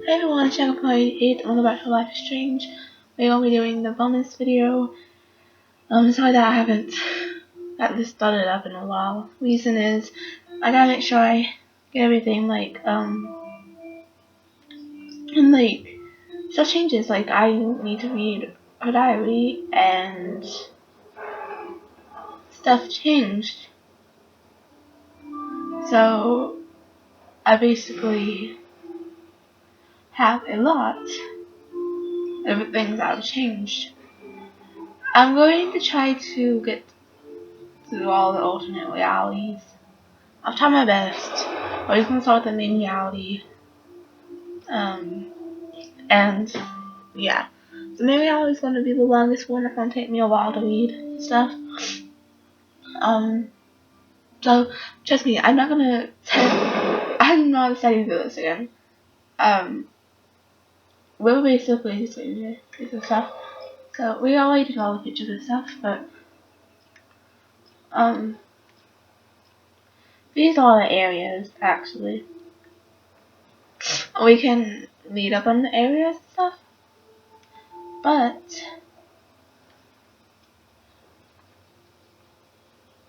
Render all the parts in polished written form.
Hey everyone, it's Shagapoi8 and welcome back to Life is Strange. We're going to be doing the bonus video. Sorry that I haven't got this started up in a while. Reason is, I gotta make sure I get everything stuff changes, like I need to read her diary and stuff changed. So, I basically have a lot of things that have changed. I'm going to try to get through all the alternate realities. I'll try my best. We're just gonna start with the main reality. And yeah. The main reality is gonna be the longest one. It's gonna take me a while to read stuff. So trust me, I'm not gonna I'm not deciding to do this again. We're basically just doing this stuff. So we already did all the pictures and stuff, but these are the areas actually. We can read up on the areas and stuff. But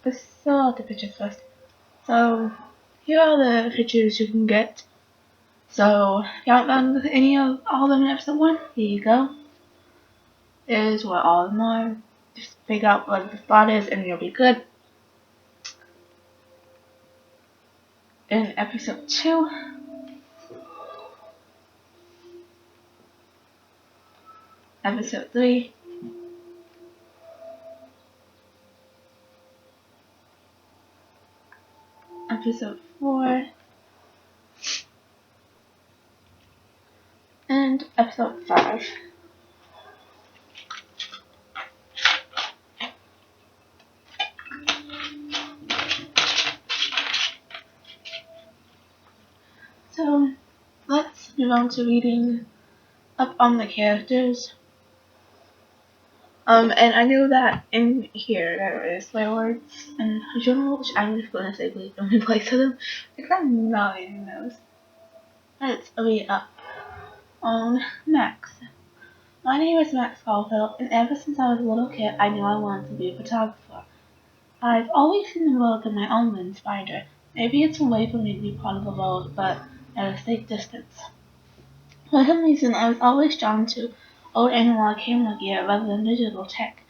let's fill out the pictures first. So here are the pictures you can get. So if you haven't done any of all of them in episode 1, here you go. Here's what all of them are. Just figure out what the spot is and you'll be good. In episode 2, episode 3, episode 4, and episode 5. So let's move on to reading up on the characters. And I know that in here there is swear words in general, which I'm just gonna say please don't replace them because I'm not reading those. Let's read up on Max. My name is Max Caulfield, and ever since I was a little kid, I knew I wanted to be a photographer. I've always seen the world through my own lens finder. Maybe it's a way for me to be part of the world, but at a safe distance. For some reason, I was always drawn to old analog camera gear rather than digital tech.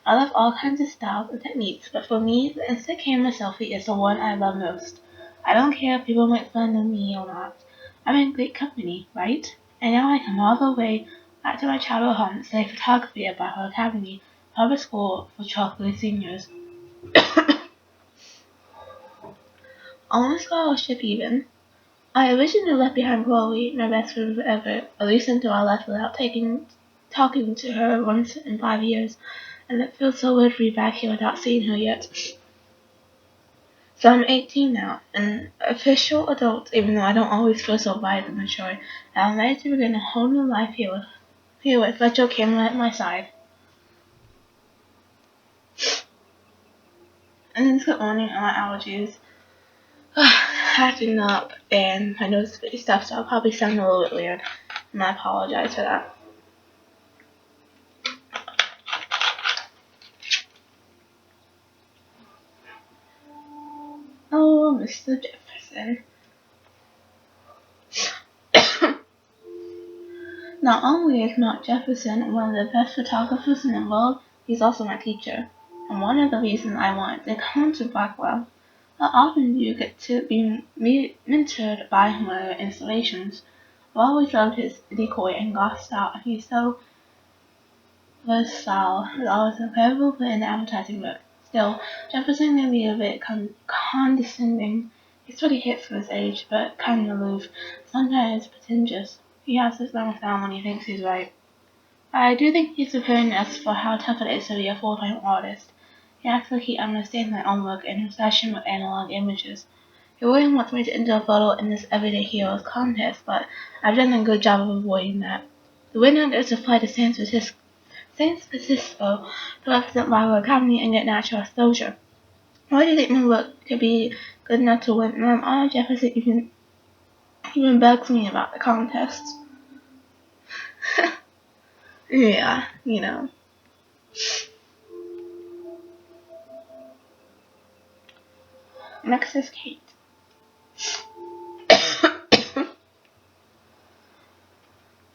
I love all kinds of styles and techniques, but for me, the instant camera selfie is the one I love most. I don't care if people make fun of me or not. I'm in great company, right? And now I come all the way back to my childhood home to study photography at Bethel Academy, public school for 12th grade seniors. On a scholarship even. I originally left behind Chloe, my best friend forever, at least until I left without talking to her once in 5 years, and it feels so weird to be back here without seeing her yet. So I'm 18 now, an official adult, even though I don't always feel so wise and mature, and I'm ready to begin a whole new life here with retro camera at my side. And it's good morning on my allergies. Acting up and my nose is stuff, so I'll probably sound a little bit weird, and I apologize for that. Oh, Mr. Jefferson. Not only is Mark Jefferson one of the best photographers in the world, he's also my teacher, and one of the reasons I wanted to come to Blackwell. How often do you get to be mentored by him with your installations? I've always loved his decoy and gloss style, and he's so versatile. He's always incredible for in the advertising work. Still, Jefferson can be a bit condescending. He's pretty hip for his age, but kind of aloof, sometimes pretentious. He has this long sound when he thinks he's right. I do think he's preparing us for how tough it is to be a full-time artist. He acts like he understands my own work and obsession with analog images. He really wants me to enter a photo in this Everyday Heroes contest, but I've done a good job of avoiding that. The winner gets to fly to San Francisco to represent Bethel Academy and get national exposure. Why do you think my work could be good enough to win? Mom, Jefferson even begs me about the contest. Yeah, you know. Next is Kate.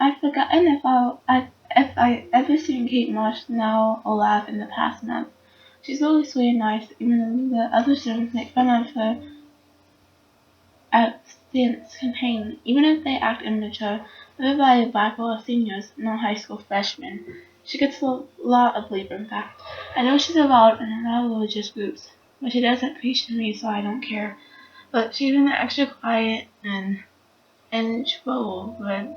I've forgotten if I ever seen Kate Marsh now or laugh in the past month. She's always sweet and nice, even though the other students make fun of her abstinence campaign. Even if they act immature, everybody back are seniors, not high school freshmen. She gets a lot of bleep, in fact. I know she's involved in a lot of religious groups, but she doesn't preach to me, so I don't care. But she's been extra quiet and introverted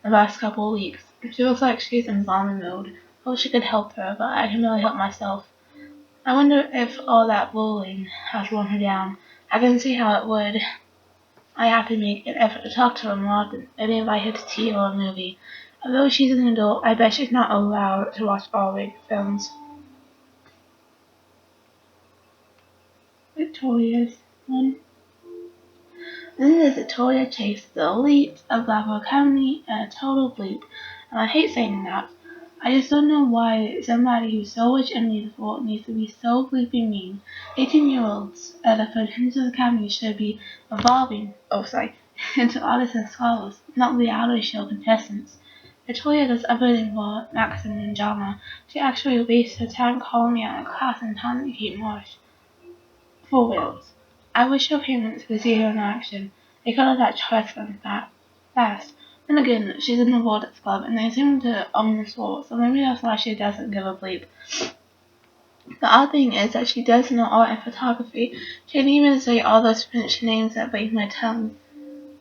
the last couple of weeks. It feels like she's in zombie mode. I wish I could help her, but I can really help myself. I wonder if all that bullying has worn her down. I can see how it would. I have to make an effort to talk to her more often, maybe invite her to tea or a movie. Although she's an adult, I bet she's not allowed to watch R-rated films. Victoria's one. Then there's Victoria Chase, the elite of Blackwell Academy, and a total bleep. And I hate saying that. I just don't know why somebody who's so rich and beautiful needs to be so bleeping mean. 18-year-olds at the Fraternity Academy should be evolving, into artists and scholars, not reality show contestants. Victoria does everything for maximum drama. She actually wastes her time calling me out in class and telling me to keep Marsh. For reals. I wish her parents could see her in action. They cut that trust them fast. Then again, she's in the Vortex Club, and they seem to own the soul, so maybe that's why she doesn't give a bleep. The odd thing is that she does know art and photography. She can even say all those French names that break my tongue.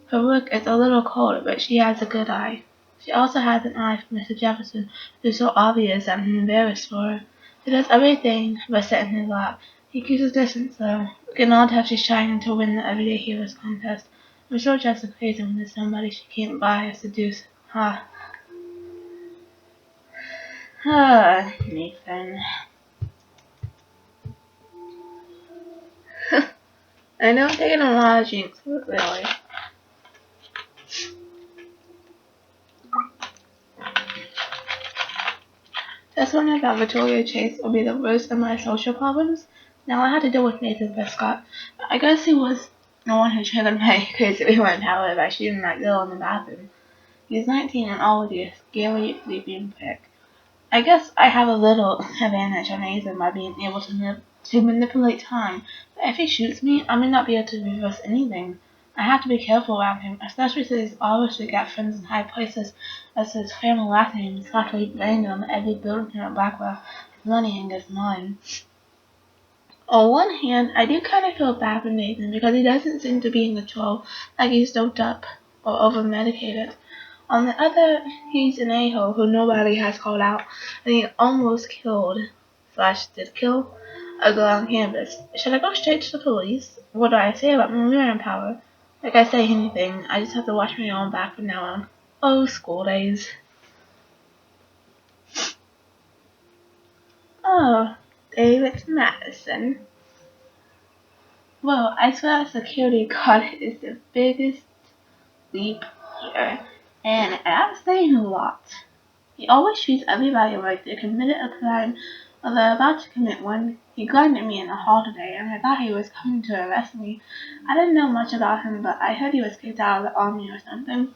Her work is a little cold, but she has a good eye. She also has an eye for Mr. Jefferson, who's so obvious that I'm embarrassed for her. She does everything but sit in his lap. He keeps his distance, though. We can all tell she's trying to win the Everyday Heroes contest. I'm sure Jessica crazy when there's somebody she can't buy or seduce. Nathan. I know I'm taking a lot of jinx, but really. Just when I thought Victoria Chase would be the worst of my social problems, now I had to deal with Nathan Prescott. I guess he was the one who triggered my crazy rewind power by shooting that girl in the bathroom. He's 19 and already a scary, sleeping prick. I guess I have a little advantage on Nathan by being able to manipulate time, but if he shoots me, I may not be able to reverse anything. I have to be careful around him, especially since he's obviously got friends in high places, as his family last name is practically random. Every building here at Blackwell has money and gets mine. On one hand, I do kind of feel bad for Nathan because he doesn't seem to be in control, like he's doped up or over-medicated. On the other, he's an a-hole who nobody has called out, and he almost did kill, a girl on campus. Should I go straight to the police? What do I say about my mirroring power? Like I say anything, I just have to watch my own back from now on. Oh, school days. Oh, David Madison. Well, I swear security guard is the biggest leap here, and I'm saying a lot. He always treats everybody like they committed a crime or they're about to commit one. He glared at me in the hall today, and I thought he was coming to arrest me. I didn't know much about him, but I heard he was kicked out of the army or something.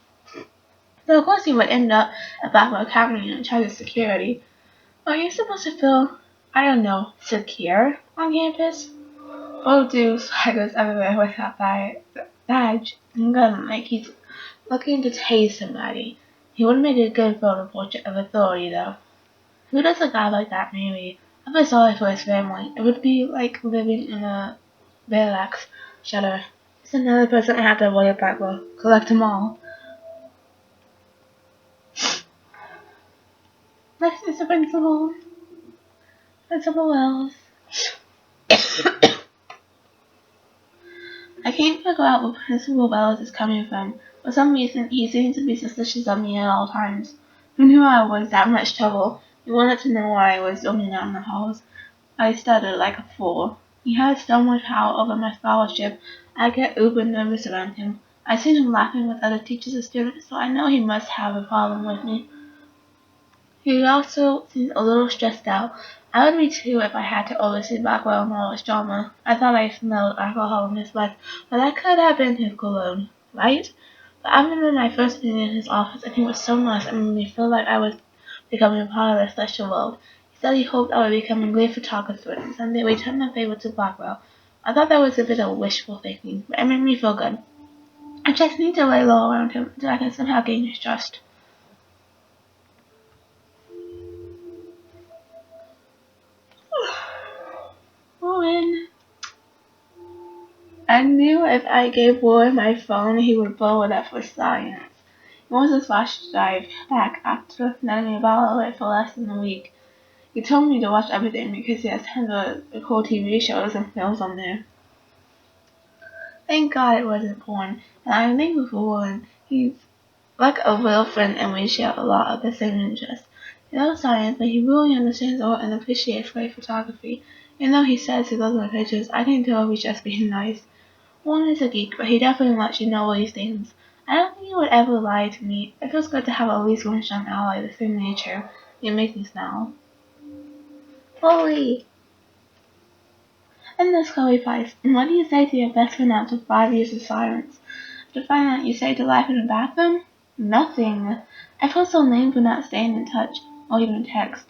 So of course he would end up at Blackwell Academy in charge of security. Are you supposed to feel, I don't know, secure on campus? Bo do swaggers everywhere with that badge and gun like he's looking to tase somebody. He would make a good photo portrait of authority, though. Who does a guy like that marry? I feel sorry for his family. It would be like living in a barracks shelter. It's another person I have to worry about. Will collect them all. Next is the principal. Principal Wells. I can't figure out where Principal Wells is coming from. For some reason, he seems to be suspicious of me at all times. Who knew I was that much trouble? He wanted to know why I was zoning out in the halls. I stuttered like a fool. He has so much power over my scholarship, I get uber nervous around him. I seen him laughing with other teachers and students, so I know he must have a problem with me. He also seemed a little stressed out. I would be too if I had to oversee Blackwell and all his drama. I thought I smelled alcohol in his breath, but that could have been his cologne, right? But I remember my first meeting in his office, and he was so nice and made me feel like I was becoming a part of the special world. He said he hoped I would become a great photographer and someday return my favor to Blackwell. I thought that was a bit of wishful thinking, but it made me feel good. I just need to lay low around him until I can somehow gain his trust. Warren. I knew if I gave Warren my phone, he would blow it up for science. He wants his flash drive back after letting me borrow it for less than a week. He told me to watch everything because he has tons of cool TV shows and films on there. Thank God it wasn't porn, and I'm thankful for Warren. He's like a real friend and we share a lot of the same interests. He loves science, but he really understands art and appreciates great photography. Even though he says he loves my pictures, I can tell he's just being nice. Warren is a geek, but he definitely lets you know these things. I don't think he would ever lie to me. It feels good to have at least one strong ally the same nature. It makes me smile. Chloe! And there's Chloe Price. And what do you say to your best friend after 5 years of silence? To find out you saved her life in the bathroom? Nothing. I feel so lame for not staying in touch, or even text.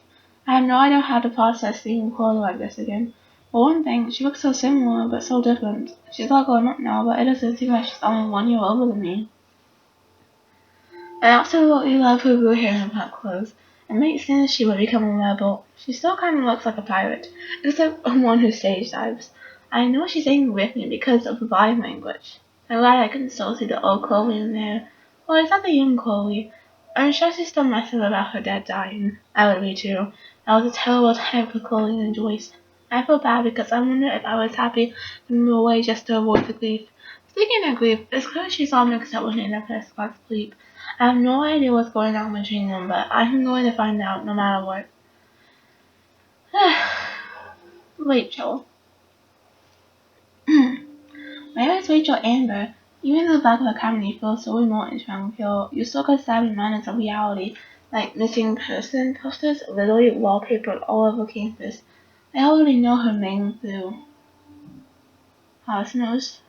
I have no idea how to process seeing Chloe like this again. For one thing, she looks so similar, but so different. She's all grown up now, but it doesn't seem like she's only 1 year older than me. I absolutely love her blue hair and hot clothes. It makes sense she would become a rebel. She still kind of looks like a pirate, except one who stage dives. I know she's angry with me because of the body language. I'm glad I can still see the old Chloe in there. Or is that the young Chloe? I'm sure she's still messing about her dad dying. I would be too. That was a terrible time for Chloe and Joyce. I feel bad because I wonder if I was happy to move away just to avoid the grief. Speaking of grief, it's clear she's all mixed up with Nina past Scott's sleep. I have no idea what's going on between them, but I'm going to find out no matter what. Rachel. My name is Rachel Amber. Even though Blackwell Academy feels so remote and tranquil, you still get sad reminders of reality, like missing person posters literally wallpapered all over campus. I already know her name through house knows.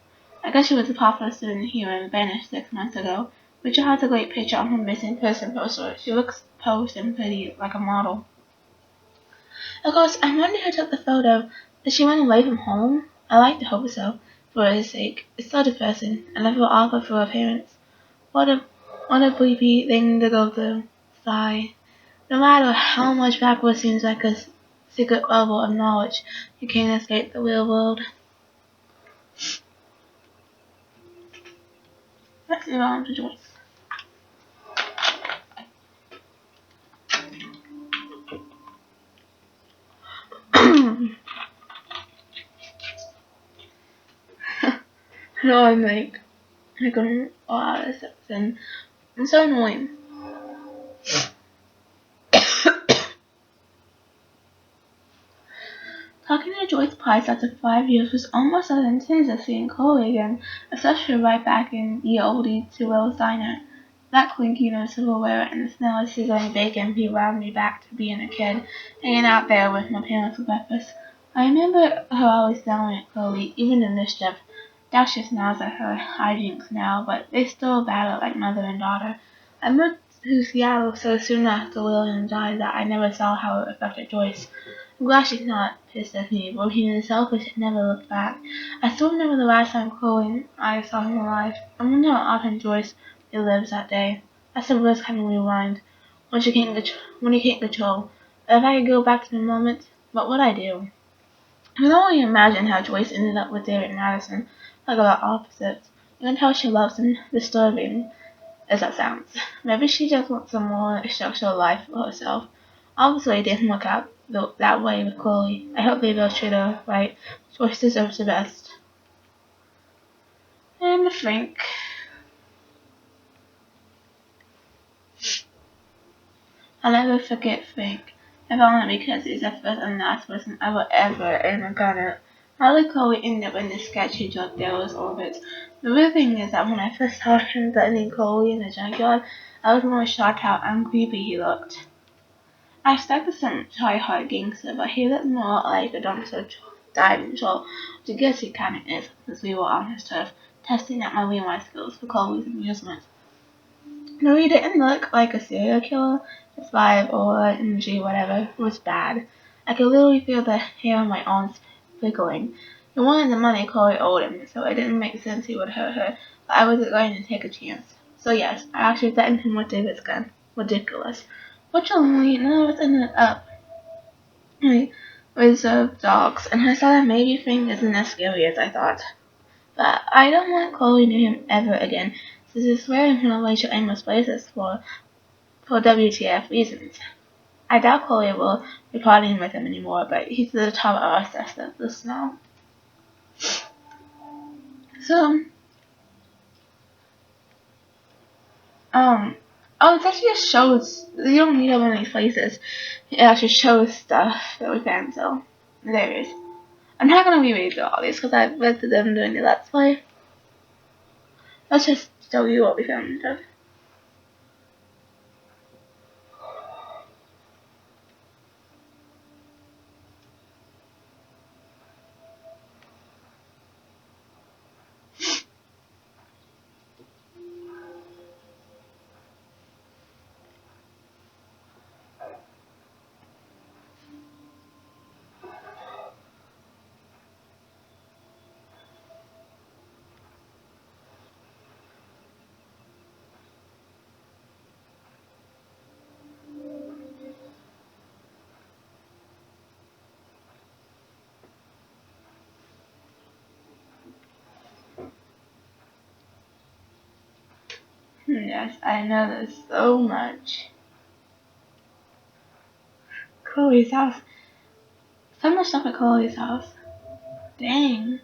I guess she was a popular student here and vanished 6 months ago. Rachel has a great picture on her missing person poster. She looks posed and pretty, like a model. Of course, I wonder who took the photo. Did she run away from home? I like to hope so, for his sake. It's so depressing, and I feel awkward for her parents. What a bleepy thing to go through. Sigh. No matter how much backward seems like a secret bubble of knowledge, you can't escape the real world. Let's move on to Joyce. No, I'm like going all out of steps and I'm so annoying. Talking to Joyce Price after 5 years was almost as intense as seeing Chloe again, especially right back in the oldie to Will's diner. That clinking of silverware and the smell of sizzling bacon rewound me back to being a kid, hanging out there with my parents for breakfast. I remember her always yelling at Chloe, even in mischief. Doubt she smiles at her hijinks now, but they still battle like mother and daughter. I moved to Seattle so soon after William died that I never saw how it affected Joyce. I'm glad she's not pissed at me, but being selfish and never looked back. I still remember the last time Chloe and I saw him alive. I wonder how often Joyce lives that day. That's the worst kind of rewind. When you can't control. If I could go back to the moment, what would I do? I can only imagine how Joyce ended up with David Madison, like about opposites. You can tell she loves him, disturbing as that sounds. Maybe she just wants a more structured life for herself. Obviously, it didn't work out that way with Chloe. I hope they both treat her right. Joyce deserves the best. And Frank. I'll never forget Frank. If only because he's the first and last person I will ever am gonna How did Chloe end up in this sketchy drug dealer's orbit? The weird thing is that when I first saw him threatening Chloe in the junkyard, I was more shocked how uncreepy he looked. I expected some try-hard gangster, but he looked more like a dumpster diving troll, which I guess he kinda is, since we were on his turf, testing out my rewind skills for Chloe's amusement. No, he didn't look like a serial killer. His vibe or energy, whatever, was bad. I could literally feel the hair on my arms prickling. He wanted the money Chloe owed him, so it didn't make sense he would hurt her, but I wasn't going to take a chance. So yes, I actually threatened him with David's gun. Ridiculous. Fortunately, none of us ended up reserve dogs, and her silent maybe thing isn't as scary as I thought. But I don't want Chloe near him ever again, since I swear I'm gonna Rachel Amos places for WTF reasons. I doubt Chloe will be partying with him anymore, but he's at the top of our list now. So, um, oh, it actually just shows, you don't need one of these places. It actually shows stuff that we found, so there it is. I'm not gonna reread through all these because I've read through them during the Let's Play. Let's just show you what we found and stuff. Yes, I know this so much. Chloe's house. So much stuff at Chloe's house. Dang.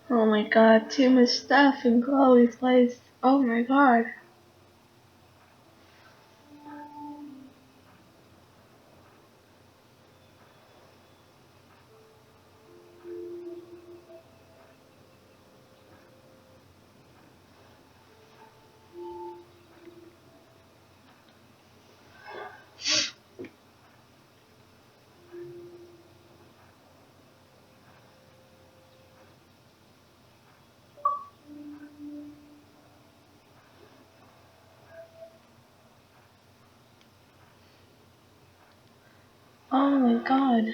Oh my god, too much stuff in Chloe's place. Oh my god. Oh my god.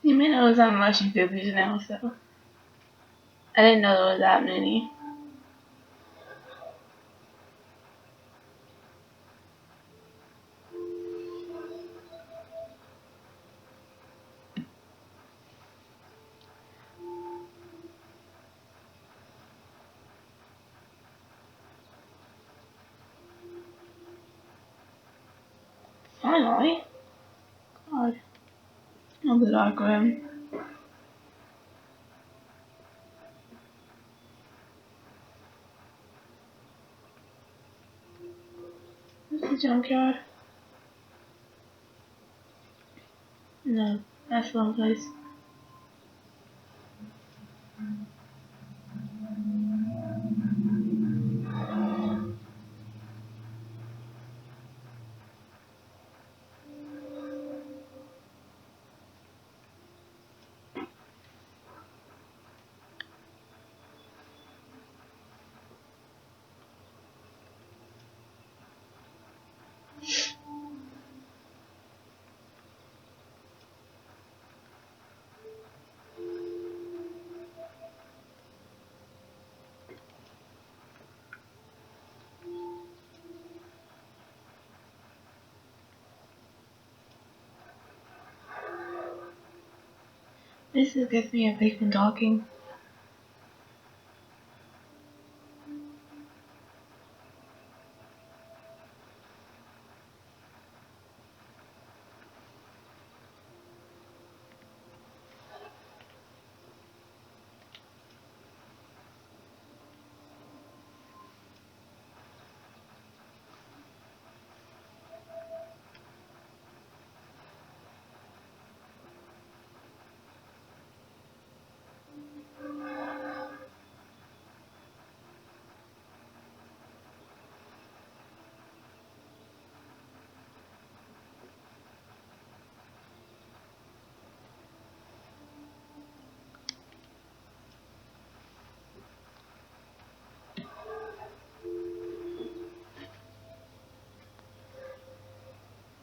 You mean it was on Russian figures now, so. I didn't know there was that many. Finally. God. Oh, the dark room. This is the junkyard. No, that's the wrong place. This gets me a break from talking.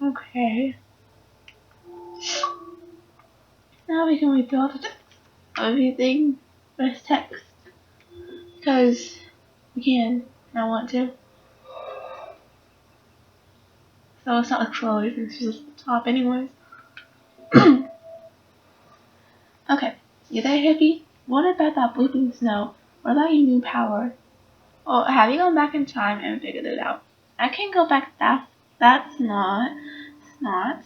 Okay. Now we can rebuild everything with text. Because we can. I want to. So it's not explode, it's just the top anyways. Okay. You there, hippie? What about that bleeping snow? What about your new power? Oh, have you gone back in time and figured it out? I can't go back that's not snot.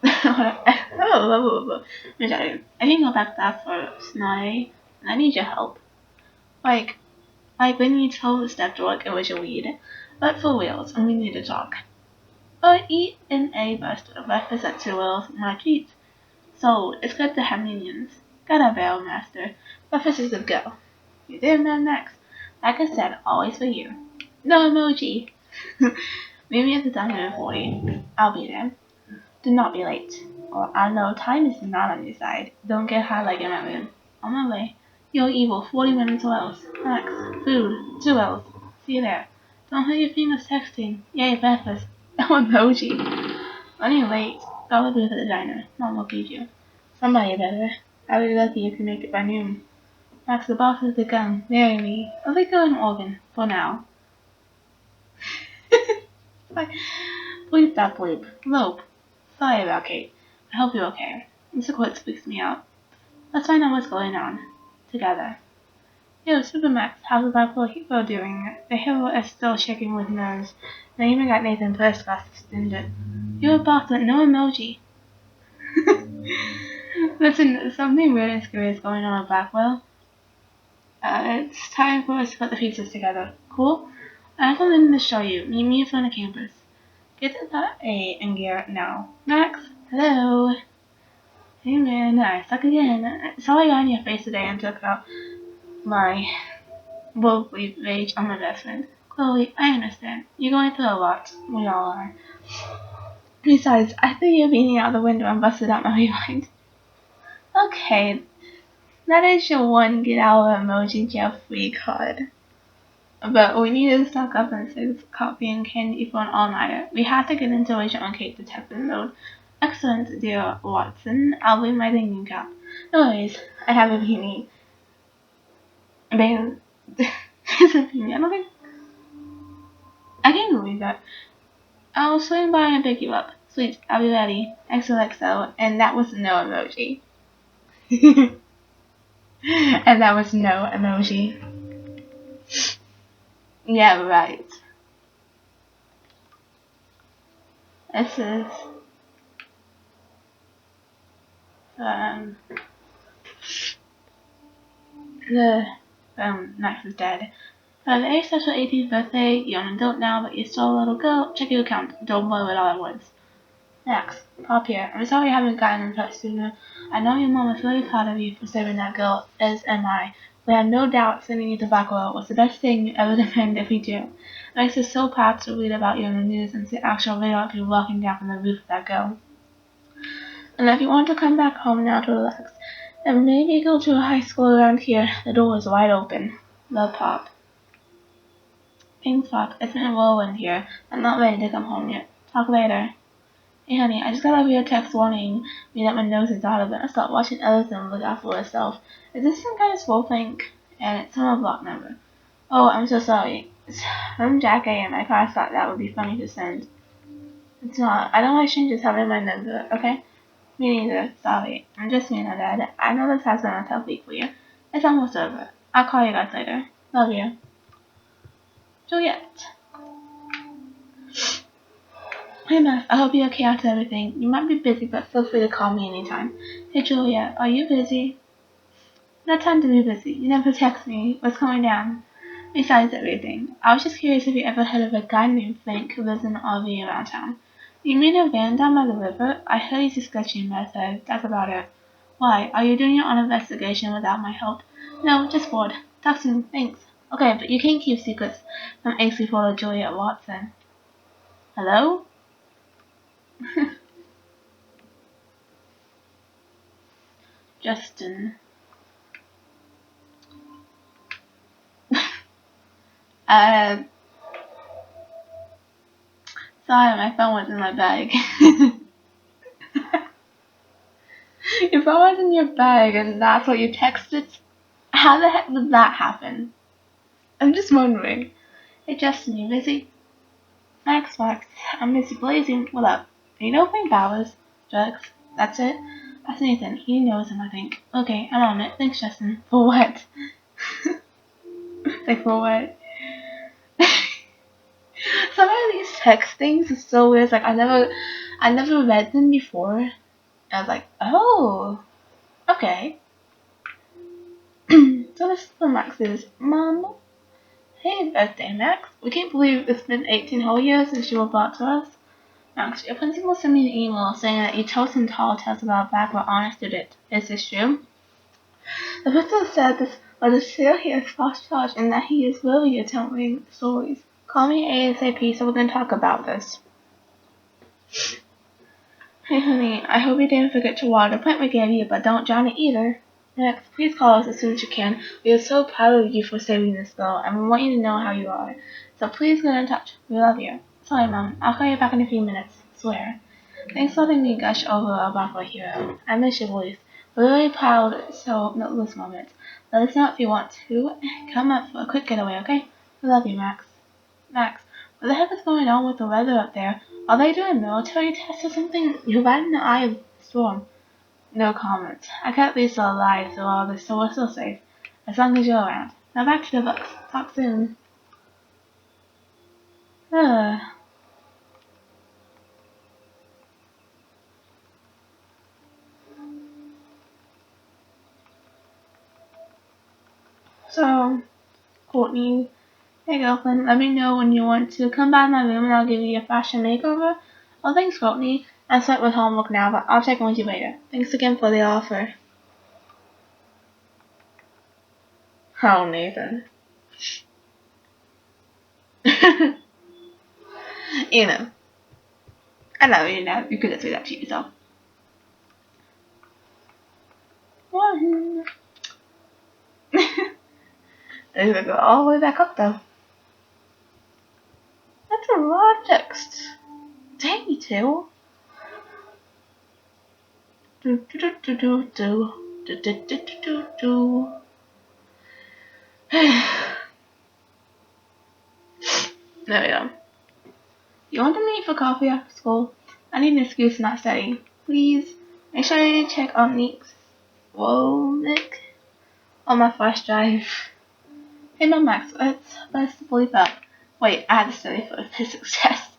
Oh, I can go back that for snotty. I need your help. Like when you told Stepdog it was your weed. But for reals, and we need to talk. Eat an A breakfast at 2 wheels, my treat. So, it's good to have minions. Got a bail, master. Breakfast is a go. You there, Mad Max? Like I said, always for you. No emoji. Meet me at the diner at 40. I'll be there. Do not be late. Or I know time is not on your side. Don't get high like in my room. On my way. You're evil. 40 minutes or else. Max. Food. 2 else. See you there. Don't hurt your fingers texting. Yay, breakfast. Oh, emoji. Running late. Go with at the diner. Mom will feed you. Somebody better. I'll be lucky if you make it by noon. Max, the boss has begun. Marry me. I'll be going Oregon. For now. Bleep that bleep. Lope. Sorry about Kate. I hope you're okay. Mr. Quartz freaks me out. Let's find out what's going on. Together. Yo, Supermax, how's the Bipolar Hero doing? The hero is still shaking with nerves. And I even got Nathan first class extended. You're a boss with no emoji. Listen, something weird and scary is going on at Blackwell. It's time for us to put the pieces together. Cool? I have something to show you. Meet me in front of campus. Get to that A and gear now. Max, hello. Hey man, I suck again. Saw I got on your face today and took out my woefully rage on my best friend. Chloe, I understand. You're going through a lot. We all are. Besides, I threw your beanie out the window and busted out my rewind. Okay, that is your one get out of emoji jail free card. But we need to stock up on 6 coffee and candy for an all-nighter. We have to get into Rachel and Kate detective mode. Excellent, dear Watson. I'll leave my thinking cap. No worries, I have a beanie. Bang. It's a beanie. I don't think I can believe that. I'll swing by and pick you up. Sweet, I'll be ready. XOXO, and that was no emoji. And that was no emoji. Yeah, right. This is the Max is dead. A very special 18th birthday. You're an adult now, but you're still a little girl. Check your account. Don't blow it all at once. Max, pop here. I'm sorry I haven't gotten in touch sooner. I know your mom is really proud of you for saving that girl, as am I. We have no doubt sending you to Blackwell was the best thing you ever demanded if we do. It makes us so proud to read about you in the news and see actual video of you walking down from the roof of that girl. And if you want to come back home now to relax, then maybe go to a high school around here. The door is wide open. Love, Pop. Thanks, Pop. It's been a whirlwind here. I'm not ready to come home yet. Talk later. Hey, honey, I just got over your text warning me that my nose is out of it. I stopped watching others and look out for herself. Is this some kind of swole thing? And it's from a block number. Oh, I'm so sorry. It's from Jack A. and my class thought that would be funny to send. It's not. I don't like strangers having my number, okay? Me neither. Sorry. I'm just being a dad. I know this has been a tough week for you. It's almost over. I'll call you guys later. Love you. Juliet. Hey Max, I hope you're okay after everything. You might be busy, but feel free to call me anytime. Hey Juliet, are you busy? No time to be busy. You never text me. What's going down? Besides everything, I was just curious if you ever heard of a guy named Frank who lives in an RV around town. You mean a van down by the river? I heard he's a sketchy method. That's about it. Why? Are you doing your own investigation without my help? No, just bored. Talk soon. Thanks. Okay, but you can't keep secrets from angsty photo Juliet Watson. Hello? Justin. uh, sorry, my phone was in my bag. Your phone was in your bag and that's what you texted? How the heck did that happen? I'm just wondering. Hey Justin, you busy? Max, I'm busy blazing. What up? You know playing Bowers? Drugs? That's it? That's Nathan. He knows him, I think. Okay, I'm on it. Thanks, Justin. For what? Like, for what? Some of these text things are so weird. It's like, I never read them before. I was like, oh, okay. So this is for Max's mom. Hey, birthday, Max. We can't believe it's been 18 whole years since you were brought to us. Max, your principal sent me an email saying that you told some tall tales about back were honor student. Is this true? The principal said this was a serious false charge and that he is really telling stories. Call me ASAP so we can talk about this. Hey honey, I hope you didn't forget to water the plant we gave you, but don't drown it either. Next, please call us as soon as you can. We are so proud of you for saving this girl, and we want you to know how you are. So please get in touch. We love you. Sorry, Mom. I'll call you back in a few minutes. Swear. Thanks for letting me gush over about our hero. I miss your voice. We're really proud, so not lose moments. Let us know if you want to. Come up for a quick getaway, okay? We love you, Max. Max, what the heck is going on with the weather up there? Are they doing military tests or something? You're right in the eye of the storm. No comment. I kept Lisa alive through all this, so we're still safe. As long as you're around. Now back to the books. Talk soon. So, Courtney, hey girlfriend, let me know when you want to come by my room and I'll give you a fashion makeover. Oh, thanks, Courtney. I'm set with homework now, but I'll check in with you later. Thanks again for the offer. Oh, Nathan. You know. I know you know. You could just say that to yourself. One. It's gonna go all the way back up though. That's a lot of text. Dang you two. Do do do do do do do do do do do. There we go. You want to meet for coffee after school? I need an excuse not studying. Please make sure you check on Nick's Nick on my flash drive. Hey no Max, let's bleep up. Wait, I have to study for a physics test.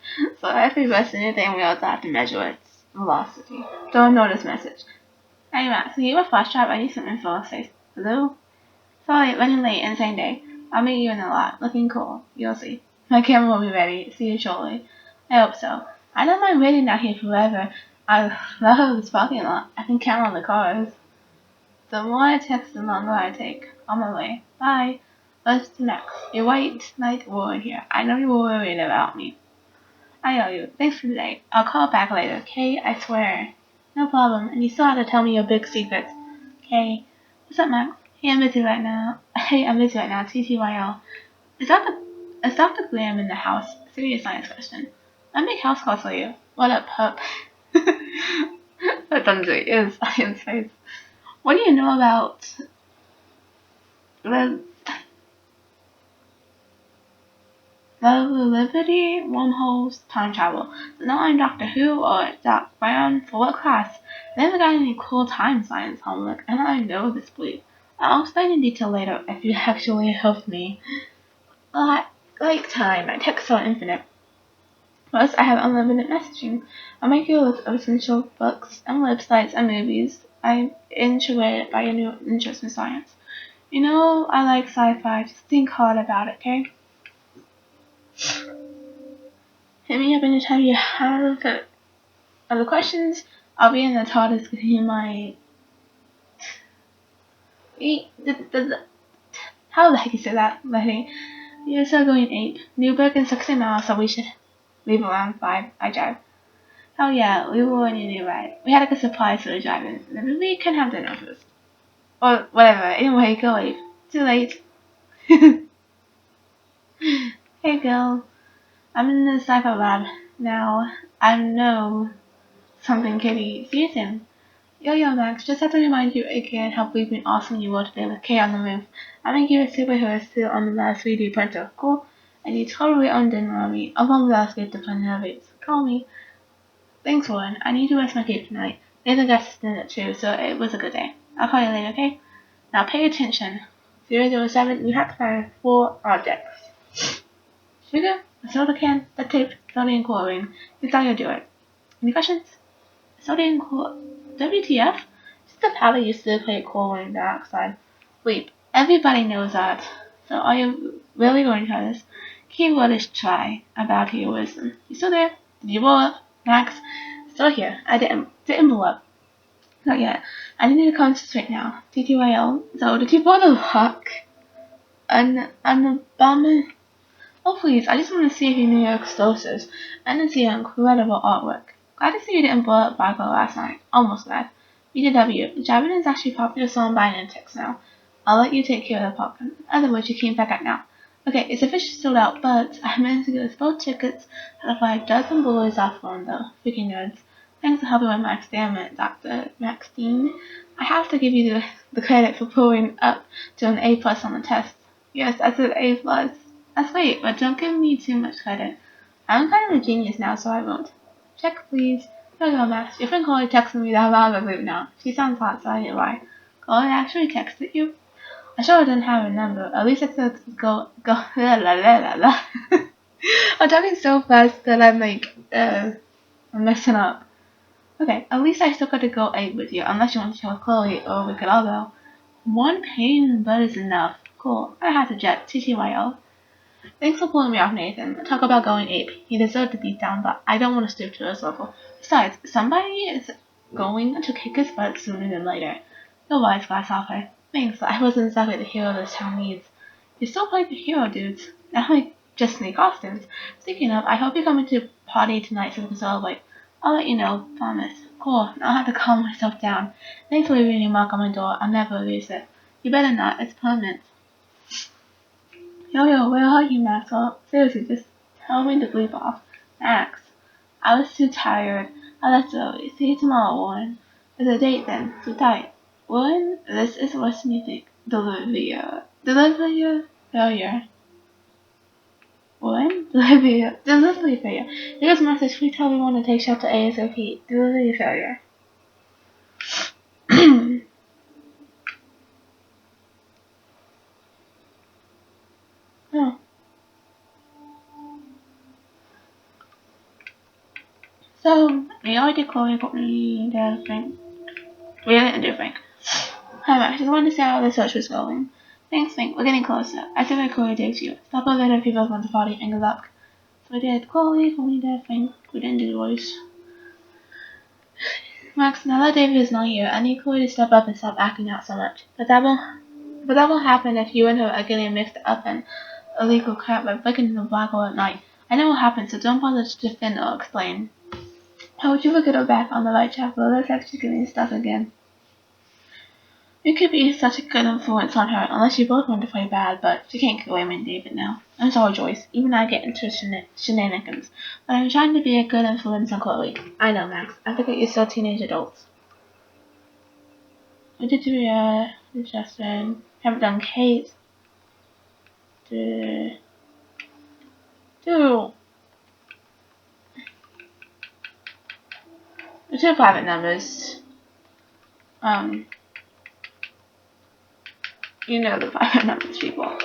So every rest anything we also have to measure its velocity. Don't ignore this message. Hey Max, can you have a flash drive? I need some info. Say hello? Sorry, running late and same day. I'll meet you in the lot. Looking cool. You'll see. My camera will be ready. See you shortly. I hope so. I don't mind waiting down here forever. I love this parking lot. I can count on the cars. The more I text, the longer I take. On my way. Bye. Let's to Max. Your white knight warrior here. I know you were worried about me. I owe you. Thanks for today. I'll call back later, okay? I swear. No problem. And you still have to tell me your big secrets. Okay. What's up, Max? Hey, I'm busy right now. TTYL. Is Dr. Graham in the house? Serious science question. I make house calls for you. What up, pup? That's unsweet. Science face. What do you know about the The Liberty Wormhole's time travel. So now I'm Doctor Who or Doc Brown for what class? I never got any cool time science homework, and I know this bleep. I'll explain in detail later if you actually help me. Like time, my texts are infinite. Plus, I have unlimited messaging. I'll make you a list of essential books and websites and movies I'm intrigued by your new interest in science. You know I like sci-fi, just think hard about it, okay? Hit me up anytime you have other questions. I'll be in the TARDIS getting my... How the heck you say that, Letty? You're still going ape. Newburgh and 60 miles, so we should leave around 5. I drive. Oh yeah, we were on your new ride. We had to get supplies for the drive-in. Maybe we can have dinner first. Or whatever. Anyway, go leave. Too late. Hey girl. I'm in the sci-fi lab. Now, I know something Kitty. See you soon. Yo Max, just have to remind you again how bleeping awesome you were today with K on the roof. I think you're a superhero still on the last 3D printer. Cool? And you totally owned dinner on me. I'll probably escape the fun of it. Call me. Thanks, Warren. I need to rest my cape tonight. There's a guest in it too, so it was a good day. I'll call you later, okay? Now pay attention. 007, you have to find 4 objects. Sugar, a soda can, the tape, sodium chlorine. Here's how you do it. Any questions? Sodium WTF? Just the powder used to create chlorine dioxide. Wait, everybody knows that. So are you really going to try this? Keyword is try. About your wisdom. You still there? Did you blow up? Max? Still here. I didn't blow up. Not yet. I need to concentrate now. TTYL. So did you blow the lock? An bomb? Oh please, I just want to see if you knew your explosives. And to see your incredible artwork. Glad to see you didn't blow up Barco last night. Almost glad. BTW, Javin is actually a popular song by Nintex now. I'll let you take care of the popcorn. Otherwise, you can't back out now. Okay, it's officially sold out, but I managed to get us both tickets out of 5 dozen boys off one though. Freaking nerds. Thanks for helping with my experiment, Dr. Maxine. I have to give you the credit for pulling up to an A plus on the test. Yes, I said A plus. That's great, but don't give me too much credit. I'm kind of a genius now, so I won't. Check, please. There you go, Max. Your friend Chloe texted me that I'm out of the loop now. She sounds hot, so I knew why. Chloe actually texted you? I sure didn't have her number. At least I said go, la la la la la. I'm talking so fast that I'm I'm messing up. Okay, at least I still got to go 8 with you, unless you want to chill with Chloe, or we could all go. One pain in the butt is enough. Cool. I have to jet. TTYL. Thanks for pulling me off, Nathan. Talk about going ape. He deserved to be down, but I don't want to stoop to his level. Besides, somebody is going to kick his butt sooner than later. No wise glass offer. Thanks, I wasn't exactly the hero this town needs. You still play the hero, dudes. Not like just sneak costumes. Speaking of, I hope you're coming to the party tonight so we can celebrate. I'll let you know, promise. Cool, I'll have to calm myself down. Thanks for leaving your mark on my door. I'll never erase it. You better not, it's permanent. Yo, where are you, Maxwell? Seriously, just tell me to bleep off. Max. I was too tired. I left early. See you tomorrow, Warren. It's a date then. So tight. Warren, this is worse than you think. Delivery failure. Warren? Delivery failure. Here's a message. We tell everyone to take shelter ASAP. Delivery failure. Oh. So, we already called Courtney the Frank. We didn't do Frank. Hi Max, just wanted to see how the search was going. Thanks, Frank. We're getting closer. I said my Chloe dates you. Stop over later if you both want to party, and good luck. So we did Chloe, Dad, Frank. We didn't do voice. Max, now that David is not here, I need Chloe to step up and stop acting out so much. But that won't happen if you and her are getting mixed up in illegal crap by breaking the black hole at night. I know what happened, so don't bother to defend or explain. How would you look at her back on the right track? Well, let's actually getting stuff again. You could be such a good influence on her, unless you both want to play bad, but she can't kill Amy and David now. I'm sorry, Joyce. Even I get into shenanigans. But I'm trying to be a good influence on Chloe. I know, Max. I forget you're still teenage adults. We did do, Justin. Haven't done Kate. two private numbers. You know the private numbers, people.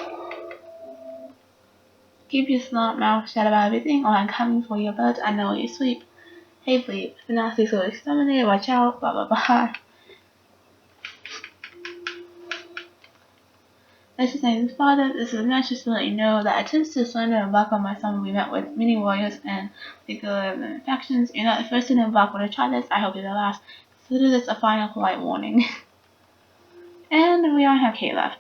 Keep your smart mouth shut about everything, or I'm coming for your butt. I know you sleep. Hey, bleep. The nasty soul exterminator. Watch out. Blah blah blah. This is Nathan's father. This is a message to let you know that attempts to surrender and embark on my son will be met with many warriors and particular factions. You're not the first to embark on a try this. I hope you're the last. Consider this a final polite warning. And we only have Kate left.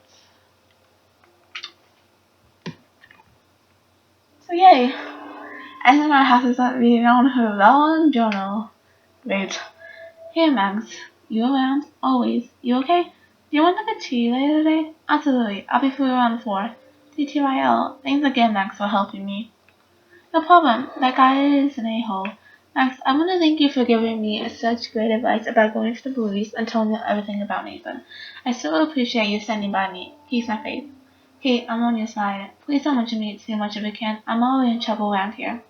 So yay! And then I have to start reading on her long journal. Great. Hey Max, you around? Always. You okay? Do you want to get tea later today? Absolutely. I'll be free around 4. TTYL. Thanks again, Max, for helping me. No problem. That guy is an a-hole. Max, I want to thank you for giving me such great advice about going to the movies and telling me everything about Nathan. I so appreciate you standing by me. Keep my faith. Kate, I'm on your side. Please don't mention me too much if you can. I'm already in trouble around here.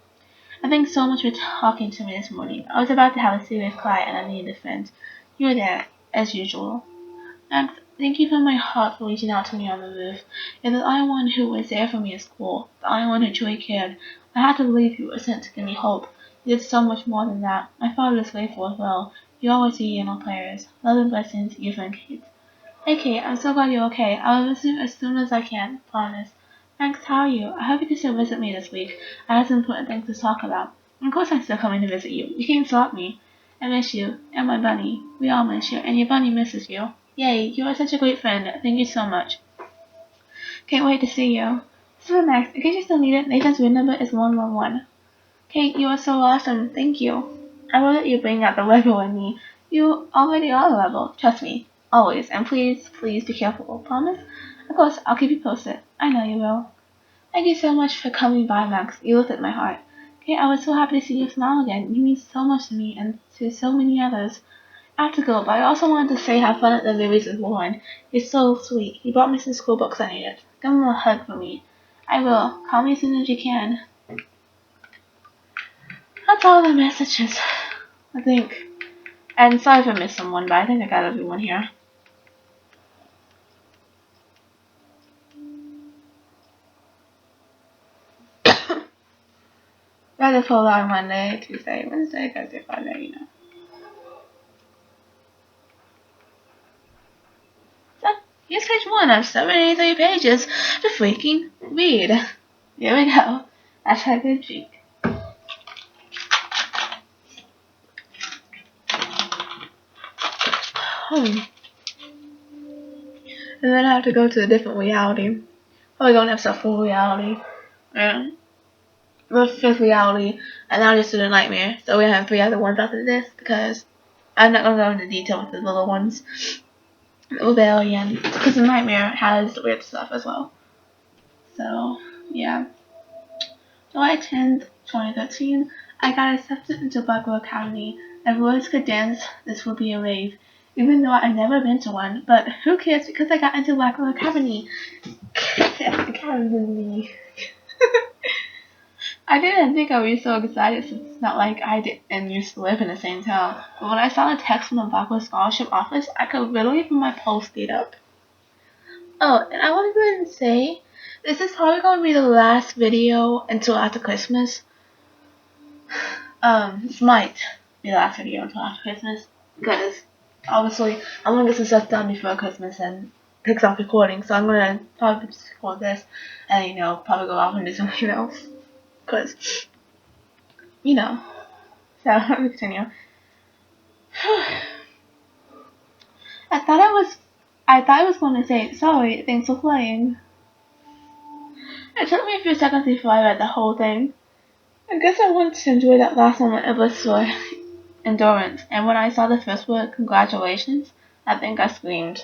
And thanks so much for talking to me this morning. I was about to have a serious cry and I needed a friend. You were there, as usual. Max, thank you from my heart for reaching out to me on the roof. You're the only one who was there for me at school, the only one who truly cared. I had to believe you were sent to give me hope. You did so much more than that. My father is grateful as well. You always see in all prayers. Love and blessings, your friend Kate. Hey Kate, I'm so glad you're okay. I'll visit as soon as I can, promise. Max, how are you? I hope you can still visit me this week. I have some important things to talk about. Of course I'm still coming to visit you. You can't stop me. I miss you. And my bunny. We all miss you. And your bunny misses you. Yay, you are such a great friend. Thank you so much. Can't wait to see you. So Max, in case you still need it, Nathan's room number is 111. Kate, you are so awesome. Thank you. I will let you bring out the rebel in me. You already are a rebel. Trust me. Always. And please, please be careful. Promise? Of course, I'll keep you posted. I know you will. Thank you so much for coming by, Max. You lifted my heart. Kate, I was so happy to see you smile again. You mean so much to me and to so many others. I have to go, but I also wanted to say how fun at the movies with Warren. He's so sweet. He brought me some school books I needed. Give him a hug for me. I will. Call me as soon as you can. That's all the messages, I think. And sorry if I missed someone, but I think I got everyone here. Got a full on Monday, Tuesday, Wednesday, Thursday, Friday, you know. So, here's page 1 of 73 pages to freaking read. Here we go. Hashtag good cheek. And then I have to go to a different reality. Probably going to have stuff full reality. And the fifth reality, and now just do the nightmare. So we have 3 other ones after this because I'm not going to go into detail with the little ones. Rebellion, because the nightmare has weird stuff as well. So, yeah. July 10th, 2013, I got accepted into Blackwell Academy. If boys could dance, this would be a rave. Even though I've never been to one, but who cares because I got into Blackwell Academy. Academy. I didn't think I would be so excited since it's not like I didn't used to live in the same town. But when I saw the text from the Blackwell Scholarship Office, I could literally feel my pulse speed up. Oh, and I want to go ahead and say, this is probably going to be the last video until after Christmas. This might be the last video until after Christmas, because obviously I want to get some stuff done before Christmas and pick up recording, so I'm going to probably just record this and, you know, probably go off and do something else, because, you know, so let me continue. I thought I was going to say, sorry, thanks for playing. It took me a few seconds before I read the whole thing. I guess I wanted to enjoy that last moment of bliss for endurance, and when I saw the first word, congratulations, I think I screamed.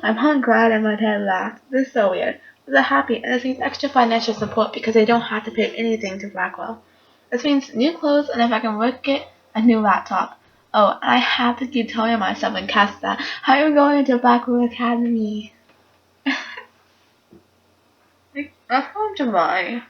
My mom cried and my dad laughed. This is so weird. But they're happy, and this means extra financial support because they don't have to pay anything to Blackwell. This means new clothes, and if I can work it, a new laptop. Oh, and I have to keep telling myself and Cass that I'm going to Blackwell Academy. That's from July.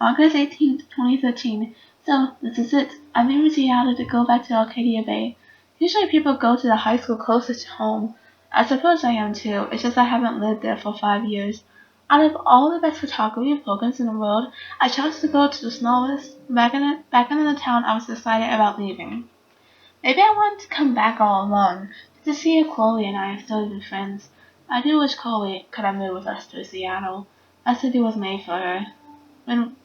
August 18th, 2013. So, this is it. I'm leaving Seattle to go back to Arcadia Bay. Usually people go to the high school closest to home. I suppose I am too, it's just I haven't lived there for 5 years. Out of all the best photography programs in the world, I chose to go to the smallest, back in the town I was decided about leaving. Maybe I wanted to come back all along, to see if Chloe and I are still good friends. I do wish Chloe could have moved with us to Seattle. That city was made for her. When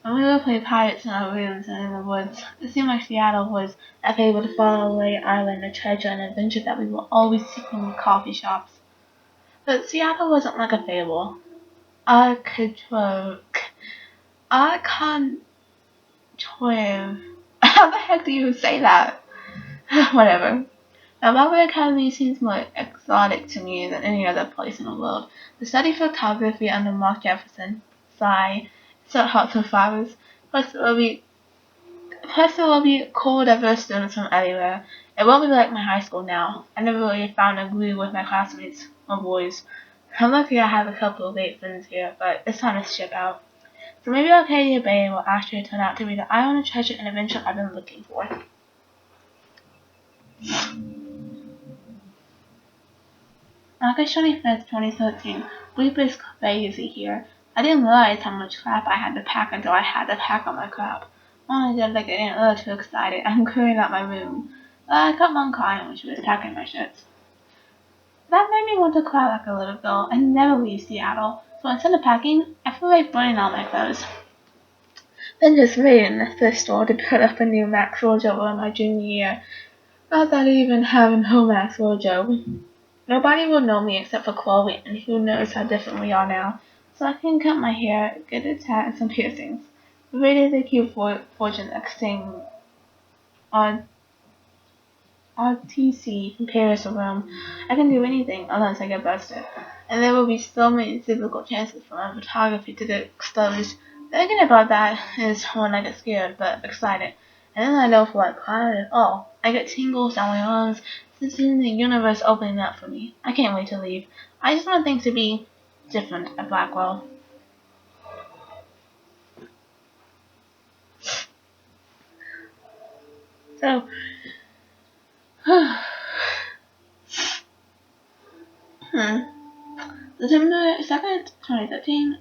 when we would play pirates in our rooms and in the woods, it seemed like Seattle was that fabled faraway island of treasure and adventure that we were always seeking in coffee shops. But Seattle wasn't like a fable. Arcatro- Arcontroive. How the heck do you say that? Whatever. Now, Barbara Academy seems more exotic to me than any other place in the world. To study photography under Mark Jefferson, sigh, so hot to flowers. Plus, there will be cool, diverse students from everywhere. It won't be like my high school now. I never really found a groove with my classmates, or boys. I'm lucky I have a couple of great friends here, but it's time to ship out. So maybe Arcadia Bay will actually turn out to be the island of treasure and adventure I've been looking for. August 25th, 2013. Sleep is crazy here. I didn't realize how much crap I had to pack until I had to pack all my crap. Only did like getting a little too excited and clearing out my room. I kept on crying when she was packing my shirts. That made me want to cry like a little girl and never leave Seattle. So instead of packing, I feel like burning all my clothes. Then just waited in the thrift store to put up a new Max wardrobe in my junior year. Not that I even have a no Max wardrobe. Nobody will know me except for Chloe, and who knows how different we are now. So I can cut my hair, get a tat, and some piercings. Really thank you for Fortune Xing on RTC in Paris or Rome. I can do anything unless I get busted. And there will be so many difficult chances for my photography to get exposed. Thinking about that is when I get scared, but excited. And then I don't feel like crying at all. I get tingles down my arms, sensing the universe opening up for me. I can't wait to leave. I just want things to be different at Blackwell. So, September 2nd, 2013,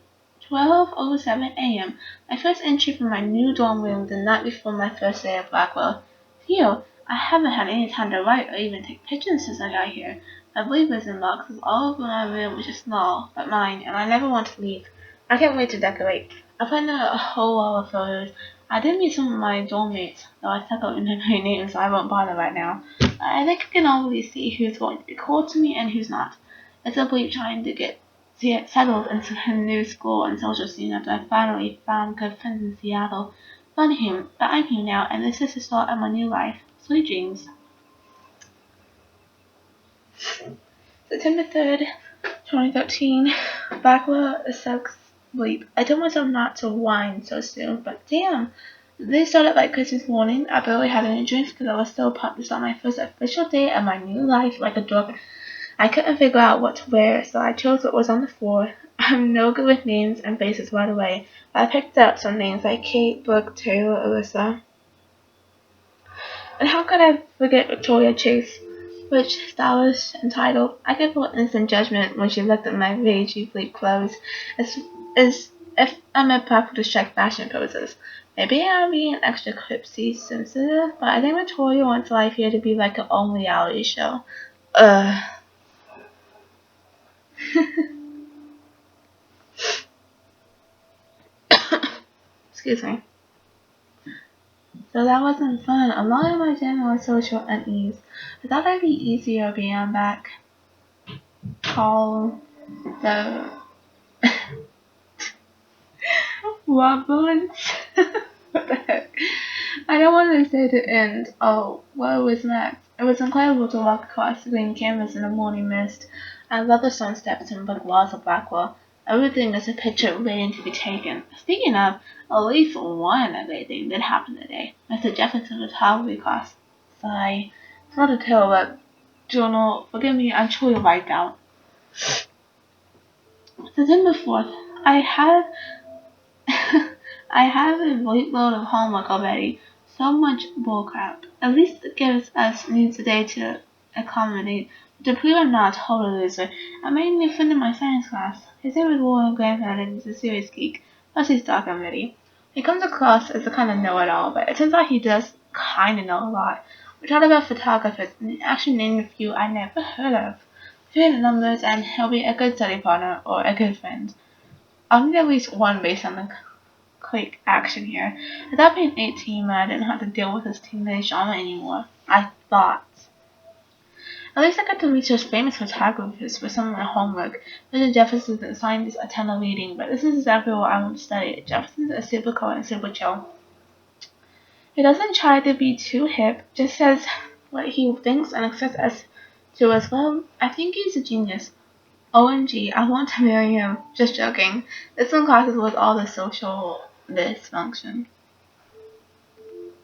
12:07 a.m. My first entry from my new dorm room the night before my first day at Blackwell. Phew, I haven't had any time to write or even take pictures since I got here. My bleepers and boxes all over my room, which is small, but mine, and I never want to leave. I can't wait to decorate. I planned a whole wall of photos. I did meet some of my dorm mates, though I stuck out in their names, so I won't bother right now. I think I can already see who's going to be cool to me and who's not. It's simply trying to get settled into a new school and social scene after I finally found good friends in Seattle. But I'm here now, and this is the start of my new life. Sweet dreams. September 3rd, 2013. Blackwell sucks sleep. I told myself not to whine so soon, but damn. They started like Christmas morning. I barely had any drinks because I was so pumped to start my first official day of my new life like a drug. I couldn't figure out what to wear, so I chose what was on the floor. I'm no good with names and faces right away, but I picked out some names like Kate, Brooke, Taylor, Alyssa. And how could I forget Victoria Chase, which, stylish, and titled? I could feel instant judgment when she looked at my ragey bleak clothes, as if I'm a practical to check fashion poses. Maybe I'm being extra clipsy sensitive, but I think Victoria wants life here to be like her own reality show. Ugh. Excuse me. So that wasn't fun. Along with my general social unease, I thought it'd be easier being back. Call the Wobblins. What the heck? I don't want to say the end. Oh, where was Max? It was incredible to walk across the green canvas in the morning mist. I love the stone steps and brick walls of Blackwell. Everything is a picture waiting to be taken. Speaking of, at least one great thing did happen today. Mr. Jefferson photography class. Sigh. It's not a tale, but journal. Forgive me, I'm truly wiped out. September 4th. I I have a boatload of homework already. So much bullcrap. At least it gives us needs a day to accommodate. To prove I'm not a total loser, I made a new friend in my science class. His name is Warren Grandfather and he's a serious geek. Plus he's dark already. He comes across as a kind of know-it-all, but it turns out he does kind of know a lot. We talked about photographers and he actually named a few I never heard of. Few the numbers and he'll be a good study partner or a good friend. I'll need at least one based on the quick action here. Without being 18, I didn't have to deal with this teenage drama anymore. I thought. At least I got to research famous photographers for some of my homework. Mr. Jefferson's assigned a ton of reading, but this is exactly what I want to study. Jefferson's a super cool and super chill. He doesn't try to be too hip, just says what he thinks and expects us to as well. I think he's a genius. OMG, I want to marry him. Just joking. This one classes with all the social dysfunction.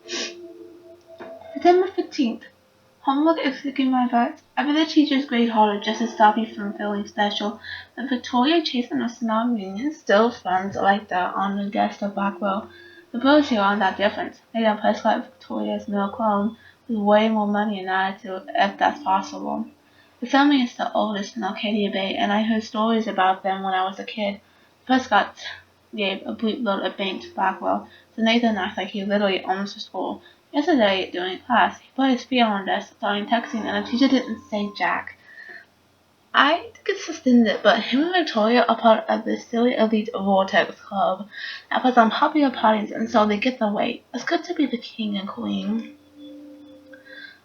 September 15th. Homework is kicking my butt. I bet the teachers grade harder just to stop you from feeling special. But Victoria Chase and the Snob Union still friends like that on the desk of Blackwell. The bros here aren't that different. They don't press like Victoria's middle clone with way more money and attitude, if that's possible. The family is the oldest in Arcadia Bay, and I heard stories about them when I was a kid. Prescott gave a bootload of bank to Blackwell, so Nathan acts like he literally owns the school. Yesterday, during class, he put his feet on the desk, starting texting, and the teacher didn't say jack. I think it's suspended, but him and Victoria are part of the silly elite Vortex Club that puts on popular parties, and so they get the weight. It's good to be the king and queen.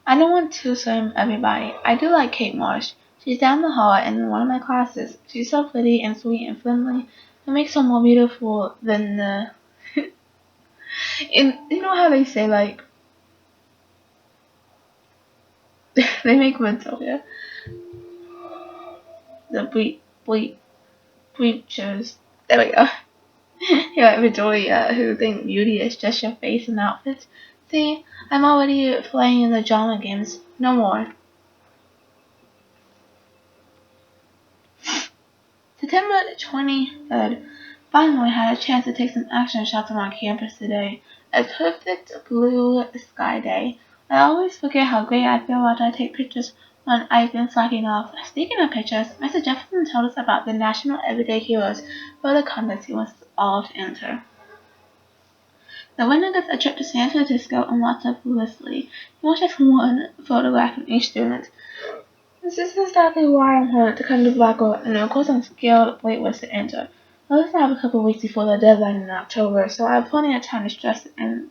I don't want to swim everybody. I do like Kate Marsh. She's down the hall in one of my classes. She's so pretty and sweet and friendly. It makes her more beautiful than the... and you know how they say, like... they make Victoria. The bleachers. There we go. You're like Victoria, who think beauty is just your face and outfits. See, I'm already playing in the drama games. No more. September 23rd. Finally had a chance to take some action shots on campus today. A perfect blue sky day. I always forget how great I feel after I take pictures when I've been slacking off. Speaking of pictures, Mr. Jefferson told us about the National Everyday Heroes photo contest he wants us all to enter. The winner gets a trip to San Francisco and lots of publicity. He wants just one photograph from each student. This is exactly why I wanted to come to Blackwell, and of course I'm scared waitlist to enter. I also have a couple of weeks before the deadline in October, so I have plenty of time to stress and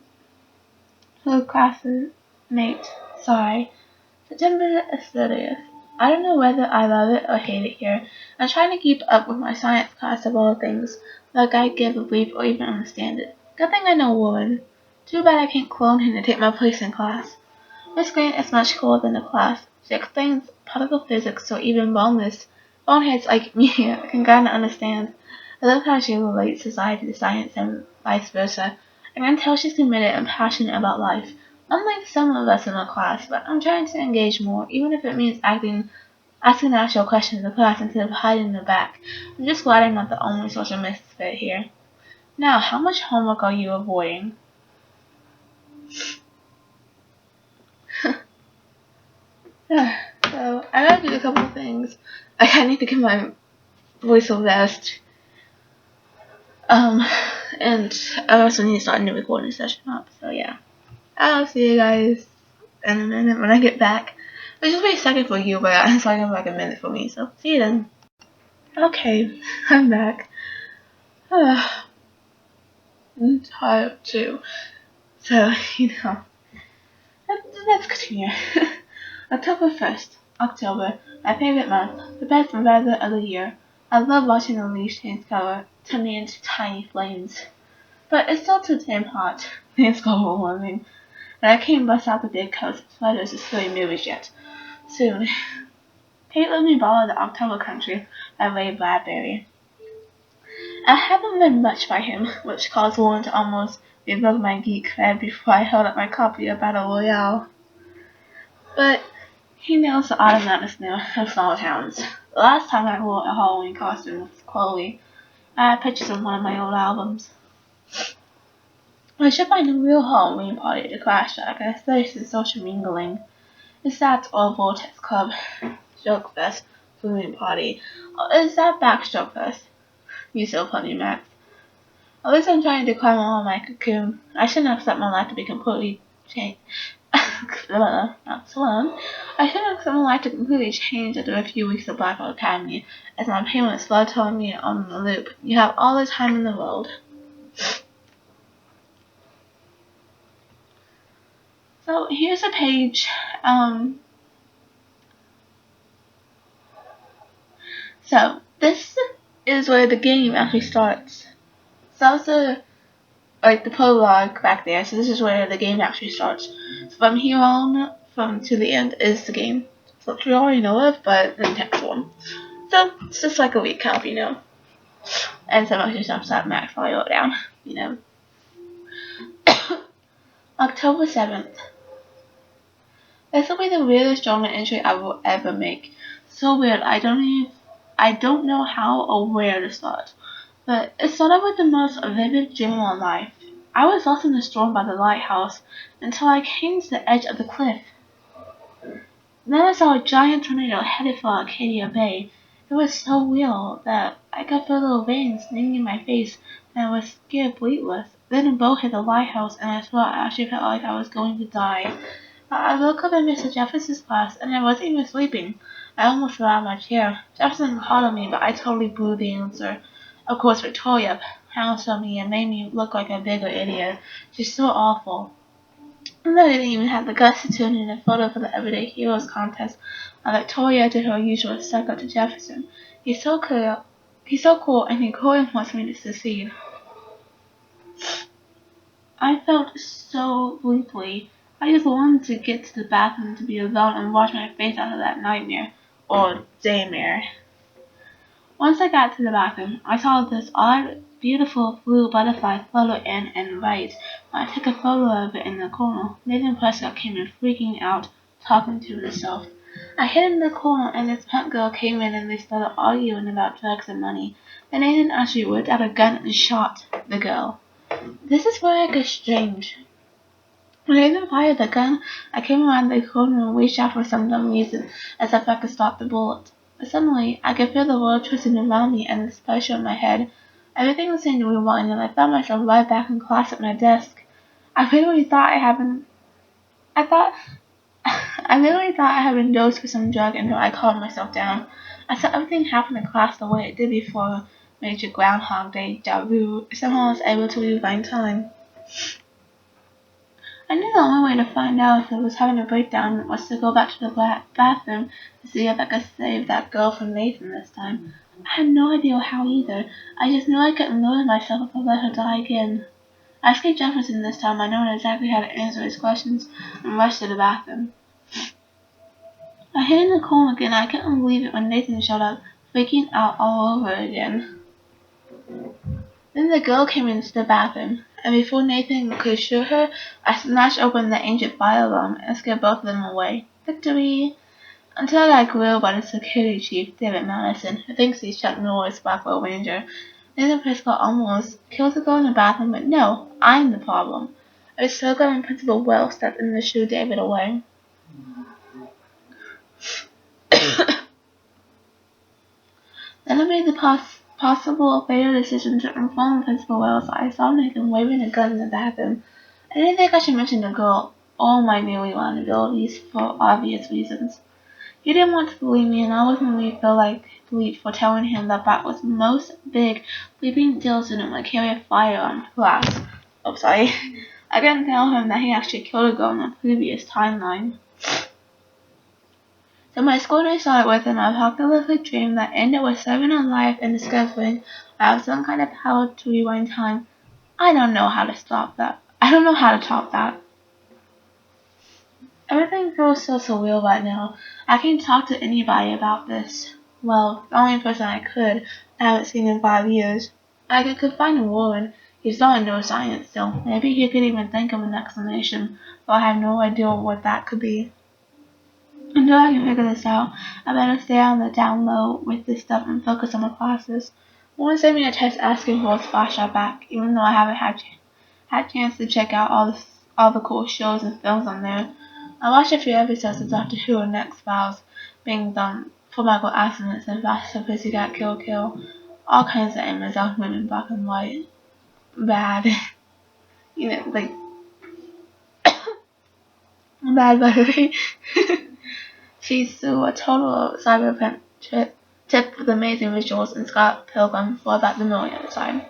her classmate. Sorry. September 30th. I don't know whether I love it or hate it here. I'm trying to keep up with my science class of all things, like I give a brief or even understand it. Good thing I know Warren. Too bad I can't clone him to take my place in class. Miss Grant is much cooler than the class. She explains particle physics so even boneheads like me can kinda understand. I love how she relates society to science and vice versa. I can tell she's committed and passionate about life. Unlike some of us in our class, but I'm trying to engage more, even if it means asking actual questions in the class instead of hiding in the back. I'm just glad I'm not the only social misfit here. Now, how much homework are you avoiding? So, I gotta do a couple of things. I need to get my voice a rest. And I also need to start a new recording session up, so yeah. I'll see you guys in a minute when I get back. It's just be a second for you, but it's like a minute for me, so see you then. Okay, I'm back. I'm tired too. So, let's continue. October 1st. October, my favorite month, the best weather of the year. I love watching the leaves change color, turning into tiny flames. But it's still too damn hot. Thanks global warming. And I can't bust out the big coats and sweaters to silly movies yet. Soon. Kate let me borrow the October Country by Ray Bradbury. I haven't read much by him, which caused Warren to almost revoke my geek cred before I held up my copy of Battle Royale. But he nails the autumn madness now of small towns. The last time I wore a Halloween costume was Chloe. I had pictures of one of my old albums. I should find a real Halloween party to crash at, a place of social mingling. Is that or Vortex Club, Joke Fest, Halloween Party? Or is that Backstroke Fest? You so funny, Max. At least I'm trying to climb out of my cocoon. I shouldn't expect my life to be completely changed. Not Sloan. I shouldn't expect my life to completely change after a few weeks of Blackout Academy, as my parents love telling me on the loop. You have all the time in the world. So here's a page. So this is where the game actually starts. So that's the prologue back there. So this is where the game actually starts. So from here on, from to the end is the game. So which we already know of, but the next one. So it's just like a recap, And some extra stuff that Max probably wrote down. October 7th. This will be the weirdest journal entry I will ever make. So weird, I don't know how or where to start. But it started with the most vivid dream of my life. I was lost in the storm by the lighthouse until I came to the edge of the cliff. Then I saw a giant tornado headed for Arcadia Bay. It was so real that I could feel little veins stinging my face and I was scared bleedless. Then a boat hit the lighthouse and I swear I actually felt like I was going to die. I woke up in Mr. Jefferson's class and I wasn't even sleeping. I almost fell out of my chair. Jefferson called on me, but I totally blew the answer. Of course, Victoria pounced on me and made me look like a bigger idiot. She's so awful. And I didn't even have the guts to turn in a photo for the Everyday Heroes contest. Victoria did her usual suck up to Jefferson. He's so cool, and he clearly wants me to succeed. I felt so sleepy. I just wanted to get to the bathroom to be alone and wash my face out of that nightmare. Or daymare. Once I got to the bathroom, I saw this odd, beautiful blue butterfly flutter in and right. I took a photo of it in the corner. Nathan Prescott came in freaking out, talking to himself. I hid in the corner and this punk girl came in and they started arguing about drugs and money. Then Nathan actually whipped out a gun and shot the girl. This is where it gets strange. When Nathan fired the gun, I came around the corner and reached out for some dumb reason, as if I could stop the bullet. Suddenly, I could feel the world twisting around me and the pressure in my head. Everything was seemed to rewind, and I found myself right back in class at my desk. I literally thought I literally thought I had been dosed with some drug until I calmed myself down. I saw everything happen in class the way it did before Major Groundhog Day deja vu. Somehow I was able to rewind time. I knew the only way to find out if I was having a breakdown was to go back to the bathroom to see if I could save that girl from Nathan this time. I had no idea how either. I just knew I couldn't lose myself if I let her die again. I escaped Jefferson this time. I knew exactly how to answer his questions and rushed to the bathroom. I hid in the corner again. I couldn't believe it when Nathan showed up, freaking out all over again. Then the girl came into the bathroom, and before Nathan could shoot her, I smashed open the ancient fire alarm and scared both of them away. Victory! Until I got grilled by the security chief, David Madison, who thinks he's Chuck Norris, Blackwell Ranger. Nathan Prescott almost killed the girl in the bathroom, but no, I'm the problem. I was so glad when Principal Wells stepped in to shoo David away. Then I made the possible fatal decision to inform Principal Wells I saw Nathan waving a gun in the bathroom. I didn't think I should mention the girl or my newly vulnerabilities for obvious reasons. He didn't want to believe me, and I wasn't really feel like bleed for telling him that Bat was most big sleeping jail student would carry a firearm to class. Oh, sorry. I didn't tell him that he actually killed a girl in a previous timeline. So my school day started with an apocalyptic dream that ended with serving on life and discovering I have some kind of power to rewind time. I don't know how to stop that. I don't know how to top that. Everything feels so surreal right now. I can't talk to anybody about this. Well, the only person I could, I haven't seen in 5 years. I could confide in Warren. He's not in neuroscience, so maybe he could even think of an explanation, but I have no idea what that could be. Until I can figure this out, I better stay on the down low with this stuff and focus on my classes. No one sent me a text asking for a spot shot back, even though I haven't had had a chance to check out all the cool shows and films on there. I watched a few episodes of Doctor Who and X-Files being done, Full Metal Accidents and Faster Pussycat Kill Kill, all kinds of images of women in black and white. Bad. Like, bad by the way. She's a total cyberpunk tip with amazing visuals and Scott Pilgrim for about the millionth time.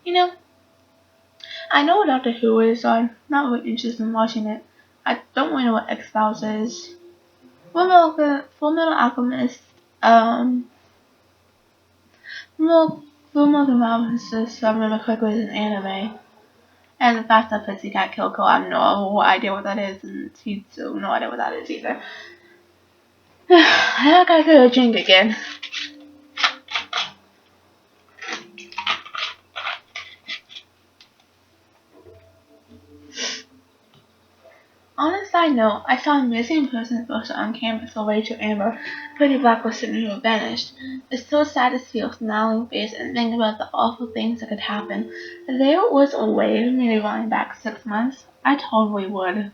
You know, I know what Doctor Who is, so I'm not really interested in watching it. I don't really know what X-Files is. Full Metal Alchemist, Full Metal Alchemist is really quickly an anime. And the fact that Pussycat Kill Kill, I have no idea what that is, and Titsu, no idea what that is either. I gotta go drink again. On a side note, I saw a missing person poster on campus for Rachel Amber, pretty blacklisted and who vanished. It's so sad to see her smiling face and think about the awful things that could happen. If there was a way of me rewinding back 6 months, I totally would.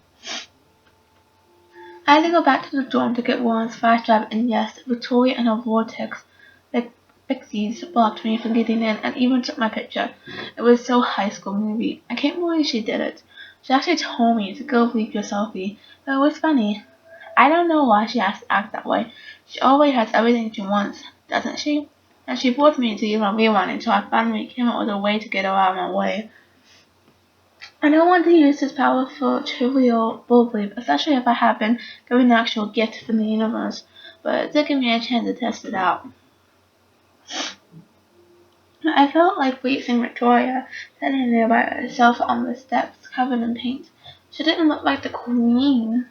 I had to go back to the dorm to get Warren's flash drive, and yes, Victoria and her vortex pixies blocked me from getting in and even took my picture. It was so High School Movie. I can't believe she did it. She actually told me to go leave your selfie, but it was funny. I don't know why she has to act that way. She always has everything she wants, doesn't she? And she forced me to even rewind until I finally came up with a way to get her out of my way. I don't want to use this power for trivial bullbelief, especially if I have been given an actual gift from the universe, but it did give me a chance to test it out. I felt like facing Victoria, standing there by herself on the steps, covered in paint. She didn't look like the queen.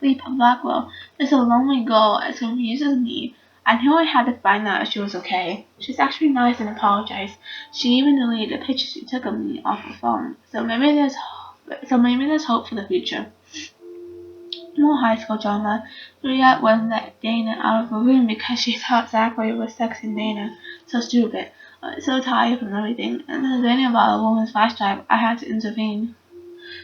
Leap of Blackwell, just a lonely girl as confused as me. I knew I had to find out if she was okay. She's actually nice and apologized. She even deleted the picture she took of me off her phone. So maybe there's hope for the future. More high school drama. Juliet wouldn't let Dana out of her room because she thought Zachary was sexing Dana. So stupid. I was so tired from everything, and then learning about a woman's flash drive, I had to intervene.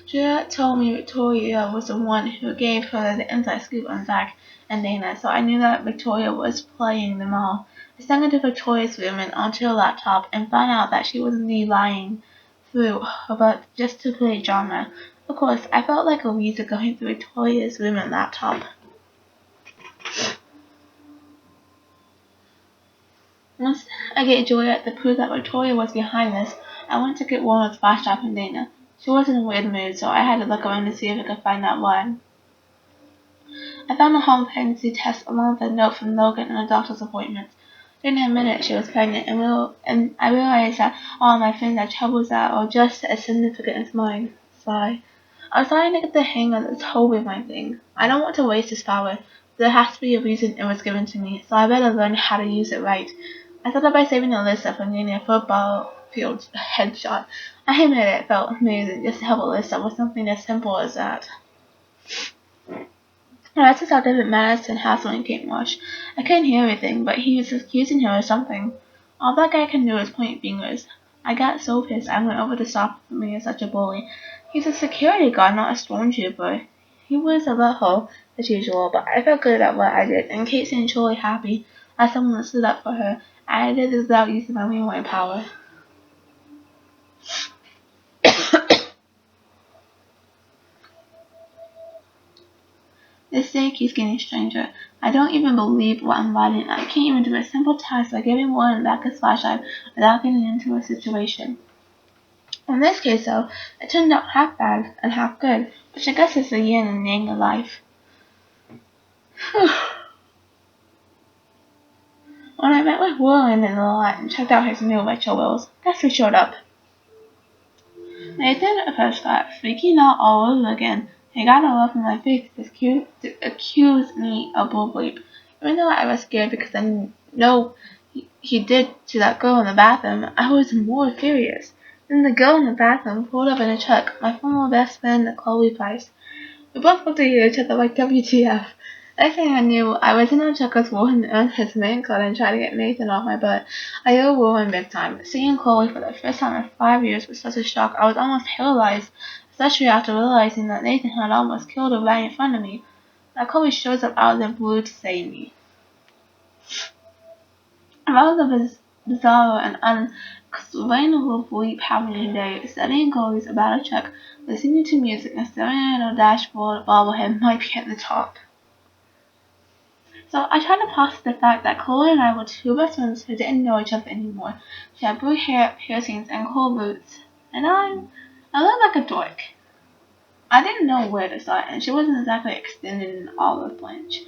Juliet told me Victoria was the one who gave her the inside scoop on Zach and Dana, so I knew that Victoria was playing them all. I snuck into Victoria's room and onto her laptop and found out that she wasn't lying through her but just to play drama. Of course, I felt like a weasel going through Victoria's room and laptop. Once I gave Juliet the proof that Victoria was behind this, I went to get Walnut's flash drive from Dana. She was in a weird mood, so I had to look around to see if I could find out why. I found a home pregnancy test along with a note from Logan and a doctor's appointment. During a minute she was pregnant, and I realized that all my friends had troubles that are just as significant as mine. Sigh. I was starting to get the hang of this whole rewind thing. I don't want to waste this power. There has to be a reason it was given to me, so I better learn how to use it right. I started by saving Alyssa from getting a football field headshot. I admit it felt amazing just to help Alyssa with something as simple as that. I asked how David Madison has when he came wash. I couldn't hear everything, but he was accusing her of something. All that guy can do is point fingers. I got so pissed I went over to stop him from being such a bully. He's a security guard, not a stormtrooper. He was a butthole, as usual, but I felt good about what I did, and Kate seemed truly happy as someone that stood up for her. I did this without using my rewind power. This day keeps getting stranger. I don't even believe what I'm writing. I can't even do a simple task like giving Warren back his flashlight without getting into a situation. In this case, though, it turned out half bad and half good, which I guess is the yin and yang of life. When I met with Warren in the lot and checked out his new retro wheels, guess who showed up? Nathan at first got freaking out all over again. He got all up in my face to accuse me of bullbleep. Even though I was scared because I know he did to that girl in the bathroom, I was more furious. Then the girl in the bathroom pulled up in a truck, my former best friend, Chloe Price. We both looked at each other like WTF. Next thing I knew, I was in on Chuck's Warren and his main card and tried to get Nathan off my butt. I owe Warren big time. Seeing Chloe for the first time in 5 years was such a shock. I was almost paralyzed, especially after realizing that Nathan had almost killed her right in front of me. Now Chloe shows up out of the blue to save me. About the bizarre and unexplainably happening today, studying goalies about a check, listening to music, and staring at a dashboard bobblehead might be at the top. So I tried to process the fact that Chloe and I were two best friends who didn't know each other anymore. She had blue hair, piercings, and cool boots, and I looked like a dork. I didn't know where to start, and she wasn't exactly extended an olive branch.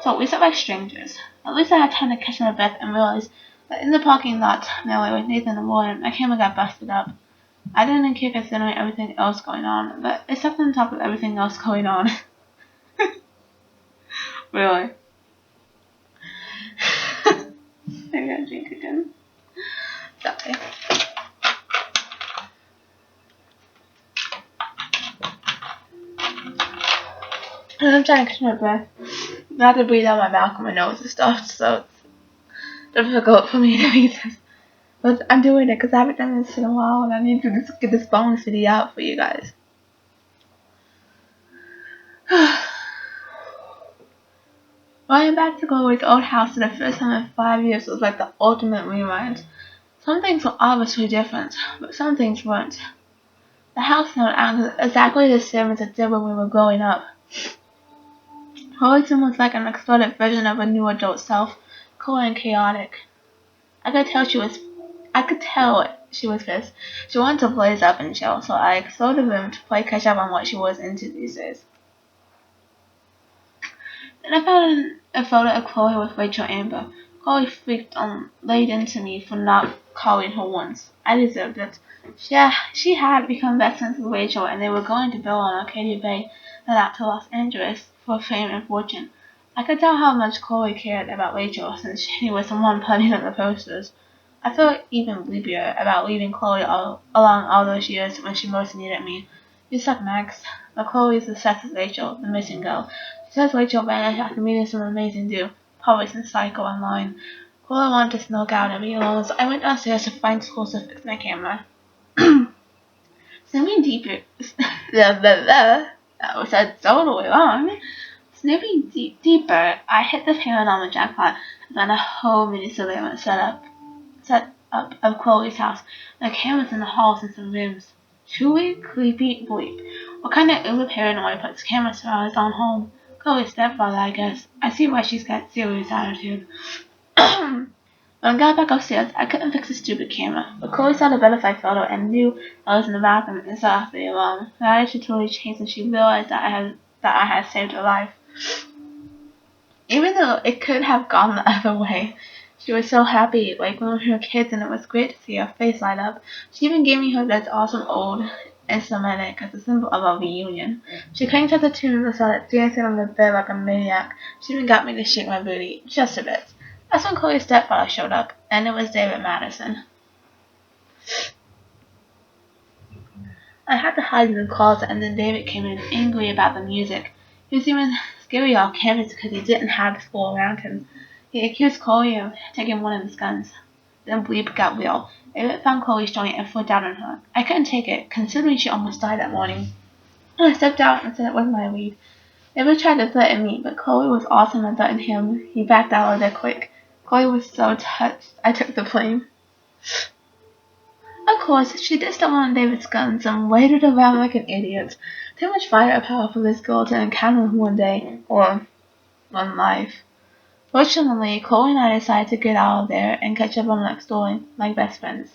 So we sat like strangers. At least I had time to catch my breath and realize that in the parking lot melee with Nathan and Lauren, my camera got busted up. I didn't care considering everything else going on, but it's up on top of everything else going on. Really. I gotta drink again. Sorry. And I'm trying to catch my breath. Not to breathe out my mouth and my nose and stuff, so it's difficult for me to read this. But I'm doing it because I haven't done this in a while and I need to just get this bonus video out for you guys. Going back to Chloe's old house for the first time in 5 years was like the ultimate rewind. Some things were obviously different, but some things weren't. The house now acted exactly the same as it did when we were growing up. Chloe's room was like an exploded version of her new adult self, cool and chaotic. I could tell she was pissed. She wanted to blaze up and chill, so I explored the room to play catch up on what she was into these days. Then I found a photo of Chloe with Rachel Amber. Chloe laid into me for not calling her once. I deserved it. She had become best friends with Rachel, and they were going to build on Arcadia Bay and out to Los Angeles for fame and fortune. I could tell how much Chloe cared about Rachel since she was the one putting up the posters. I felt even bleepier about leaving Chloe along all those years when she most needed me. You suck, Max. But Chloe's obsessed with Rachel, the missing girl. She says Rachel vanished after meeting some amazing dude, probably some psycho online. Chloe wanted to sneak out and be alone, so I went downstairs to find tools to fix my camera. Snooping deeper. That was said totally wrong. Snooping deeper, I hit the paranormal jackpot and found a whole mini surveillance set up of Chloe's house. The cameras in the halls and some rooms. Truly creepy bleep. What kind of uber paranoid puts cameras around his own home? Chloe's stepfather, I guess. I see why she's got serious attitude. When I got back upstairs, I couldn't fix the stupid camera, but Chloe saw the butterfly photo and knew I was in the bathroom and saw after the alarm. Her attitude totally changed when she realized that I had saved her life. Even though it could have gone the other way, she was so happy, like when we were kids, and it was great to see her face light up. She even gave me her dad's awesome old instrument as a symbol of our reunion. She cranked up the tune and started dancing on the bed like a maniac. She even got me to shake my booty, just a bit. That's when Chloe's stepfather showed up, and it was David Madison. I had to hide in the closet, and then David came in angry about the music. He was even scary off campus because he didn't have the school around him. He accused Chloe of taking one of his guns. Then bleep got real. David found Chloe's joint and flipped out on her. I couldn't take it, considering she almost died that morning. I stepped out and said it was my weed. David tried to threaten me, but Chloe was awesome and threatened him. He backed out of there quick. Chloe was so touched. I took the blame. Of course, she did step on David's guns and waited around like an idiot. Too much firepower for this girl to encounter one day, or one life. Fortunately, Chloe and I decided to get out of there and catch up on the next door like best friends.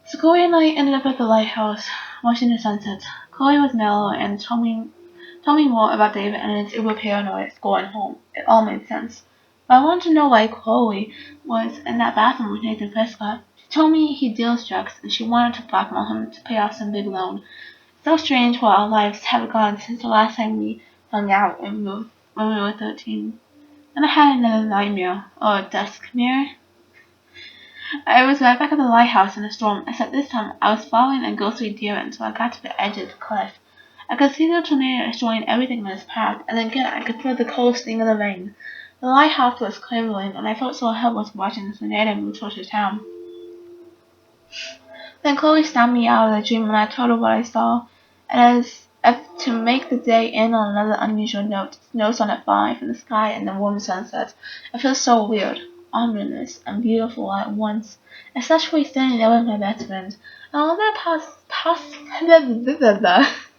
So Chloe and I ended up at the lighthouse, watching the sunset. Chloe was mellow and told me more about David and his uber paranoid going home. It all made sense. But I wanted to know why Chloe was in that bathroom with Nathan Prescott. She told me he deals drugs and she wanted to blackmail him to pay off some big loan. So strange what our lives have gone since the last time we hung out when we were 13. Then I had another nightmare, or a dusk mirror. I was right back at the lighthouse in a storm, except this time I was following a ghostly deer until I got to the edge of the cliff. I could see the tornado destroying everything in its path, and again I could feel the cold sting of the rain. The lighthouse was crumbling, and I felt so helpless watching the tornado move towards the town. Then Chloe snapped me out of the dream when I told her what I saw, and as if to make the day end on another unusual note, snow started falling from the sky and the warm sunset. It felt so weird, ominous, and beautiful all at once, especially standing there with my best friend. And all that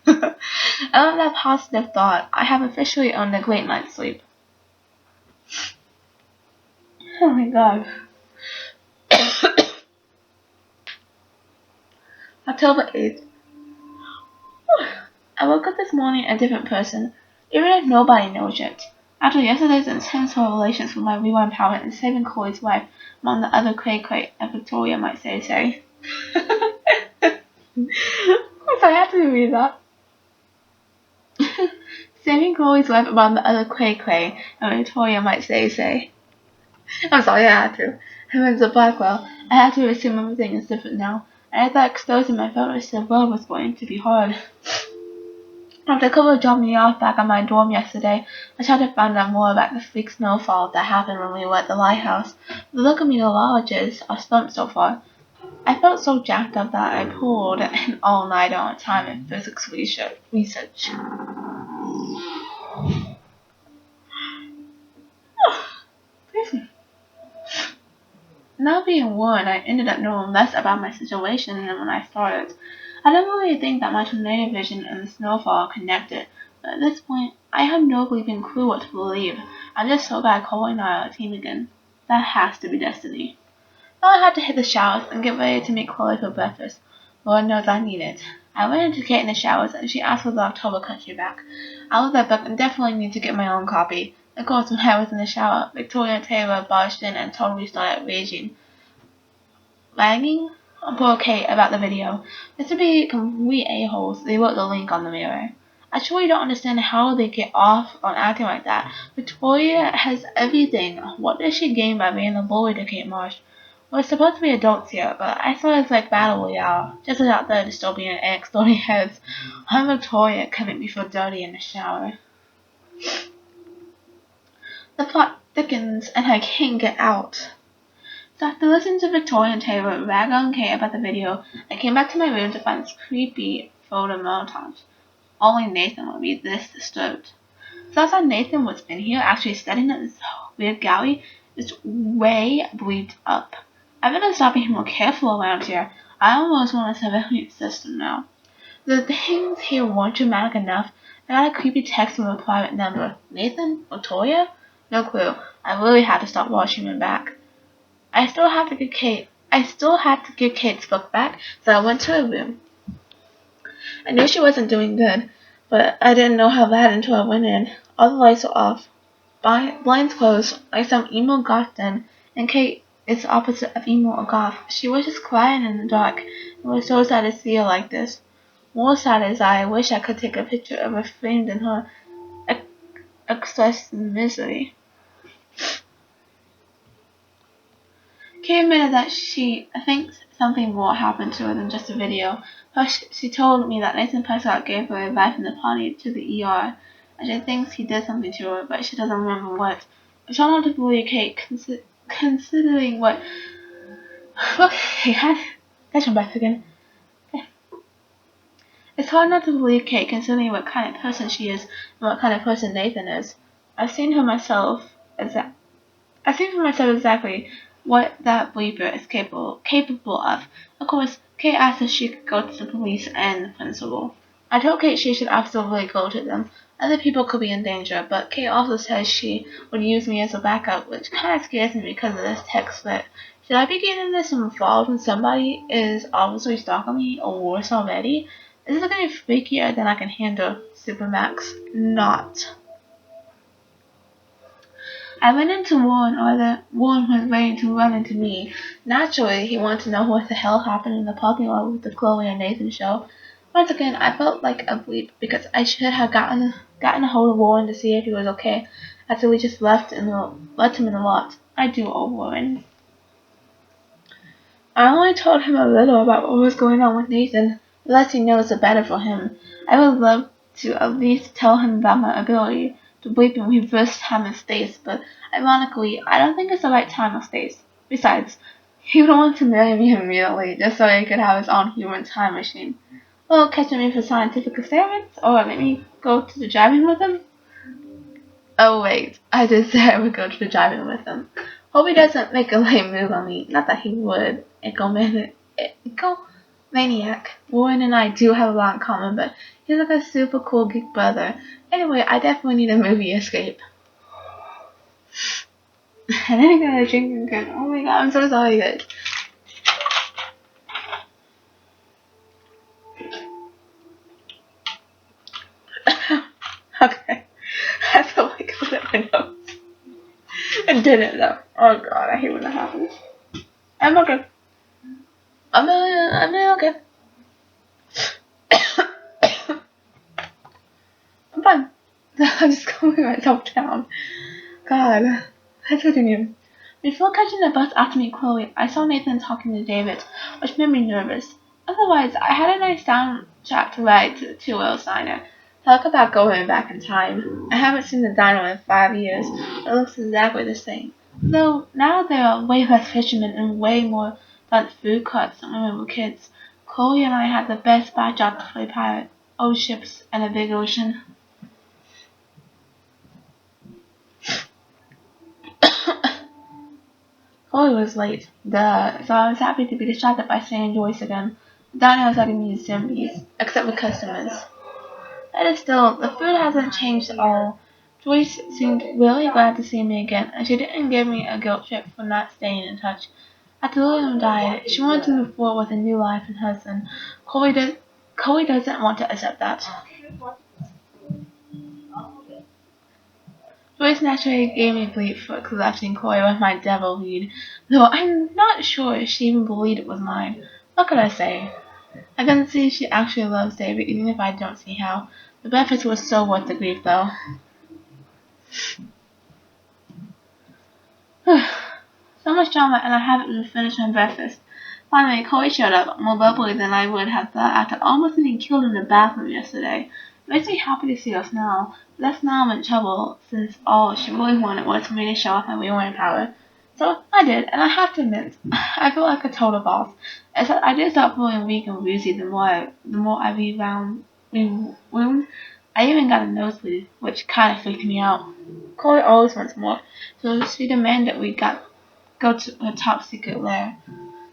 and all that positive thought, I have officially earned a great night's sleep. Oh my god. October 8th. I woke up this morning a different person, even if nobody knows it. After yesterday's intense revelations with my rewind power and saving Chloe's life, among the other cray-cray, as Victoria might say. So I have to read that. Saving Chloe's life among the other cray-cray, and Victoria might say. I'm sorry, I had to. Heavens of Blackwell, I had to assume everything is different now, and I thought exposing my photos to the world was going to be hard. After Cooper dropped me off back at my dorm yesterday, I tried to find out more about the freak snowfall that happened when we were at the lighthouse. The local meteorologists are stumped so far. I felt so jacked up that I pulled an all-nighter on time and physics research. Now being warned, I ended up knowing less about my situation than when I started. I don't really think that my tornado vision and the snowfall are connected, but at this point, I have no bleeping clue what to believe. I'm just so glad Cole and I are a team again. That has to be destiny. Now I have to hit the showers and get ready to make Chloe for breakfast. Lord knows I need it. I went into Kate in the showers and she asked for the October Country back. I love that book and definitely need to get my own copy. Of course, when I was in the shower, Victoria Taylor barged in and totally started raging. Lagging? Poor Kate about the video. Just to be complete a-holes, they wrote the link on the mirror. I truly don't understand how they get off on acting like that. Victoria has everything. What does she gain by being a bully to Kate Marsh? We're supposed to be adults here, but I saw it's like Battle Royale. Just without the dystopian and exploding heads. I'm Victoria couldn't be so dirty in the shower. The plot thickens and I can't get out. So after listening to Victoria and Taylor rag on Kate about the video, I came back to my room to find this creepy photo montage. Only Nathan would be this disturbed. So I saw Nathan was in here actually studying at this weird gallery. It's way bleeped up. I've got to stop being more careful around here. I almost want a surveillance system now. The things here weren't dramatic enough. I got a creepy text from a private number. Nathan? Victoria? No clue. I really had to stop watching him back. I still had to give Kate's book back, so I went to her room. I knew she wasn't doing good, but I didn't know how bad until I went in. All the lights were off. Blinds closed, like some emo goth den, and Kate is the opposite of emo or goth. She was just crying in the dark. It was so sad to see her like this. More sad is I wish I could take a picture of her framed in her excess misery. Kate admitted that she thinks something more happened to her than just a video. First, she told me that Nathan Prescott gave her a ride from the party to the ER, and she thinks he did something to her, but she doesn't remember what. It's hard not to believe Kate, considering what... Okay, catch my breath again. Okay. It's hard not to believe Kate, considering what kind of person she is and what kind of person Nathan is. I've seen for myself exactly what that bleeper is capable of. Of course, Kate asked if she could go to the police and the principal. I told Kate she should absolutely go to them. Other people could be in danger, but Kate also says she would use me as a backup, which kind of scares me because of this text threat. Should I be getting this involved when somebody is obviously stalking me or worse already? This is getting freakier than I can handle. Supermax. Not. I went into Warren, or Warren was ready to run into me. Naturally, he wanted to know what the hell happened in the parking lot with the Chloe and Nathan show. Once again, I felt like a bleep because I should have gotten a hold of Warren to see if he was okay after we just left him in the lot. I do owe Warren. I only told him a little about what was going on with Nathan. The less he knows, the better for him. I would love to at least tell him about my ability to bleep and reverse time and space, but ironically, I don't think it's the right time or space. Besides, he would want to marry me immediately just so he could have his own human time machine. Well, catching me for scientific experiments, or let me go to the driving with him? Oh wait, I did say I would go to the driving with him. Hope he doesn't make a lame move on me. Not that he would. Maniac. Warren and I do have a lot in common, but he's like a super cool geek brother. Anyway, I definitely need a movie escape. And then I got a drink again. Oh my god, I'm so sorry guys. Okay. I felt like I was at my nose. It didn't though. Oh god, I hate when that happens. I'm okay. I'm okay. I'm fine. I'm just calming myself down. God, that's what I mean. Before catching the bus after me, Chloe, I saw Nathan talking to David, which made me nervous. Otherwise, I had a nice soundtrack to ride to the 2L Diner. Talk about going back in time. I haven't seen the diner in 5 years. It looks exactly the same. Though now there are way less fishermen and way more fun food carts than when we were kids. Chloe and I had the best backdrop to play pirate. Old ships and a big ocean. Chloe was late, duh, so I was happy to be distracted by Sam and Joyce again. The diner was like a museum piece, except for customers. Better still, the food hasn't changed at all. Joyce seemed really glad to see me again, and she didn't give me a guilt trip for not staying in touch. After William died, she wanted to move forward with a new life and husband. Chloe doesn't want to accept that. Joyce naturally gave me bleep for collecting Chloe with my devil weed, though I'm not sure she even believed it was mine. What could I say? I can see she actually loves David, even if I don't see how. The benefits were so worth the grief, though. So much drama, and I haven't even finished my breakfast. Finally, Chloe showed up, more bubbly than I would have thought after almost getting killed in the bathroom yesterday. It makes me happy to see us now, but that's now I'm in trouble, since all she really wanted was for me to show off my rewind power. So I did, and I have to admit, I feel like a total boss. Except I did start feeling weak and woozy the more I rewound. I even got a nosebleed, which kind of freaked me out. Chloe always wants more, so she demanded we go to her top secret lair.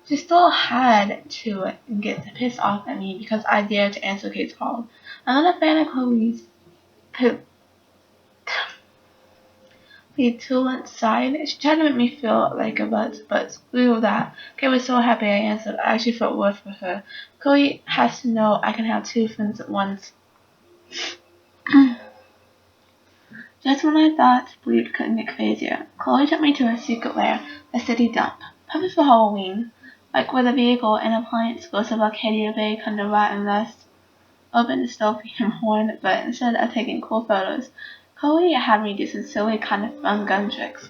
She still had to get pissed off at me because I dared to answer Kate's call. I'm not a fan of Chloe's petulant side. She tried to make me feel like a butt, but screw that. Kate was so happy I answered. I actually felt worse for her. Chloe has to know I can have two friends at once. Just when I thought Bleed couldn't get crazier, Chloe took me to her secret lair, a city dump. Perfect for Halloween. Like where the vehicle and appliance goes to Arcadia Bay under rotten rust. Open the stealthy and horn, but instead of taking cool photos, Chloe had me do some silly kind of fun gun tricks.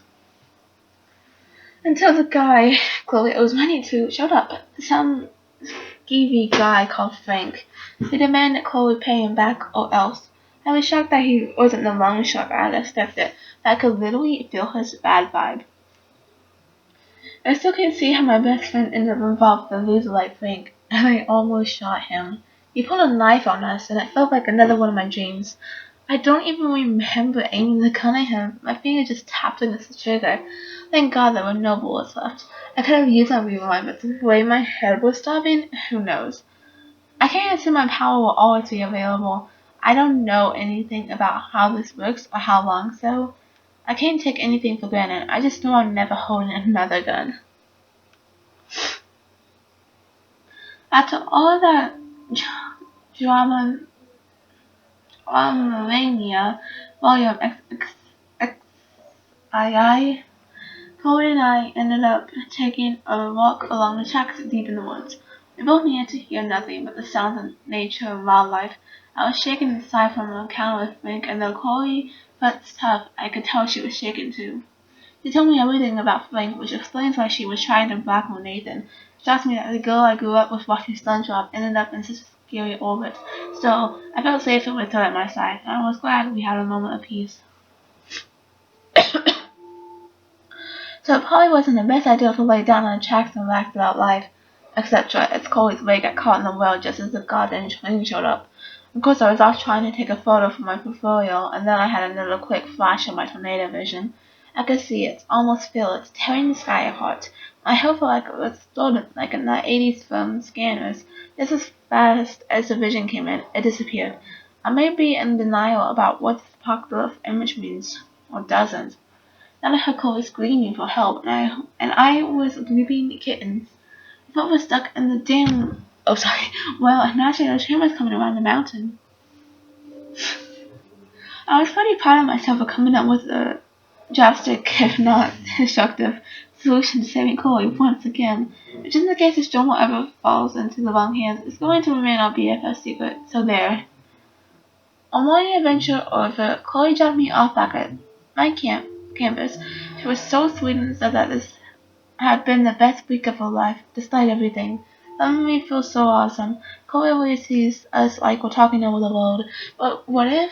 Until the guy Chloe owes money to showed up. Some skeevy guy called Frank. He demanded Chloe pay him back or else. I was shocked that he wasn't the loan shark I had expected, but I could literally feel his bad vibe. I still can't see how my best friend ended up involved with a loser like Frank, and I almost shot him. He pulled a knife on us, and it felt like another one of my dreams. I don't even remember aiming the gun at him. My finger just tapped against the trigger. Thank God there were no bullets left. I could have used my rewind, but the way my head was stopping, who knows? I can't assume my power will always be available. I don't know anything about how this works or how long, so I can't take anything for granted. I just know I'm never holding another gun. After all that drama, mania, volume XXII, Chloe and I ended up taking a walk along the tracks deep in the woods. We both needed to hear nothing but the sounds of nature and wildlife. I was shaking inside from the encounter with Frank, and though Chloe felt tough, I could tell she was shaken too. She told me everything about Frank, which explains why she was trying to blackmail Nathan. It shocked me that the girl I grew up with watching SpongeBob ended up in such a scary orbit. Still, I felt safer with her at my side, and I was glad we had a moment of peace. So it probably wasn't the best idea to lay down on the tracks and relax about life, etc. As Chloe's way got caught in the well just as the goddamn train showed up. Of course, I was off trying to take a photo for my portfolio, and then I had another quick flash of my tornado vision. I could see it, almost feel it, tearing the sky apart. My hair felt like it was stolen, like in the 80s film Scanners. Just as fast as the vision came in, it disappeared. I may be in denial about what this apocalypse image means, or doesn't. Then I heard Chloe screaming for help, and I was weeping kittens. I thought we were stuck in the damn. Oh, sorry. Well, naturally, the train was coming around the mountain. I was pretty proud of myself for coming up with a drastic, if not destructive, solution to saving Chloe once again. Which in the case if Stonewall ever falls into the wrong hands, it's going to remain our BFF secret. So there. On one adventure over, Chloe dropped me off back at my campus. She was so sweet and said that this had been the best week of her life, despite everything. That made me feel so awesome. Chloe always sees us like we're talking over the world, but what if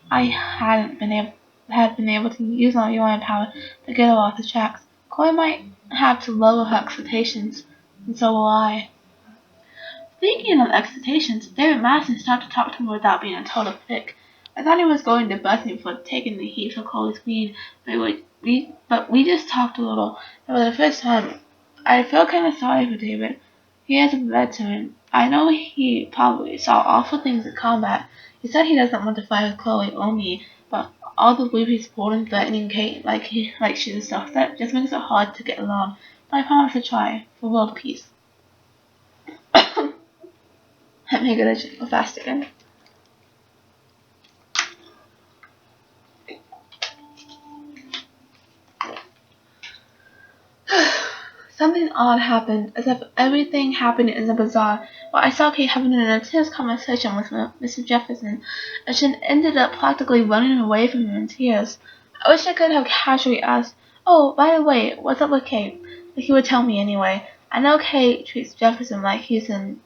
I had been able to use my UN power to get her off the tracks? Chloe might have to lower her expectations, and so will I. Speaking of expectations, David Madison started to talk to me without being a total prick. I thought he was going to bust me for taking the heat for Chloe's weed, but we just talked a little. And for the first time, I felt kind of sorry for David. He is a veteran. I know he probably saw awful things in combat. He said he doesn't want to fight with Chloe or me, but all the way he's pulled and threatening Kate like she's a stuff that just makes it hard to get along. But I promise to try for world peace. Let me get a fast again. Something odd happened, as if everything happened in the bazaar, while I saw Kate having an intense conversation with Mr. Jefferson, and she ended up practically running away from him in tears. I wish I could have casually asked, "Oh, by the way, what's up with Kate?" But he would tell me anyway. I know Kate treats Jefferson like he's in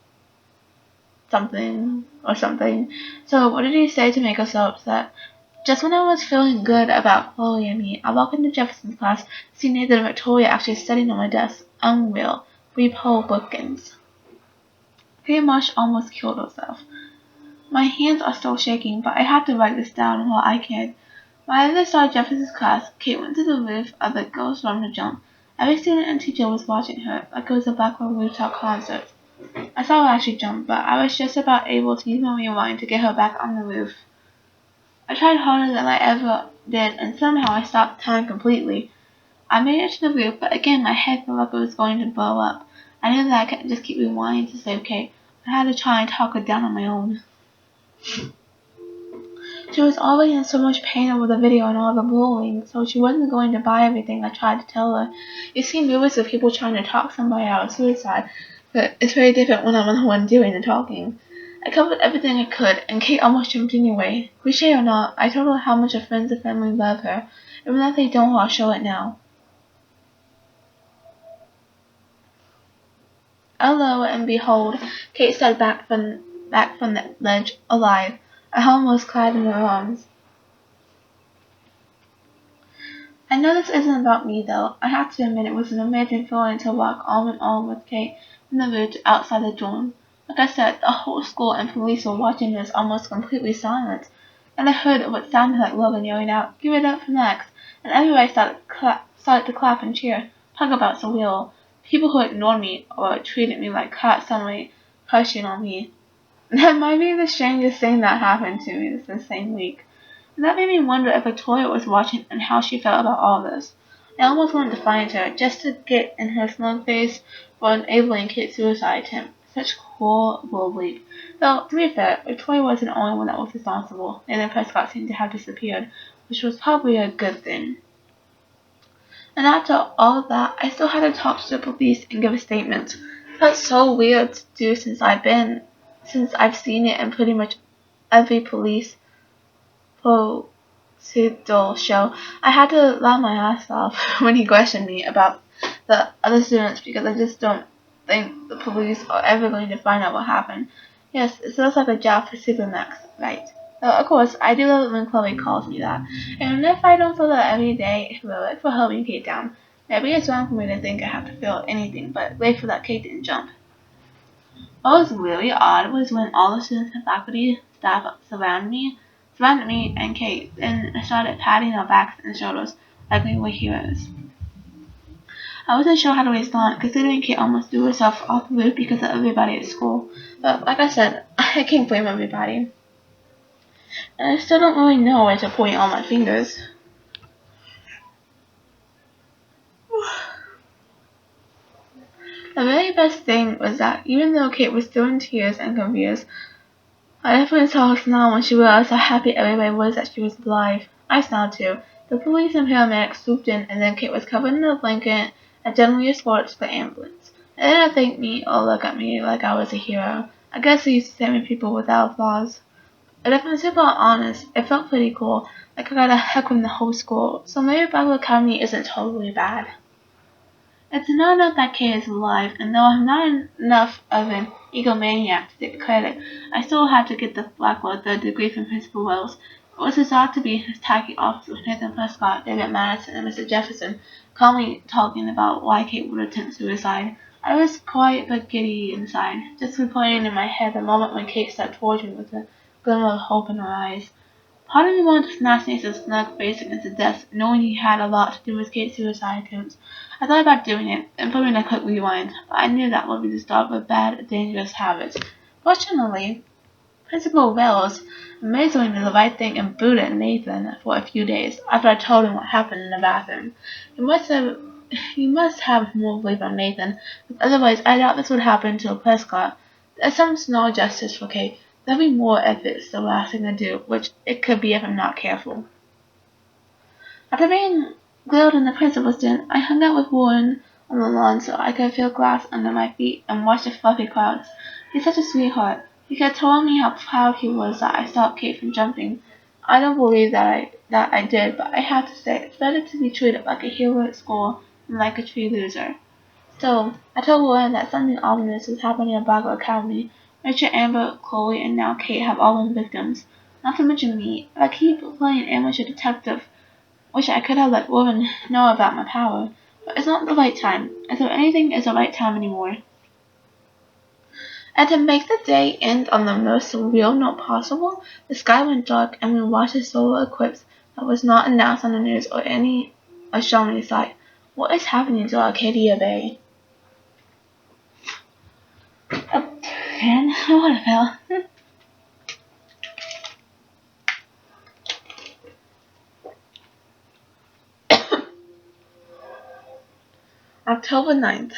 something or something. So what did he say to make her so upset? Just when I was feeling good about Chloe and me, I walked into Jefferson's class, see Nathan and Victoria actually sitting on my desk. Unreal. 3 whole bookings. Pretty much almost killed herself. My hands are still shaking, but I had to write this down while I can. When I started Jefferson's class, Kate went to the roof of the girls' room to jump. Every student and teacher was watching her, like it was a Blackwell rooftop concert. I saw her actually jump, but I was just about able to use my rewind to get her back on the roof. I tried harder than I ever did, and somehow I stopped time completely. I made it to the roof, but again my head felt like it was going to blow up. I knew that I couldn't just keep rewinding to save Kate. I had to try and talk her down on my own. She was already in so much pain over the video and all the bullying, so she wasn't going to buy everything I tried to tell her. You see movies of people trying to talk somebody out of suicide, but it's very different when I'm the one doing the talking. I covered everything I could, and Kate almost jumped anyway. Cliche or not, I told her how much her friends and family love her. Even if they don't, I'll show it now. Hello, and behold, Kate stepped back from the ledge, alive. I almost cried in her arms. I know this isn't about me, though. I have to admit it was an amazing feeling to walk arm in arm with Kate from the route outside the dorm. Like I said, the whole school and police were watching us almost completely silent. And I heard what sounded like Logan yelling out, "Give it up for Max!" And everybody started to clap and cheer. Talk about surreal. People who ignored me or treated me like crap suddenly crushing on me. That might be the strangest thing that happened to me this same week. And that made me wonder if Victoria was watching and how she felt about all this. I almost wanted to find her, just to get in her smug face for enabling Kate's suicide attempt. Such horrible belief. Though, to be fair, Victoria wasn't the only one that was responsible. Nathan Prescott seemed to have disappeared, which was probably a good thing. And after all of that, I still had to talk to the police and give a statement. That's so weird to do since I've seen it in pretty much every police procedural show. I had to laugh my ass off when he questioned me about the other students because I just don't think the police are ever going to find out what happened. Yes, it sounds like a job for Supermax, right? Of course, I do love it when Chloe calls me that. And if I don't feel that every day, heroic for helping Kate down. Maybe it's wrong for me to think I have to feel anything but wait for that Kate didn't jump. What was really odd was when all the students and faculty staff surrounded me and Kate, and started patting our backs and shoulders like we were heroes. I wasn't sure how to respond, considering Kate almost threw herself off the roof because of everybody at school. But like I said, I can't blame everybody. And I still don't really know where to point all my fingers. The very best thing was that even though Kate was still in tears and confused, I definitely saw her smile when she realized how happy everybody was that she was alive. I smiled too. The police and paramedics swooped in, and then Kate was covered in a blanket and gently escorted to the ambulance. They didn't thank me or look at me like I was a hero. I guess they used to saving people without flaws. But if I'm super honest, it felt pretty cool. Like I got a hug from the whole school. So maybe Bible Academy isn't totally bad. It's not enough that Kate is alive, and though I'm not enough of an egomaniac to take credit, I still had to get the Blackwell third degree from Principal Wells. It was his odd to be his tacky office with Nathan Prescott, David Madison, and Mr. Jefferson calmly talking about why Kate would attempt suicide. I was quite but giddy inside, just replaying in my head the moment when Kate stepped towards me with a glimmer of hope in her eyes. Part of me wanted to smash Nathan's snug face against the desk, knowing he had a lot to do with Kate's suicide attempts. I thought about doing it, and putting a quick rewind, but I knew that would be the start of bad, dangerous habits. Fortunately, Principal Wells amazingly did the right thing and booted Nathan for a few days after I told him what happened in the bathroom. He must have more belief on Nathan, because otherwise I doubt this would happen to a Prescott. There's some small justice for Kate. There'll be more if it's the last thing I do, which it could be if I'm not careful. After being grilled in the principal's den, I hung out with Warren on the lawn so I could feel grass under my feet and watch the fluffy clouds. He's such a sweetheart. He kept telling me how proud he was that I stopped Kate from jumping. I don't believe that I did, but I have to say it's better to be treated like a hero at school than like a true loser. So, I told Warren that something ominous was happening at Bago Academy. Richard, Amber, Chloe, and now Kate have all been victims. Not to mention me. If I keep playing amateur detective, wish I could have let Warren know about my power. But it's not the right time. As though anything is the right time anymore. And to make the day end on the most surreal note possible, the sky went dark and we watched a solar eclipse that was not announced on the news or any astronomy site. What is happening to Arcadia Bay? Oh, man, what a hell. October 9th.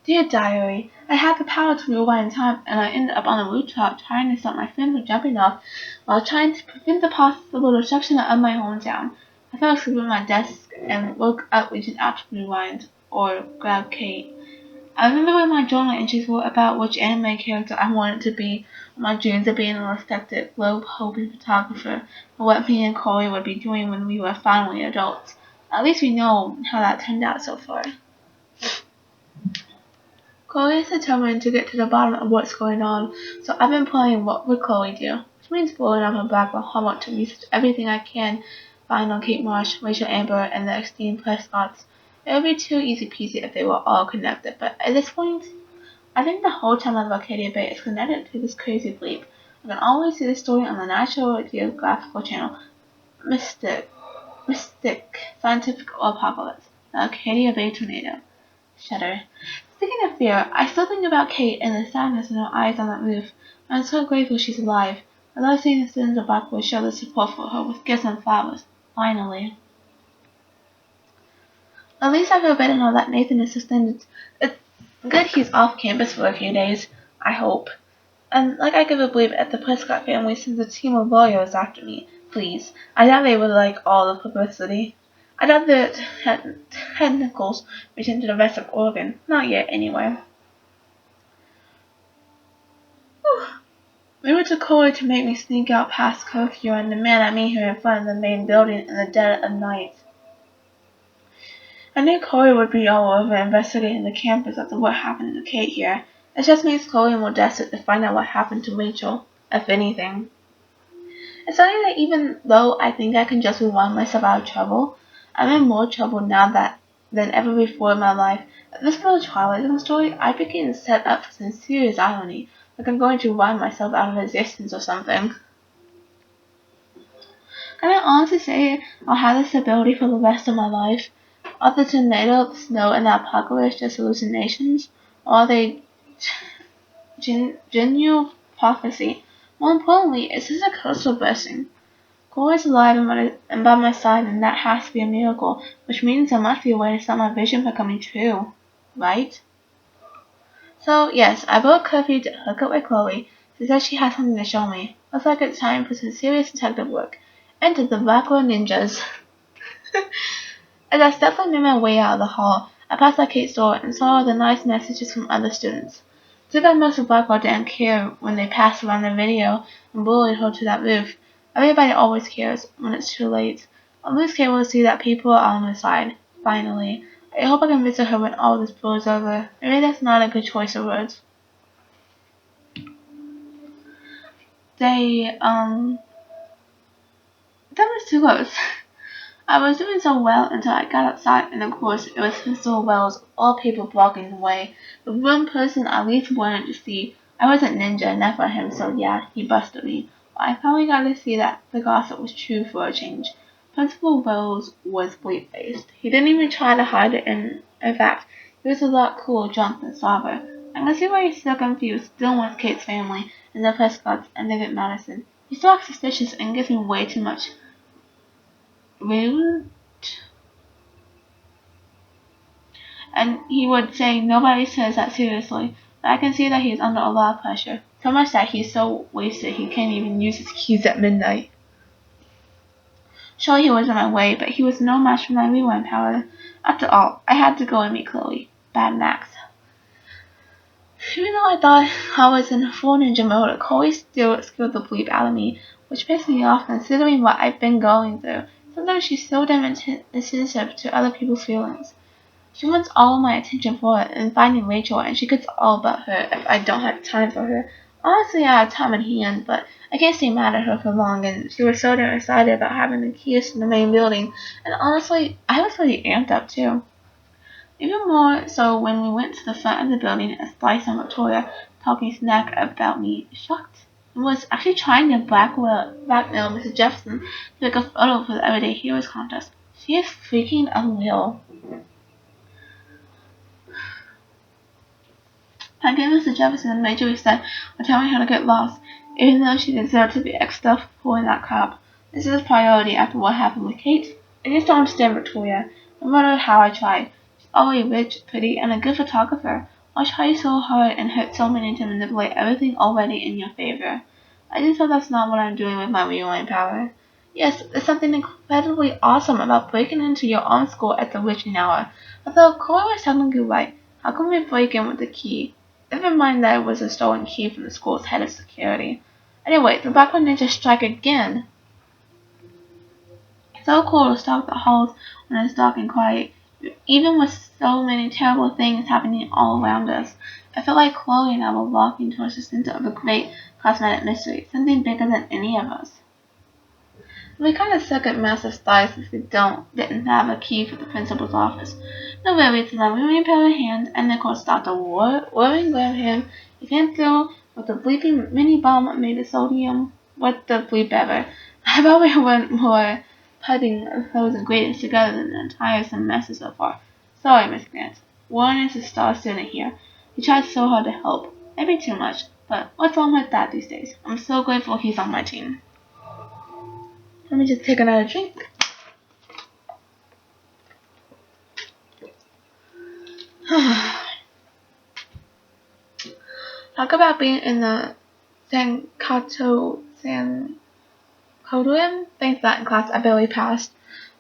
Dear Diary, I had the power to rewind time and I ended up on the rooftop trying to stop my friend from jumping off while trying to prevent the possible destruction of my hometown. I fell asleep at my desk and woke up reaching out to rewind or grab Kate. I remember when my journal entries were about which anime character I wanted to be, my dreams of being a respected globe-hopping photographer, or what me and Corey would be doing when we were finally adults. At least we know how that turned out so far. Chloe is determined to get to the bottom of what's going on, so I've been playing What Would Chloe Do? Which means blowing up her Blackwell homework to research everything I can find on Kate Marsh, Rachel Amber, and the esteemed Prescotts. It would be too easy peasy if they were all connected, but at this point, I think the whole town of Arcadia Bay is connected to this crazy bleep. I can always see the story on the National Geographical Channel. Mystic, Scientific Apocalypse, the Arcadia Bay Tornado. Shudder. Speaking of fear, I still think about Kate and the sadness in her eyes on that roof. I'm so grateful she's alive. I love seeing the students of Blackwood show their support for her with gifts and flowers. Finally. At least I feel better now that Nathan is suspended. It's good he's off campus for a few days, I hope. And like I could believe if the Prescott family sends a team of lawyers after me, please. I doubt they would like all the publicity. I doubt that Ted Nichols returned to the rest of Oregon. Not yet, anyway. Whew. We were too cold to make me sneak out past curfew and demand I meet her in front of the main building in the dead of night. I knew Corey would be all over investigating the campus after what happened to Kate here. It just makes Chloe more desperate to find out what happened to Rachel, if anything. It's funny that even though I think I can just rewind myself out of trouble, I'm in more trouble now than ever before in my life. At this point of Twilight Zone story, I begin set up for some serious irony, like I'm going to rewind myself out of existence or something. Can I honestly say I'll have this ability for the rest of my life? Are the tornado, the snow, and the apocalypse just hallucinations? Or are they genuine prophecy? More importantly, is this a curse or blessing? Chloe's alive and by my side, and that has to be a miracle, which means there must be a way to stop my vision from coming true, right? So, yes, I bought Cliffy to hook up with Chloe. She says she has something to show me. Looks like it's time for some serious detective work. Enter the Blackwell Ninjas. As I stealthily made my way out of the hall, I passed by Kate's door and saw the nice messages from other students. Too bad most of Blackwell didn't care when they passed around the video and bullied her to that roof. Everybody always cares when it's too late. At least Kate will see that people are on her side. Finally. I hope I can visit her when all this blows over. Maybe that's not a good choice of words. They, that was too close. I was doing so well until I got outside, and of course, it was Mr. Wells, all people blocking the way. The one person I least wanted to see. I wasn't ninja enough for him, so yeah, he busted me. But I finally got to see that the gossip was true for a change. Principal Wells was bleep-faced. He didn't even try to hide it, and in fact, he was a lot cooler drunk than sober. I can see why he's so confused, still with Kate's family, and the Prescotts, and David Madison. He still acts suspicious and gives me way too much rude. And he would say nobody says that seriously, but I can see that he's under a lot of pressure. So much that he's so wasted he can't even use his keys at midnight. Sure, he was in my way, but he was no match for my rewind power. After all, I had to go and meet Chloe. Bad Max. Even though I thought I was in full ninja mode, Chloe still scared the bleep out of me, which pissed me off considering what I've been going through. Sometimes she's so damn insensitive to other people's feelings. She wants all my attention for her and finding Rachel, and she gets all about her if I don't have time for her. Honestly, I have time in hand, but I can't stay mad at her for long, and she was so damn excited about having the keys to the main building, and honestly, I was pretty amped up too. Even more so when we went to the front of the building and Slice and Victoria talking smack about me, shocked, and was actually trying to blackmail Mrs. Jefferson to make a photo for the Everyday Heroes contest. She is freaking unreal. I gave Mrs. Jefferson a major respect for telling her to get lost, even though she deserved to be exiled for pulling that crap. This is a priority after what happened with Kate. I just don't understand Victoria, no matter how I try. She's always rich, pretty, and a good photographer. Why try so hard and hurt so many to manipulate everything already in your favor? I just hope that's not what I'm doing with my rewind power. Yes, there's something incredibly awesome about breaking into your own school at the witching hour. Although Chloe was technically right, how can we break in with the key? Never mind that it was a stolen key from the school's head of security. Anyway, the Blackwell Ninjas strike again. It's so cool to stalk the halls when it's dark and quiet, even with so many terrible things happening all around us. I felt like Chloe and I were walking towards the center of a great cosmetic mystery, something bigger than any of us. We kind of suck at massive spies if we didn't have a key for the principal's office. No worries, then we ran power hand, and of course Dr. Warren Graham, he came through with a bleeping mini bomb made of sodium. What the bleep ever. I probably went more putting those ingredients together than the entire semester so far. Sorry, Miss Grant. Warren is a star student here. He tries so hard to help. Maybe too much, but what's wrong with that these days? I'm so grateful he's on my team. Let me just take another drink. Talk about being in the Sankotorium. Thanks that in class I barely passed.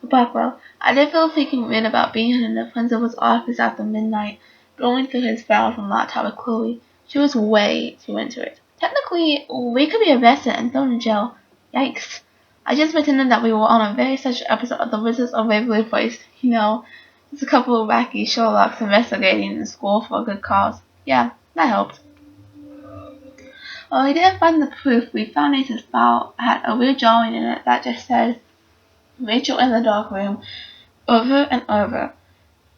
But Blackwell, I did feel freaking weird about being in the principal's office after midnight, going through his files and laptop with Chloe. She was way too into it. Technically, we could be arrested and thrown in jail. Yikes. I just pretended that we were on a very special episode of The Wizards of Waverly Place. You know, just a couple of wacky Sherlocks investigating in school for a good cause. Yeah, That helped. While we didn't find the proof, we found Nathan's file had a weird drawing in it that just said Rachel in the dark room over and over.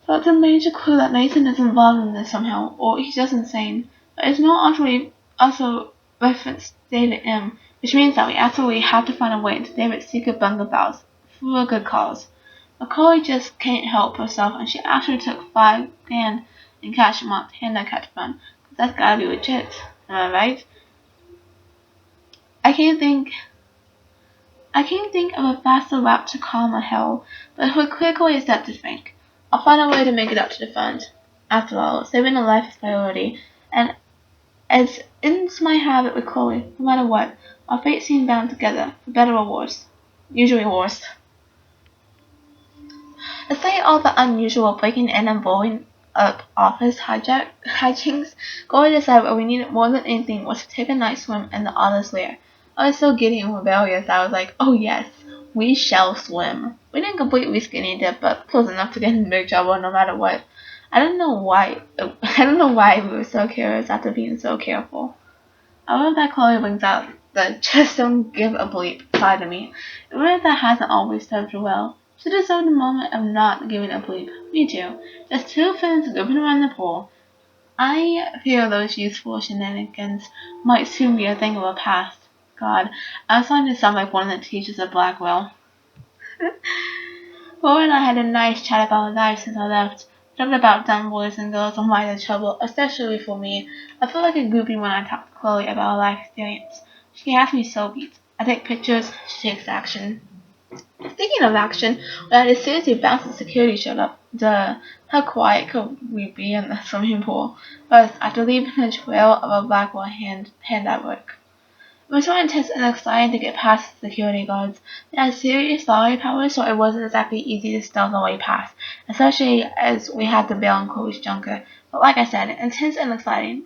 So it's a major clue that Nathan is involved in this somehow, or he's just insane. But it's not actually also referenced David M, which means that we absolutely have to find a way into David's secret bungalows for a good cause. McCoy just can't help herself, and she actually took $5,000 in cash a month and a catch fund. Cause that's gotta be legit, am I right? I can't think of a faster route to calm a hell, but her quick way is that to think. I'll find a way to make it up to the fund. After all, saving a life is priority, and as is my habit with Chloe, no matter what, our fates seem bound together, for better or worse. Usually worse. Despite all the unusual breaking in and blowing up office hijinks, Chloe decided what we needed more than anything was to take a night swim in the other's lair. I was so giddy and rebellious that I was like, oh yes, we shall swim. We didn't completely skinny dip, but close enough to get in big trouble no matter what. I don't know why we were so curious after being so careful. I love that Chloe brings out the just don't give a bleep side of me. A word that hasn't always served her well. She deserved the moment of not giving a bleep. Me too. Just two fins gripping around the pool. I fear those useful shenanigans might soon be a thing of the past. God, I'm starting to sound like one of the teachers at Blackwell. Laura and I had a nice chat about life since I left. Talked about dumb boys and girls and why they're trouble, especially for me. I feel like a groupie when I talk to Chloe about a life experience. She has me so beat. I take pictures, she takes action. Speaking of action, when I had seriously bounced the security showed up. How quiet could we be in the swimming pool? First, after leaving a trail of a Blackwell hand at work. It was so intense and exciting to get past the security guards. They had serious lottery powers, so it wasn't exactly easy to stealth our way past, especially as we had to bail on Chloe's junker. But like I said, intense and exciting.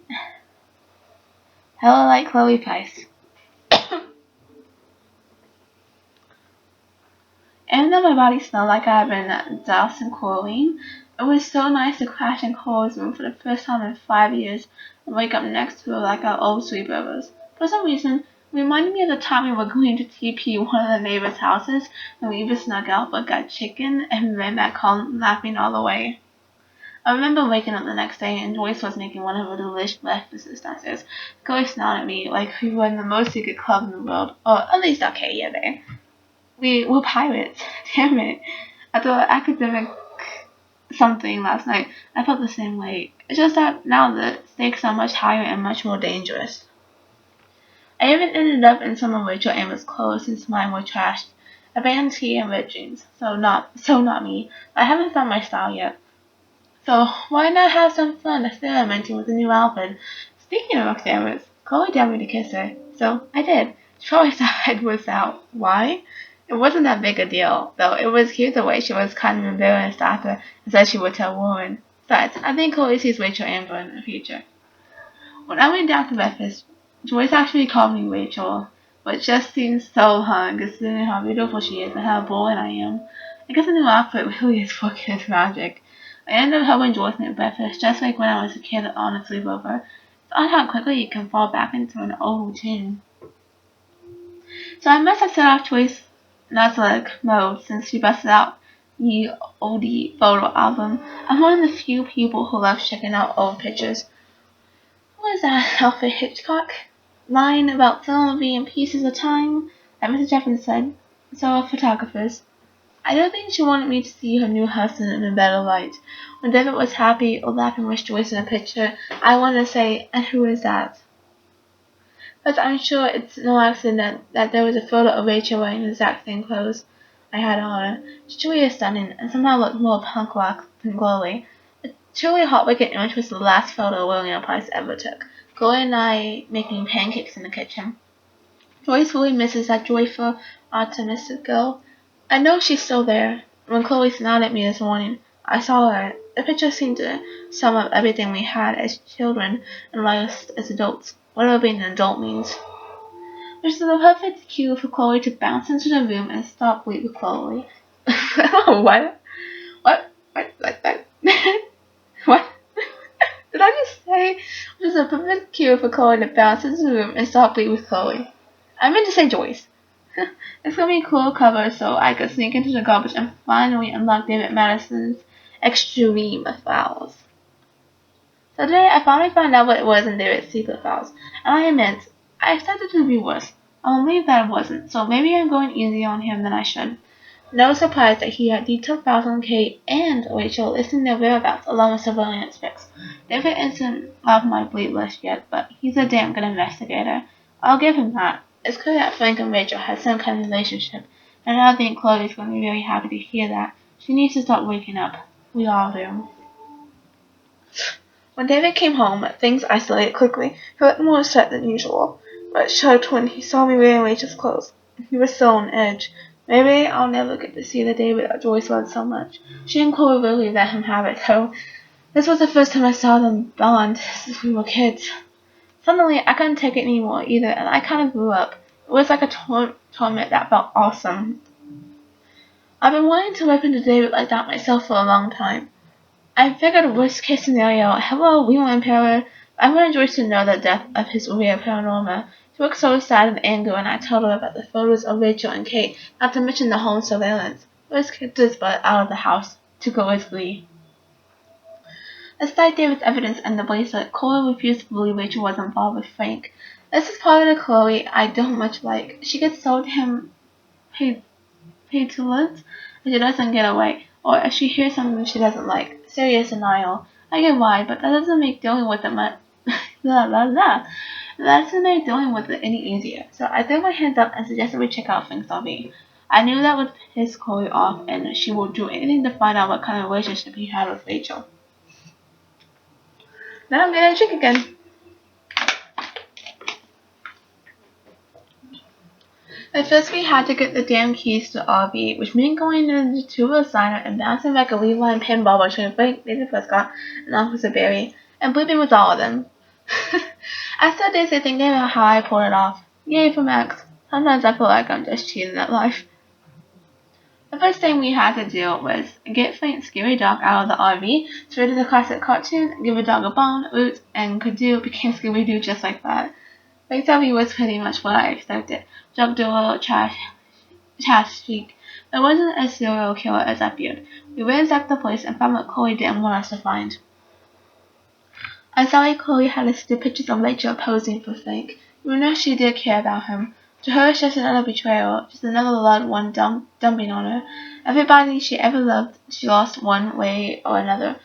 Hella like Chloe Price. Even though my body smelled like I had been doused in chlorine, it was so nice to crash in Chloe's room for the first time in 5 years and wake up next to her like our old sleepovers. For some reason, it reminded me of the time we were going to TP one of the neighbors' houses and we even snuck out but got chicken and ran back home laughing all the way. I remember waking up the next day and Joyce was making one of her delicious breakfasts downstairs. Chloe smiled at me like we were in the most secret club in the world, or at least Arcadia Bay. We were pirates. Damn it. After academic something last night, I felt the same way. It's just that now the stakes are much higher and much more dangerous. I even ended up in some of Rachel Amber's clothes since mine were trashed. A band tee and red jeans. So not me. I haven't found my style yet. So why not have some fun experimenting with a new outfit? Speaking of experiments, Chloe dared me to kiss her. So I did. She probably thought it was out. Why? It wasn't that big a deal, though. It was cute the way she was kind of embarrassed after and said she would tell Warren. Besides, I think Chloe sees Rachel Amber in the future. When I went down to breakfast, Joyce actually called me Rachel, but just seems so hung considering how beautiful she is and how bored I am. I guess a new outfit really is for kids magic. I ended up helping Joyce make breakfast just like when I was a kid on a sleepover. It's odd how quickly you can fall back into an old routine. So I must have set off Joyce Naslik mode since she busted out the oldie photo album. I'm one of the few people who love checking out old pictures. What was that, Alfred Hitchcock? Line about film being pieces of time? That Mr. Jeffins said. So are photographers. I don't think she wanted me to see her new husband in a better light. When David was happy or laughing with Joyce in a picture, I wanted to say, and who is that? But I'm sure it's no accident that there was a photo of Rachel wearing the exact same clothes I had on her. She truly is stunning, and somehow looked more punk rock than Chloe. A truly heartbreaking image was the last photo William Price ever took. Chloe and I making pancakes in the kitchen. Joyce really misses that joyful, optimistic girl. I know she's still there. When Chloe smiled at me this morning, I saw her. The picture seemed to sum up everything we had as children and lost as adults, whatever being an adult means. Which is the perfect cue for Chloe to bounce into the room and stop with Chloe. What? What? What? What? Did I just say there's a perfect cue for Chloe to bounce into the room and start playing with Chloe? I meant to say Joyce. It's gonna be a cool cover so I could sneak into the garbage and finally unlock David Madison's extreme files. So today I finally found out what it was in David's secret files, and I admit, I expected it to be worse. I believe that it wasn't, so maybe I'm going easier on him than I should. No surprise that he had detailed files on Kate and Rachel listing their whereabouts along with surveillance pics. David isn't off my bleed list yet, but he's a damn good investigator. I'll give him that. It's clear that Frank and Rachel had some kind of relationship, and I think Chloe's going to be very happy to hear that. She needs to start waking up. We all do. When David came home, things escalated quickly. He looked more upset than usual, but shrugged when he saw me wearing Rachel's clothes. He was still on edge. Maybe I'll never get to see the David that Joyce loved so much. She and Chloe really let him have it, though. This was the first time I saw them bond since we were kids. Suddenly, I couldn't take it anymore either, and I kind of grew up. It was like a torment that felt awesome. I've been wanting to rip into David like that myself for a long time. I figured worst case scenario, hello, we were in Emperor. I wanted Joyce to know the death of his real paranormal. She looked so sad and angry when I told her about the photos of Rachel and Kate, not to mention the home surveillance. Joyce kicked his butt out of the house to go with glee. Despite David's evidence and the bracelet, Chloe refused to believe Rachel was involved with Frank. This is part of the Chloe I don't much like. She gets so damn petulant and she doesn't get away, or if she hears something she doesn't like. Serious denial. I get why, but that doesn't make dealing with it much. That doesn't make dealing with it any easier. So I threw my hands up and suggested we check out Frank's RV. I knew that would piss Chloe off, and she would do anything to find out what kind of relationship he had with Rachel. Now I'm getting a drink again. At first we had to get the damn keys to the RV, which meant going into the two-wheel signer and bouncing like a rewind pinball between Frank, David Prescott, and Officer Barry, and bleeping with all of them. I still did say thinking about how I pulled it off. Yay for Max. Sometimes I feel like I'm just cheating at life. The first thing we had to do was get Frank's scary dog out of the RV, straight to the classic cartoon, give a dog a bone, root, and Kazoo became Scooby-Doo just like that. Frank's RV was pretty much what I expected. Drug dealer, trash freak. But it wasn't as serial killer as I feared. We ransacked the place and found what Chloe didn't want us to find. I saw that Chloe had listed pictures of Rachel posing for Frank. We knew she did care about him. To her, it's just another betrayal, just another loved one dumping on her. Everybody she ever loved, she lost one way or another.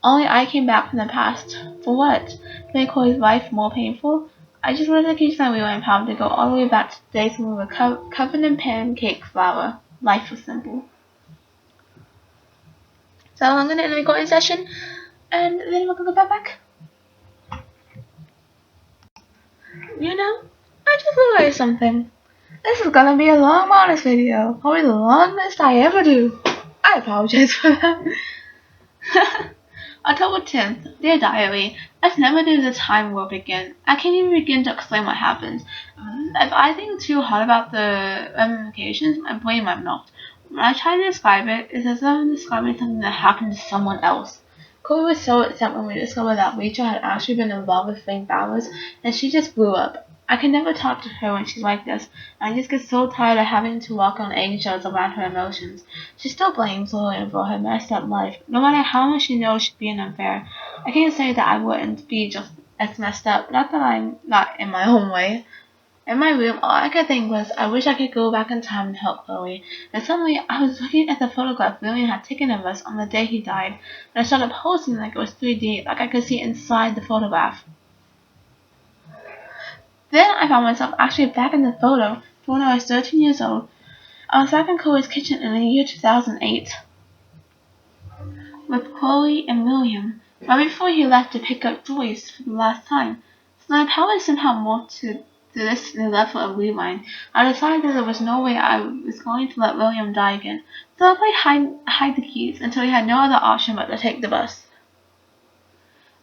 Only I came back from the past. For what? To make Chloe's life more painful? I just wanted to keep my rewind power to go all the way back to the days when we were covered in pancake flour. Life was simple. So I'm going to end the recording session, and then we're going to go back. You know, I just realized something. This is gonna be a long bonus video. Probably the longest I ever do. I apologize for that. October 10th. Dear Diary, let's never do the time warp again. I can't even begin to explain what happens. If I think too hard about the ramifications, my brain might melt. When I try to describe it, it's as though I'm describing something that happened to someone else. Chloe was so upset when we discovered that Rachel had actually been involved with Frank Bowers, and she just blew up. I can never talk to her when she's like this. I just get so tired of having to walk on eggshells around her emotions. She still blames Lillian for her messed up life, no matter how much she knows she's being unfair. I can't say that I wouldn't be just as messed up, not that I'm not in my own way. In my room, all I could think was, I wish I could go back in time and help Chloe. And suddenly, I was looking at the photograph Lillian had taken of us on the day he died, and I started posing like it was 3D, like I could see inside the photograph. Then I found myself actually back in the photo from when I was 13 years old. I was back in Chloe's kitchen in the year 2008 with Chloe and William, right before he left to pick up Joyce for the last time. So my power somehow morphed to this new level of rewind. I decided that there was no way I was going to let William die again, so I played hide the keys until he had no other option but to take the bus.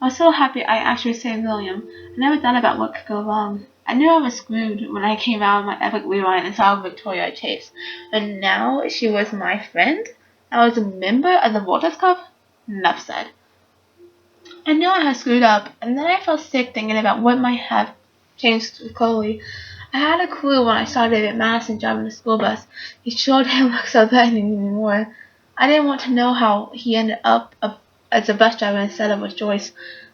I was so happy I actually saved William. I never thought about what could go wrong. I knew I was screwed when I came out of my epic rewind and saw Victoria Chase. And now she was my friend? I was a member of the Vortex Club? Enough said. I knew I had screwed up, and then I felt sick thinking about what might have changed with Chloe. I had a clue when I saw David Madison driving the school bus. He sure didn't look so threatening anymore. I didn't want to know how he ended up as a bus driver instead of with Joyce.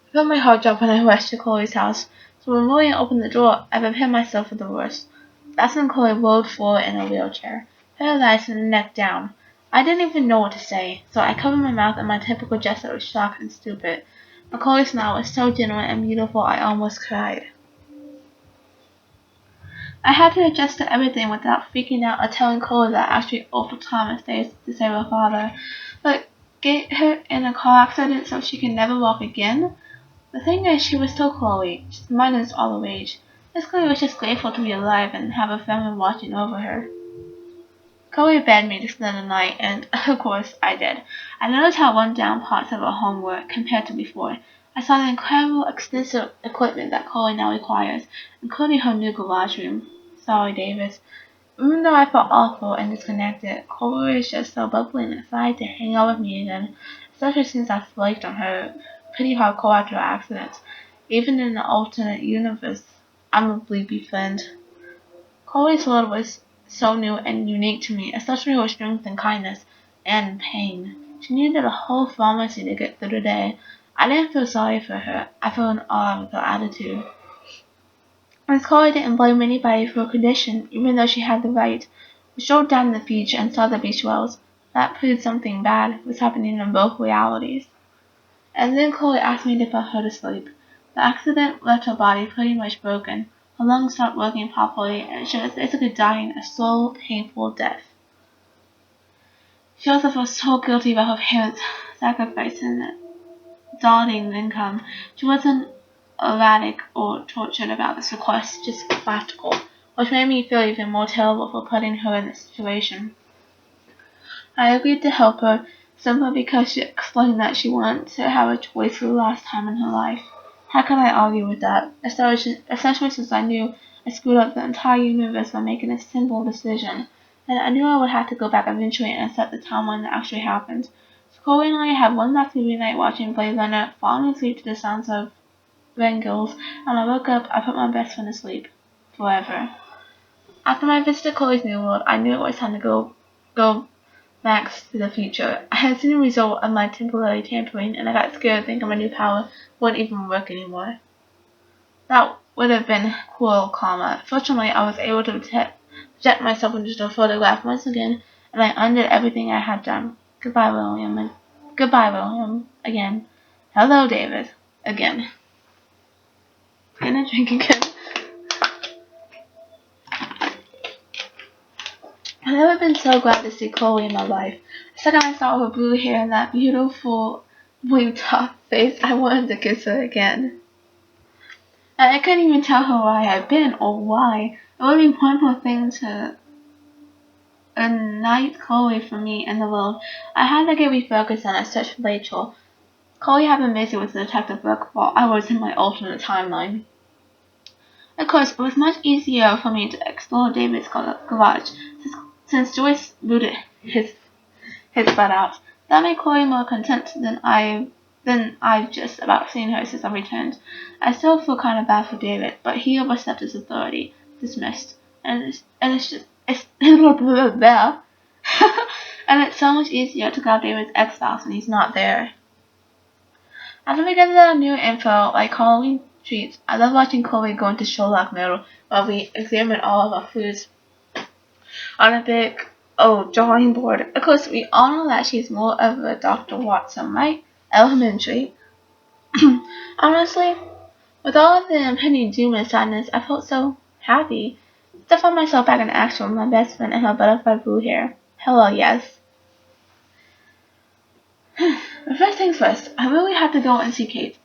I felt my heart drop when I rushed to Chloe's house, so when William opened the door, I prepared myself for the worst. That's when Chloe rolled forward in a wheelchair, paralyzed from the neck down. I didn't even know what to say, so I covered my mouth in my typical gesture of shock and stupid. Chloe's smile was so genuine and beautiful I almost cried. I had to adjust to everything without freaking out or telling Chloe that I actually offered Thomas days to save her father, but get her in a car accident so she can never walk again? The thing is, she was still Chloe, just minus all the rage. Miss Chloe was just grateful to be alive and have a family watching over her. Chloe begged me to spend the night, and of course I did. I noticed how run down parts of her home were compared to before. I saw the incredible extensive equipment that Chloe now requires, including her new garage room. Sorry, Davis. Even though I felt awful and disconnected, Chloe was just so bubbly and excited to hang out with me again, especially since I flaked on her pretty hardcore after her accident. Even in an alternate universe, I'm a bleepy friend. Chloe's world was so new and unique to me, especially her strength and kindness and pain. She needed a whole pharmacy to get through the day. I didn't feel sorry for her. I felt in awe of her attitude. Miss Chloe didn't blame anybody for her condition, even though she had the right. We strolled down the beach and saw the beach wells. That proved something bad was happening in both realities. And then Chloe asked me to put her to sleep. The accident left her body pretty much broken. Her lungs stopped working properly, and she was basically dying a slow, painful death. She also felt so guilty about her parents' sacrifice and darling income. She wasn't erratic or tortured about this request, just practical, which made me feel even more terrible for putting her in this situation. I agreed to help her simply because she explained that she wanted to have a choice for the last time in her life. How could I argue with that? Especially since I knew I screwed up the entire universe by making a simple decision, and I knew I would have to go back eventually and accept the timeline that actually happened. So Chloe and I had one last movie night watching Blade Runner, falling asleep to the sounds of Bengals, and when I woke up, I put my best friend to sleep. Forever. After my visit to Chloe's new world, I knew it was time to go back to the future. I had seen the result of my temporary tampering, and I got scared thinking my new power wouldn't even work anymore. That would have been cruel karma. Fortunately, I was able to project myself into a photograph once again, and I undid everything I had done. Goodbye, William. Goodbye, William. Again. Hello, David. Again. Gonna drink again. I've never been so glad to see Chloe in my life. The second I saw her blue hair and that beautiful blue top face, I wanted to kiss her again. And I couldn't even tell her where I had been or why. It would be one more thing to unite Chloe from me and the world. I had to get refocused on a search for Rachel. Chloe had been busy with the detective work while I was in my alternate timeline. Of course, it was much easier for me to explore David's garage, since Joyce booted his butt out. That made Chloe more content than I've just about seen her since I returned. I still feel kind of bad for David, but he overstepped his authority. Dismissed. And it's just, it's there. And it's so much easier to grab David's ex-spouse when he's not there. After we get the new info, like Halloween treats, I love watching Chloe go into Sherlock mode while we examine all of our foods on a big drawing board. Of course, we all know that she's more of a Dr. Watson, right? Elementary. Honestly, with all of the impending doom and sadness, I felt so happy. I found myself back in action with my best friend and her butterfly blue hair. Hello, yes. But first things first, I really have to go and see Kate.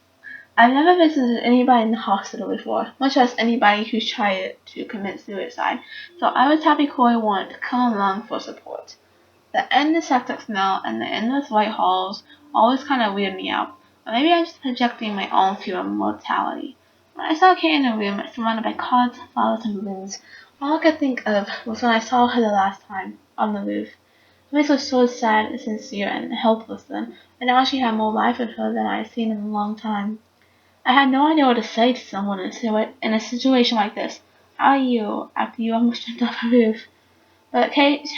I've never visited anybody in the hospital before, much less anybody who's tried to commit suicide, so I was happy Chloe wanted to come along for support. The endless hectic smell and the endless white halls always kind of weird me out, but maybe I'm just projecting my own fear of mortality. When I saw Kate in a room surrounded by cards, flowers, and balloons, all I could think of was when I saw her the last time, on the roof. The face was so sad and sincere and helpless then, and now she had more life in her than I had seen in a long time. I had no idea what to say to someone in a situation like this. How are you after you almost jumped off a roof? But Kate's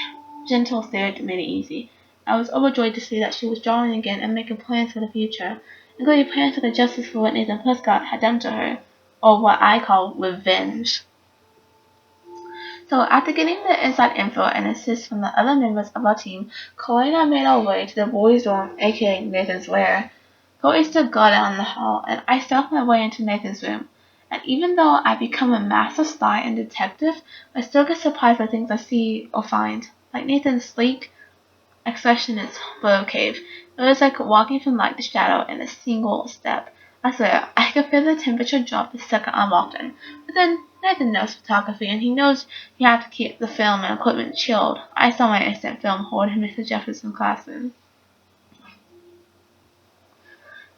gentle stare made it easy. I was overjoyed to see that she was drawing again and making plans for the future, including plans for the justice for what Nathan Prescott had done to her, or what I call revenge. So after getting the inside info and assist from the other members of our team, Chloe and I made our way to the boys' room, aka Nathan's lair. Chloe stood guard out in the hall, and I stealthed my way into Nathan's room. And even though I've become a master spy and detective, I still get surprised by things I see or find. Like Nathan's sleek, expressionless photo cave. It was like walking from light to shadow in a single step. I swear, I could feel the temperature drop the second I walked in. But then, Nathan knows photography, and he knows you have to keep the film and equipment chilled. I saw my instant film hoard in Mr. Jefferson's classroom.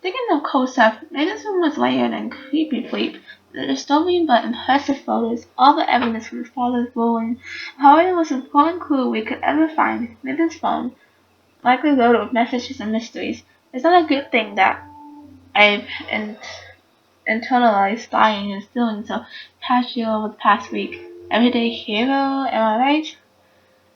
Thinking of cool stuff, Nathan's room was layered and creepy bleep. The disturbing but impressive photos, all the evidence from his father's ruling, however the most important clue we could ever find, Nathan's phone, likely loaded with messages and mysteries. It's not a good thing that I've internalized spying and stealing so past year over the past week. Everyday hero, am I right?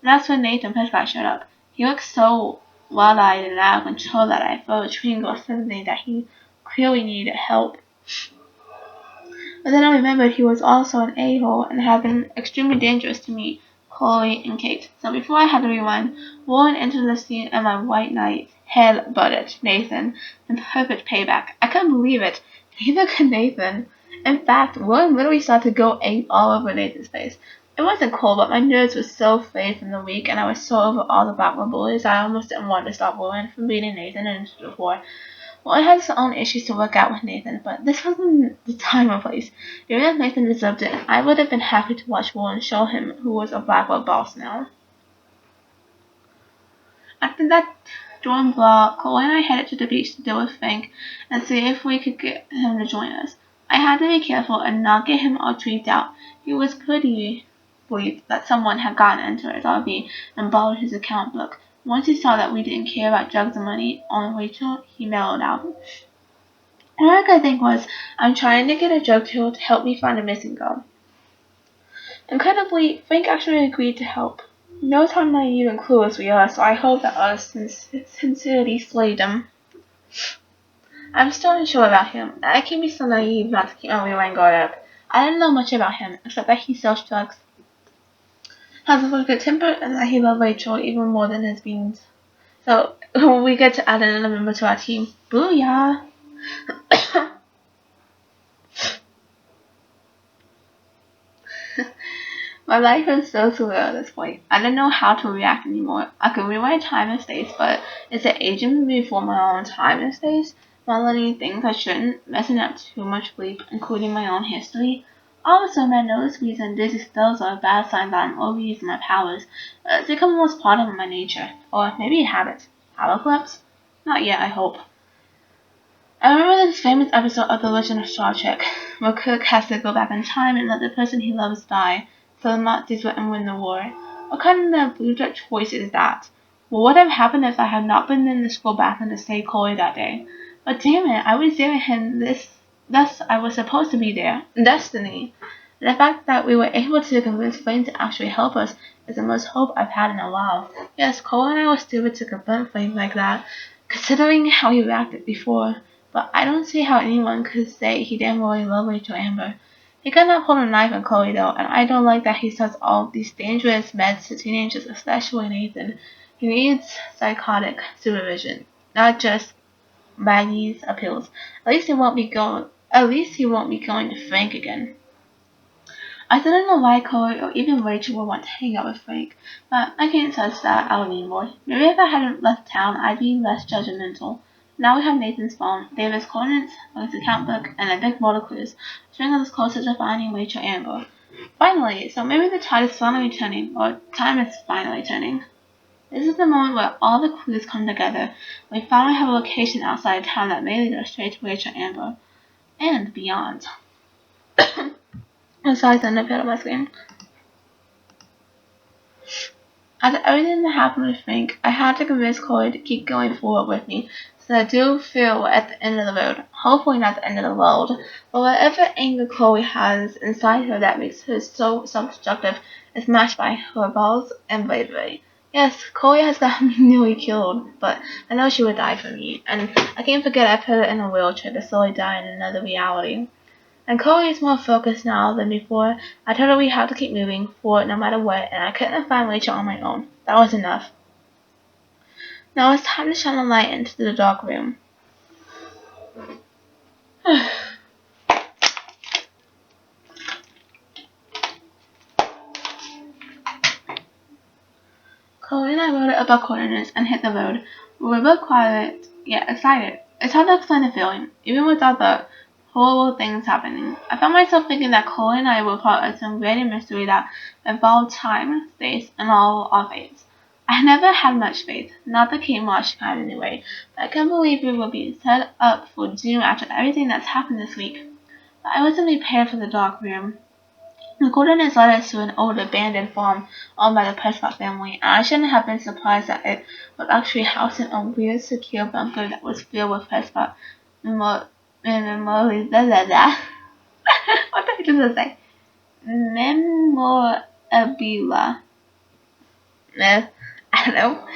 And that's when Nathan Prescott showed up. He looked so wild-eyed and out of control that I felt a twinge of sympathy that he clearly needed help. But then I remembered he was also an a-hole and had been extremely dangerous to me, Chloe, and Kate. So before I had to rewind, Warren entered the scene and my white knight head-butted Nathan in perfect payback. I couldn't believe it. Neither could Nathan. In fact, Warren literally started to go ape all over Nathan's face. It wasn't cold, but my nerves were so frayed from the week, and I was so over all the Blackwood bullies, I almost didn't want to stop Warren from beating Nathan into the floor. Well, I had his own issues to work out with Nathan, but this wasn't the time or place. Even if Nathan deserved it, I would have been happy to watch Warren show him who was a Blackwell boss now. After that drawn block, Cole and I headed to the beach to deal with Frank and see if we could get him to join us. I had to be careful and not get him all tweaked out. He was pretty believed that someone had gotten into his RV and borrowed his account book. Once he saw that we didn't care about drugs and money on Rachel, he mellowed out. Eric, I think, was, I'm trying to get a drug deal to help me find a missing girl. Incredibly, Frank actually agreed to help. He knows how naive and clueless we are, so I hope that our sincerity swayed him. I'm still unsure about him. I can be so naive not to keep my rewind guard up. I don't know much about him, except that he sells drugs, has a good temper, and that he loves Rachel even more than his beans. So, we get to add another member to our team. Booyah! My life is so surreal at this point. I don't know how to react anymore. I can rewind time and space, but is it aging me before my own time and space? Am I learning things I shouldn't? Messing up too much sleep, including my own history? All of a sudden, my nose bleeds and dizzy spells are a bad sign that I'm overusing my powers. It's become almost part of my nature. Or maybe a habit. Apocalypse? Not yet, I hope. I remember this famous episode of The Legend of Star Trek, where Kirk has to go back in time and let the person he loves die, so the Nazis wouldn't win the war. What kind of blue-jet choice is that? What would have happened if I had not been in the school bathroom to save Chloe that day? But damn it, I was there and thus I was supposed to be there. Destiny. And the fact that we were able to convince Flame to actually help us is the most hope I've had in a while. Yes, Chloe and I were stupid to confront Flame like that, considering how he reacted before. But I don't see how anyone could say he didn't really love Rachel Amber. He could not pull a knife on Chloe though, and I don't like that he sells all these dangerous meds to teenagers, especially Nathan. He needs psychotic supervision, not just baggies or pills. At least he won't be going to Frank again. I don't know why Chloe or even Rachel would want to hang out with Frank, but I can't touch that out anymore. Maybe if I hadn't left town, I'd be less judgmental. Now we have Nathan's phone, David's coordinates, Frank's account book, and a big motor clues, which brings us closer to finding Rachel Amber. Finally, so maybe the tide is finally turning, or time is finally turning. This is the moment where all the clues come together. We finally have a location outside town that may lead us straight to Rachel Amber, and beyond. I'm sorry, I appeared on my screen. After everything that happened with Frank, I had to convince Chloe to keep going forward with me, so I do feel we're at the end of the road. Hopefully not the end of the world, but whatever anger Chloe has inside her that makes her so self-destructive is matched by her balls and bravery. Yes, Chloe has got me nearly killed, but I know she would die for me, and I can't forget I put her in a wheelchair to slowly die in another reality. And Chloe is more focused now than before. I told her we have to keep moving forward no matter what, and I couldn't find Rachel on my own. That was enough. Now it's time to shine a light into the dark room. Chloe and I rode up our corners and hit the road. We were both quiet, yet excited. It's hard to explain the feeling, even without the horrible things happening. I found myself thinking that Chloe and I were part of some greater mystery that involved time, space, and all our fates. I never had much faith, not the Kate Marsh kind anyway, but I can't believe we were being set up for doom after everything that's happened this week. But I wasn't prepared for the dark room. The coordinates led us to an old abandoned farm owned by the Prescott family, and I shouldn't have been surprised that it was actually housing a weird secure bunker that was filled with Prescott memorabilia. What did I just say? Memorabilia. I don't know.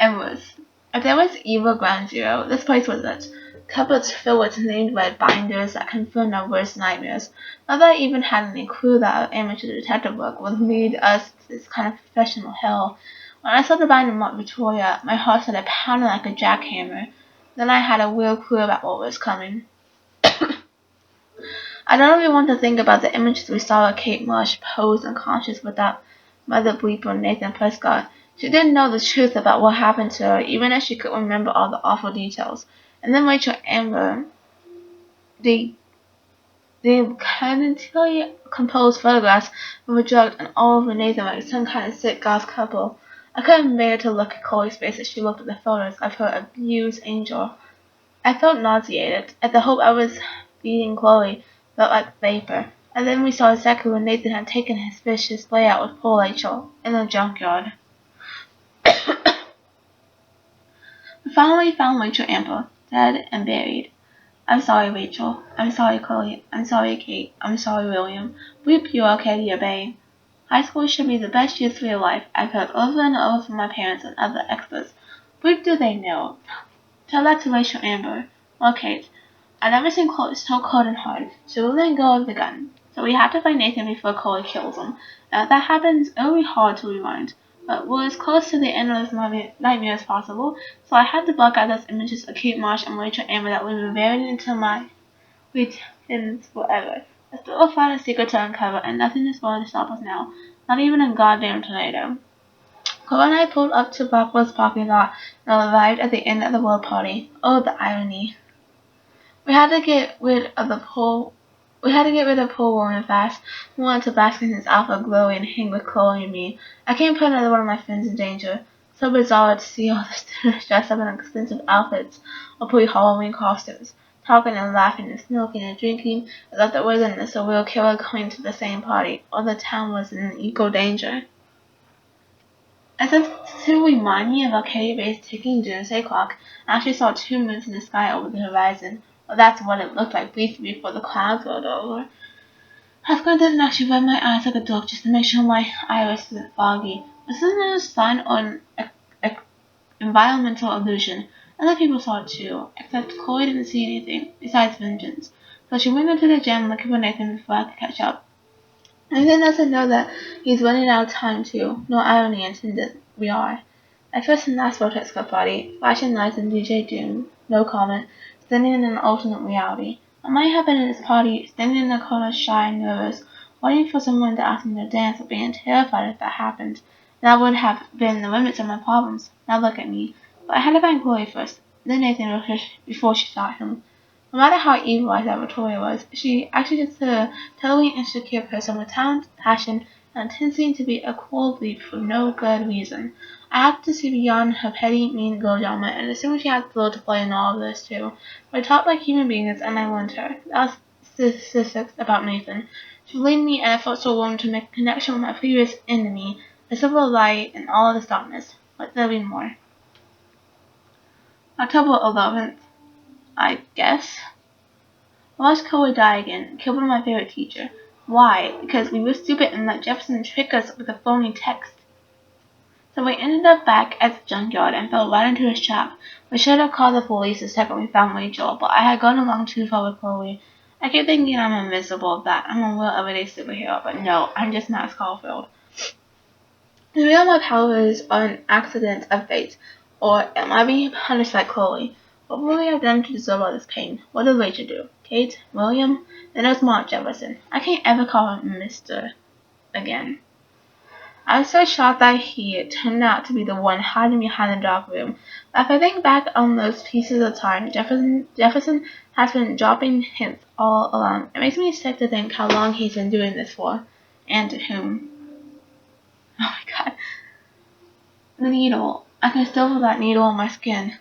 It was. If there was evil ground zero, this place was it. Cupboards filled with named red binders that confirmed our worst nightmares. Not that I even had any clue that our amateur detective work would lead us to this kind of professional hell. When I saw the binder marked Victoria, my heart started pounding like a jackhammer. Then I had a real clue about what was coming. I don't even want to think about the images we saw of Kate Marsh posed unconscious without Mother Bleeper Nathan Prescott. She didn't know the truth about what happened to her, even if she could remember all the awful details. And then Rachel and Amber, they kindly composed photographs of a drugged and all over Nathan like some kind of sick goth couple. I couldn't bear to look at Chloe's face as she looked at the photos of her abused angel. I felt nauseated at the hope I was feeding Chloe felt like vapor. And then we saw exactly when Nathan had taken his vicious layout with poor Rachel in the junkyard. We finally found Rachel Amber, dead and buried. I'm sorry, Rachel. I'm sorry, Chloe. I'm sorry, Kate. I'm sorry, William. We bureaucracy obey. High school should be the best years of your life. I've heard over and over from my parents and other experts. What do they know? Tell that to Rachel Amber. Well, Kate, I've never seen Chloe so cold and hard. She will let go of the gun. So we have to find Nathan before Chloe kills him. And if that happens, it'll be hard to rewind. But we're as close to the end of this nightmare as possible, so I had to block out those images of Kate Marsh and Rachel Amber that we were buried into my retins forever. I still find a secret to uncover, and nothing is going to stop us now. Not even a goddamn tornado. Chloe and I pulled up to Blackwell's parking lot and arrived at the end of the world party. Oh, the irony. We had to get rid of poor woman fast. We wanted to bask in his alpha glory and hang with Chloe and me. I can't put another one of my friends in danger. So bizarre to see all the students dressed up in expensive outfits or pre-Halloween costumes, talking and laughing and smoking and drinking as if there wasn't a surreal killer going to the same party, or the town was in equal danger. As if to remind me of Arcadia-based ticking doomsday clock, I actually saw 2 moons in the sky over the horizon. Well, that's what it looked like briefly before the clouds rolled over. I squinted and actually rubbed my eyes like a dog just to make sure my iris wasn't foggy. This isn't a sign or an environmental illusion. Other people saw it too, except Chloe didn't see anything besides vengeance. So she went into the gym looking for Nathan before I could catch up. Nathan doesn't know that he's running out of time too. No irony intended. We are. At first and last Vortex Club party, flashing lights and DJ Doom, no comment, standing in an alternate reality. I might have been at this party, standing in the corner shy and nervous, waiting for someone to ask me to dance, but being terrified if that happened. That would have been the limits of my problems. Now look at me. But I had to find Chloe first, then Nathan before she saw him. No matter how evil I thought Victoria was, she actually just a totally insecure person with talent, passion, and a tendency to be a cool bleep for no good reason. I had to see beyond her petty, mean girl drama and assumed she had the role to play in all of this too. But I talked like human beings and I learned her. That was statistics about Nathan. She believed me and I felt so warm to make a connection with my previous enemy. the silver light, and all of this darkness. But there'll be more. October 11th, I guess. I watched Chloe die again, killed one of my favorite teacher. Why? Because we were stupid and let Jefferson trick us with a phony text. So we ended up back at the junkyard and fell right into his trap. We should have called the police the second we found Rachel, but I had gone along too far with Chloe. I keep thinking I'm invincible, that I'm a real everyday superhero, but no, I'm just Max Caulfield. Maybe all my powers are an accident of fate, or am I being punished like Chloe? What would I have done to deserve all this pain? What did Rachel do? Kate? William? Then there's Mark Jefferson. I can't ever call him Mr. again. I was so shocked that he turned out to be the one hiding behind the dark room. But if I think back on those pieces of time, Jefferson has been dropping hints all along. It makes me sick to think how long he's been doing this for, and to whom. Oh my god. The needle. I can still feel that needle on my skin.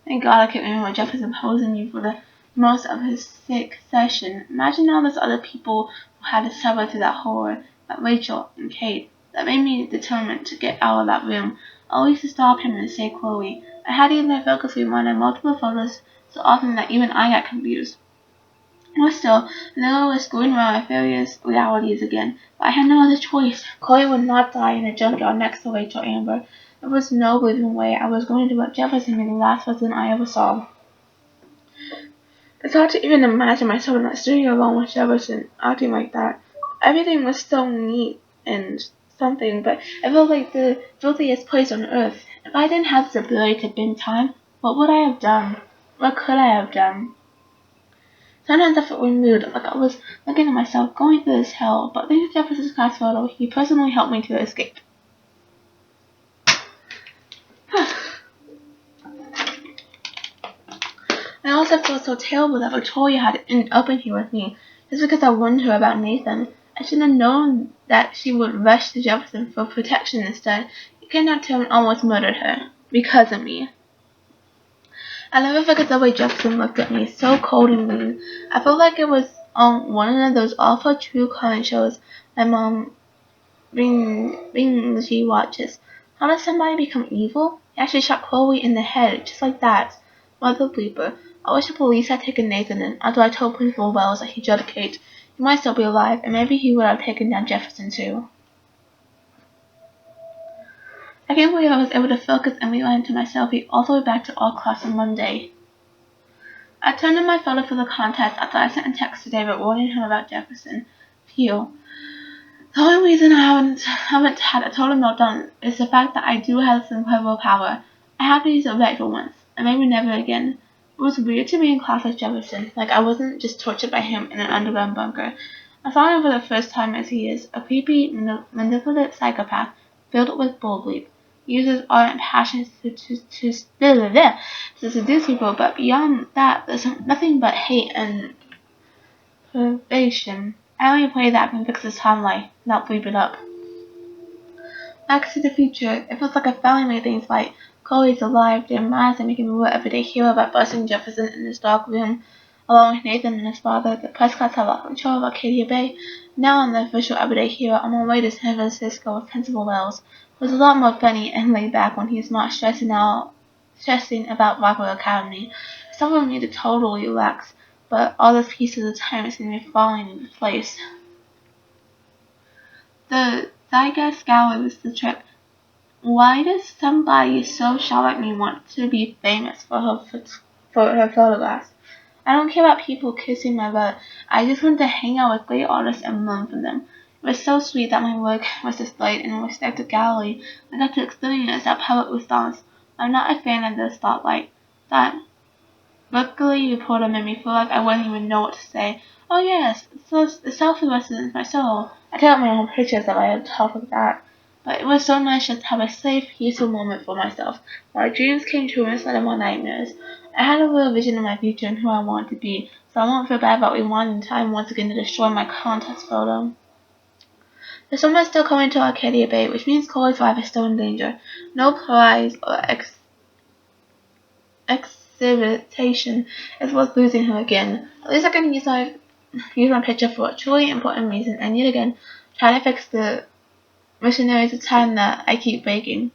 Thank God I can't remember Jefferson posing you for the most of his sick session. Imagine all those other people who had to suffer through that horror, like Rachel and Kate. That made me determined to get out of that room, always to stop him and save Chloe. I had to use my focus rewind on multiple photos so often that even I got confused. But still, I knew I was going around my various realities again, but I had no other choice. Chloe would not die in a junkyard next to Rachel Amber. There was no believing way I was going to let Jefferson be the last person I ever saw. It's hard to even imagine myself in that studio alone with Jefferson, acting like that. Everything was so neat and something, but I felt like the filthiest place on earth. If I didn't have this ability to bend time, what would I have done? What could I have done? Sometimes I felt renewed, like I was looking at myself going through this hell, but thanks to Jefferson's class photo, he personally helped me to escape. I also feel so terrible that Victoria had to end up in here with me, just because I warned her about Nathan. I should have known that she would rush to Jefferson for protection instead. He kidnapped her and almost murdered her. Because of me. I never forget the way Jefferson looked at me, so cold and mean. I felt like it was on one of those awful true crime shows my mom binge watches. How does somebody become evil? He actually shot Chloe in the head, just like that. Mother bleeper. I wish the police had taken Nathan in, although I told Principal Wells that he judged Kate. He might still be alive, and maybe he would have taken down Jefferson too. I can't believe I was able to focus and rewind to my selfie all the way back to all class on Monday. I turned in my photo for the contest after I sent a text to David warning him about Jefferson. Phew. The only reason I haven't had a total meltdown is the fact that I do have some incredible power. I have to use it right for once, and maybe never again. It was weird to be in class with Jefferson, like I wasn't just tortured by him in an underground bunker. I saw him for the first time as he is, a creepy, manipulative psychopath filled with bullbleep. He uses art and passion to seduce people, but beyond that, there's nothing but hate and perversion. I only play that can fix his timeline, not bleep it up. Back to the future, it feels like I finally made things right. Chloe's alive, they're mad and making me a everyday hero by busting Jefferson in his dark room. Along with Nathan and his father, the Prescotts have lost control of Arcadia Bay. Now I'm the official everyday hero on my way to San Francisco with Principal Wells, who's a lot more funny and laid back when he's not stressing about Rockwell Academy. Some of me to totally relax, but all those pieces of time seem to be falling into place. The Zygote Gallery was the trick. Why does somebody so shy like me want to be famous for her photographs? I don't care about people kissing my butt. I just want to hang out with great artists and learn from them. It was so sweet that my work was displayed in a respected gallery. I got to experience that public response. I'm not a fan of the spotlight. That luckily reporter made me feel like I wouldn't even know what to say. Oh yes, so the selfie residence my soul. I took my own pictures that I had top of that. But it was so nice just to have a safe, peaceful moment for myself. My dreams came true instead of my nightmares. I had a real vision of my future and who I wanted to be, so I won't feel bad about rewinding time once again to destroy my contest photo. The storm is still coming to Arcadia Bay, which means Chloe's life is still in danger. No prize or exhibition is worth losing her again. At least I can use my picture for a truly important reason, and yet again, try to fix the missionary is a time that I keep baking.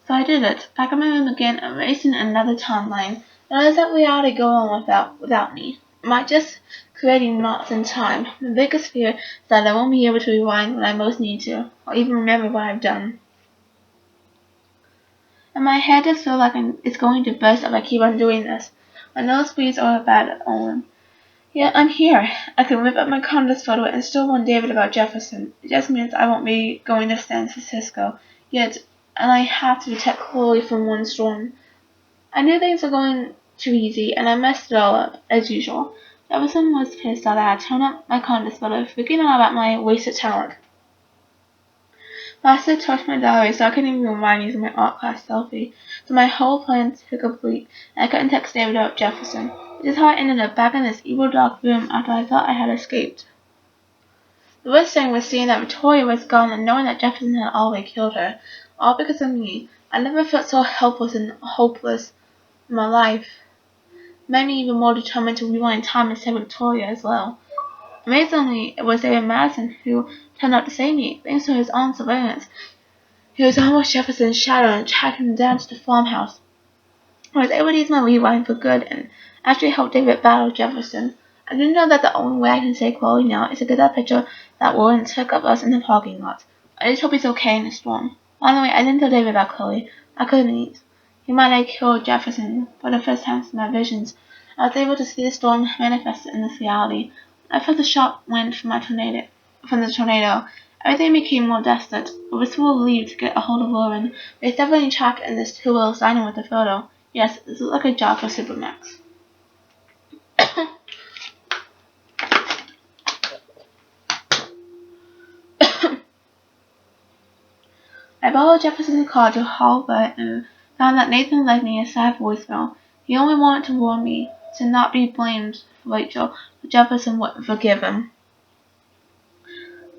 So I did it. Back in my room again, erasing another timeline. And I let that reality go on without me. Am I just creating knots in time? The biggest fear is that I won't be able to rewind when I most need to, or even remember what I've done. And my head just feels like it's going to burst if I keep on doing this. My nose bleeds are a bad omen. Yet I'm here. I can rip up my contest photo and still warn David about Jefferson. It just means I won't be going to San Francisco. Yet, and I have to protect Chloe from one storm. I knew things were going too easy, and I messed it all up, as usual. Jefferson was pissed that I had torn up my contest photo, freaking out about my wasted talent. Last I touched my diary, so I couldn't even remind using my art class selfie. So my whole plan took complete, and I couldn't text David about Jefferson. Which is how I ended up back in this evil dark room after I thought I had escaped. The worst thing was seeing that Victoria was gone and knowing that Jefferson had already killed her. All because of me. I never felt so helpless and hopeless in my life. It made me even more determined to rewind time and save Victoria as well. Amazingly, it was David Madison who turned out to save me, thanks to his own surveillance. He was almost Jefferson's shadow and tracked him down to the farmhouse. I was able to use my rewind for good and actually help David battle Jefferson. I didn't know that the only way I can save Chloe now is to get that picture that Warren took of us in the parking lot. I just hope he's okay in the storm. By the way, I didn't tell David about Chloe. I couldn't. He might have killed Jefferson for the first time in my visions. I was able to see the storm manifested in this reality. I felt the sharp wind from the tornado. Everything became more desolate. I was so relieved to get a hold of Lauren, but he's definitely trapped in this two-wheel signing with the photo. Yes, this looks like a job for Supermax. I borrowed Jefferson's car to Halbert and found that Nathan left me a sad voicemail. He only wanted to warn me to not be blamed for Rachel, but Jefferson wouldn't forgive him.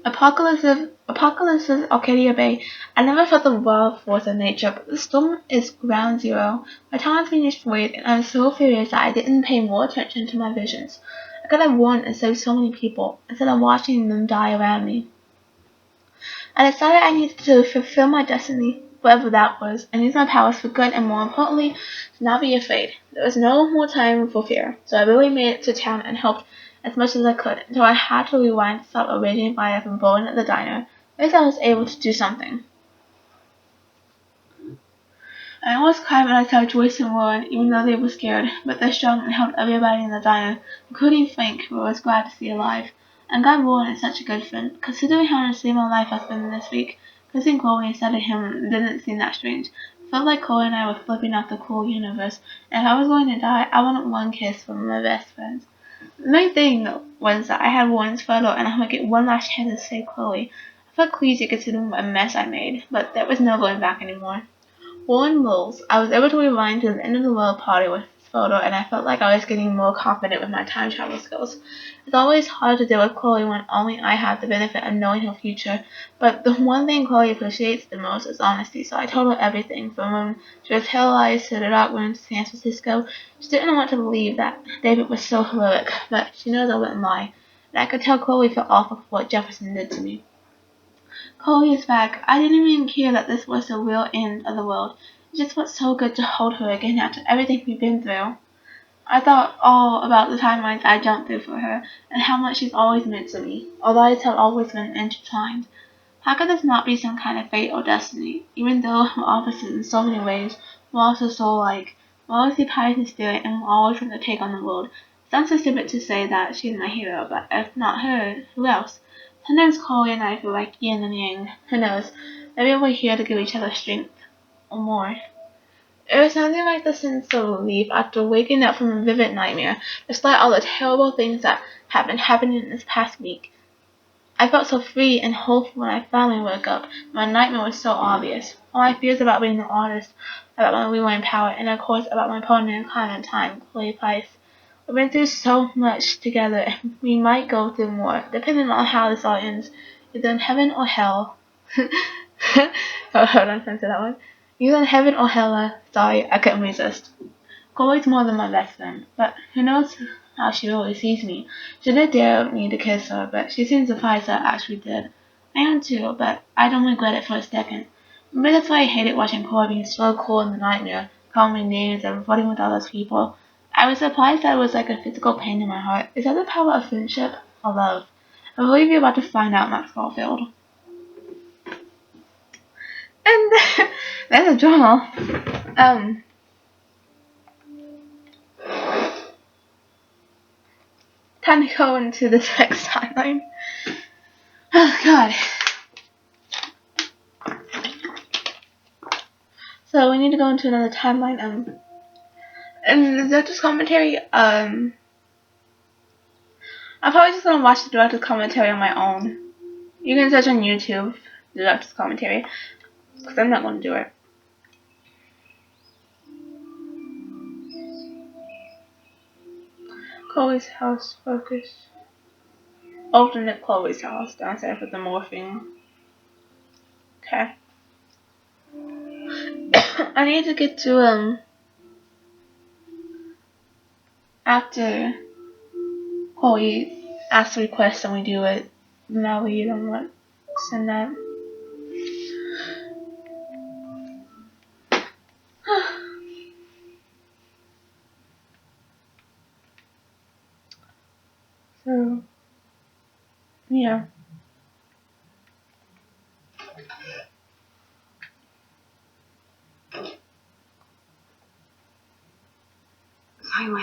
Apocalypse of Arcadia Bay. I never felt the wild force of nature, but the storm is ground zero. My talents finished weight, and I was so furious that I didn't pay more attention to my visions. I could have warned and saved so many people, instead of watching them die around me. I decided I needed to fulfill my destiny, whatever that was, and use my powers for good and, more importantly, to not be afraid. There was no more time for fear, so I really made it to town and helped as much as I could until I had to rewind to stop a raging fire from blowing at the diner. At least I was able to do something. I almost cried when I saw Joyce and Warren, even though they were scared, but they strong and helped everybody in the diner, including Frank, who I was glad to see alive. And God Warren is such a good friend, considering how unstable my life has been this week. Kissing Chloe instead of him didn't seem that strange. It felt like Chloe and I were flipping off the cool universe, and if I was going to die, I wanted one kiss from my best friends. The main thing was that I had Warren's photo and I would get one last chance to save Chloe. I felt queasy considering what a mess I made, but there was no going back anymore. Warren Mills. I was able to rewind to the end of the world party with this photo, and I felt like I was getting more confident with my time travel skills. It's always hard to deal with Chloe when only I have the benefit of knowing her future, but the one thing Chloe appreciates the most is honesty, so I told her everything, from when she was paralyzed to the dark room to San Francisco. She didn't want to believe that David was so heroic, but she knows I wouldn't lie, and I could tell Chloe felt awful for what Jefferson did to me. Chloe is back. I didn't even care that this was the real end of the world. It just felt so good to hold her again after everything we've been through. I thought all about the timelines I jumped through for her, and how much she's always meant to me. Our lives have always been intertwined. How could this not be some kind of fate or destiny? Even though we're opposites in so many ways, we're also so alike. We're always the pious in spirit, and we're always trying to take on the world. It sounds so stupid to say that she's my hero, but if not her, who else? Sometimes Chloe and I feel like yin and yang. Who knows? Maybe we're here to give each other strength. Or more. It was something like the sense of relief after waking up from a vivid nightmare, despite all the terrible things that had been happening this past week. I felt so free and hopeful when I finally woke up. My nightmare was so obvious. All my fears about being an artist, about my rewind power, and of course about my partner in crime and time, Chloe Price. We've been through so much together, and we might go through more, depending on how this all ends. Either in heaven or hell. Oh, hold on, I said that one. Either in heaven or hell. Sorry, I couldn't resist. Chloe's more than my best friend, but who knows how she really sees me. She did dare me to kiss her, but she seemed surprised that I actually did. I am too, but I don't regret it for a second. Maybe that's why I hated watching Cora being so cool in the nightmare, calling me names and flirting with all those people. I was surprised that it was like a physical pain in my heart. Is that the power of friendship or love? I believe you're about to find out, Max Caulfield. And there's a journal. Time to go into the next timeline. Oh god. So we need to go into another timeline. And the director's commentary. I'm probably just gonna watch the director's commentary on my own. You can search on YouTube the director's commentary, because I'm not gonna do it. Chloe's house focus. Alternate Chloe's house downstairs with the morphine. Okay. I need to get to after Chloe asks a request and we do it. Now we don't want send that. So yeah. Highway.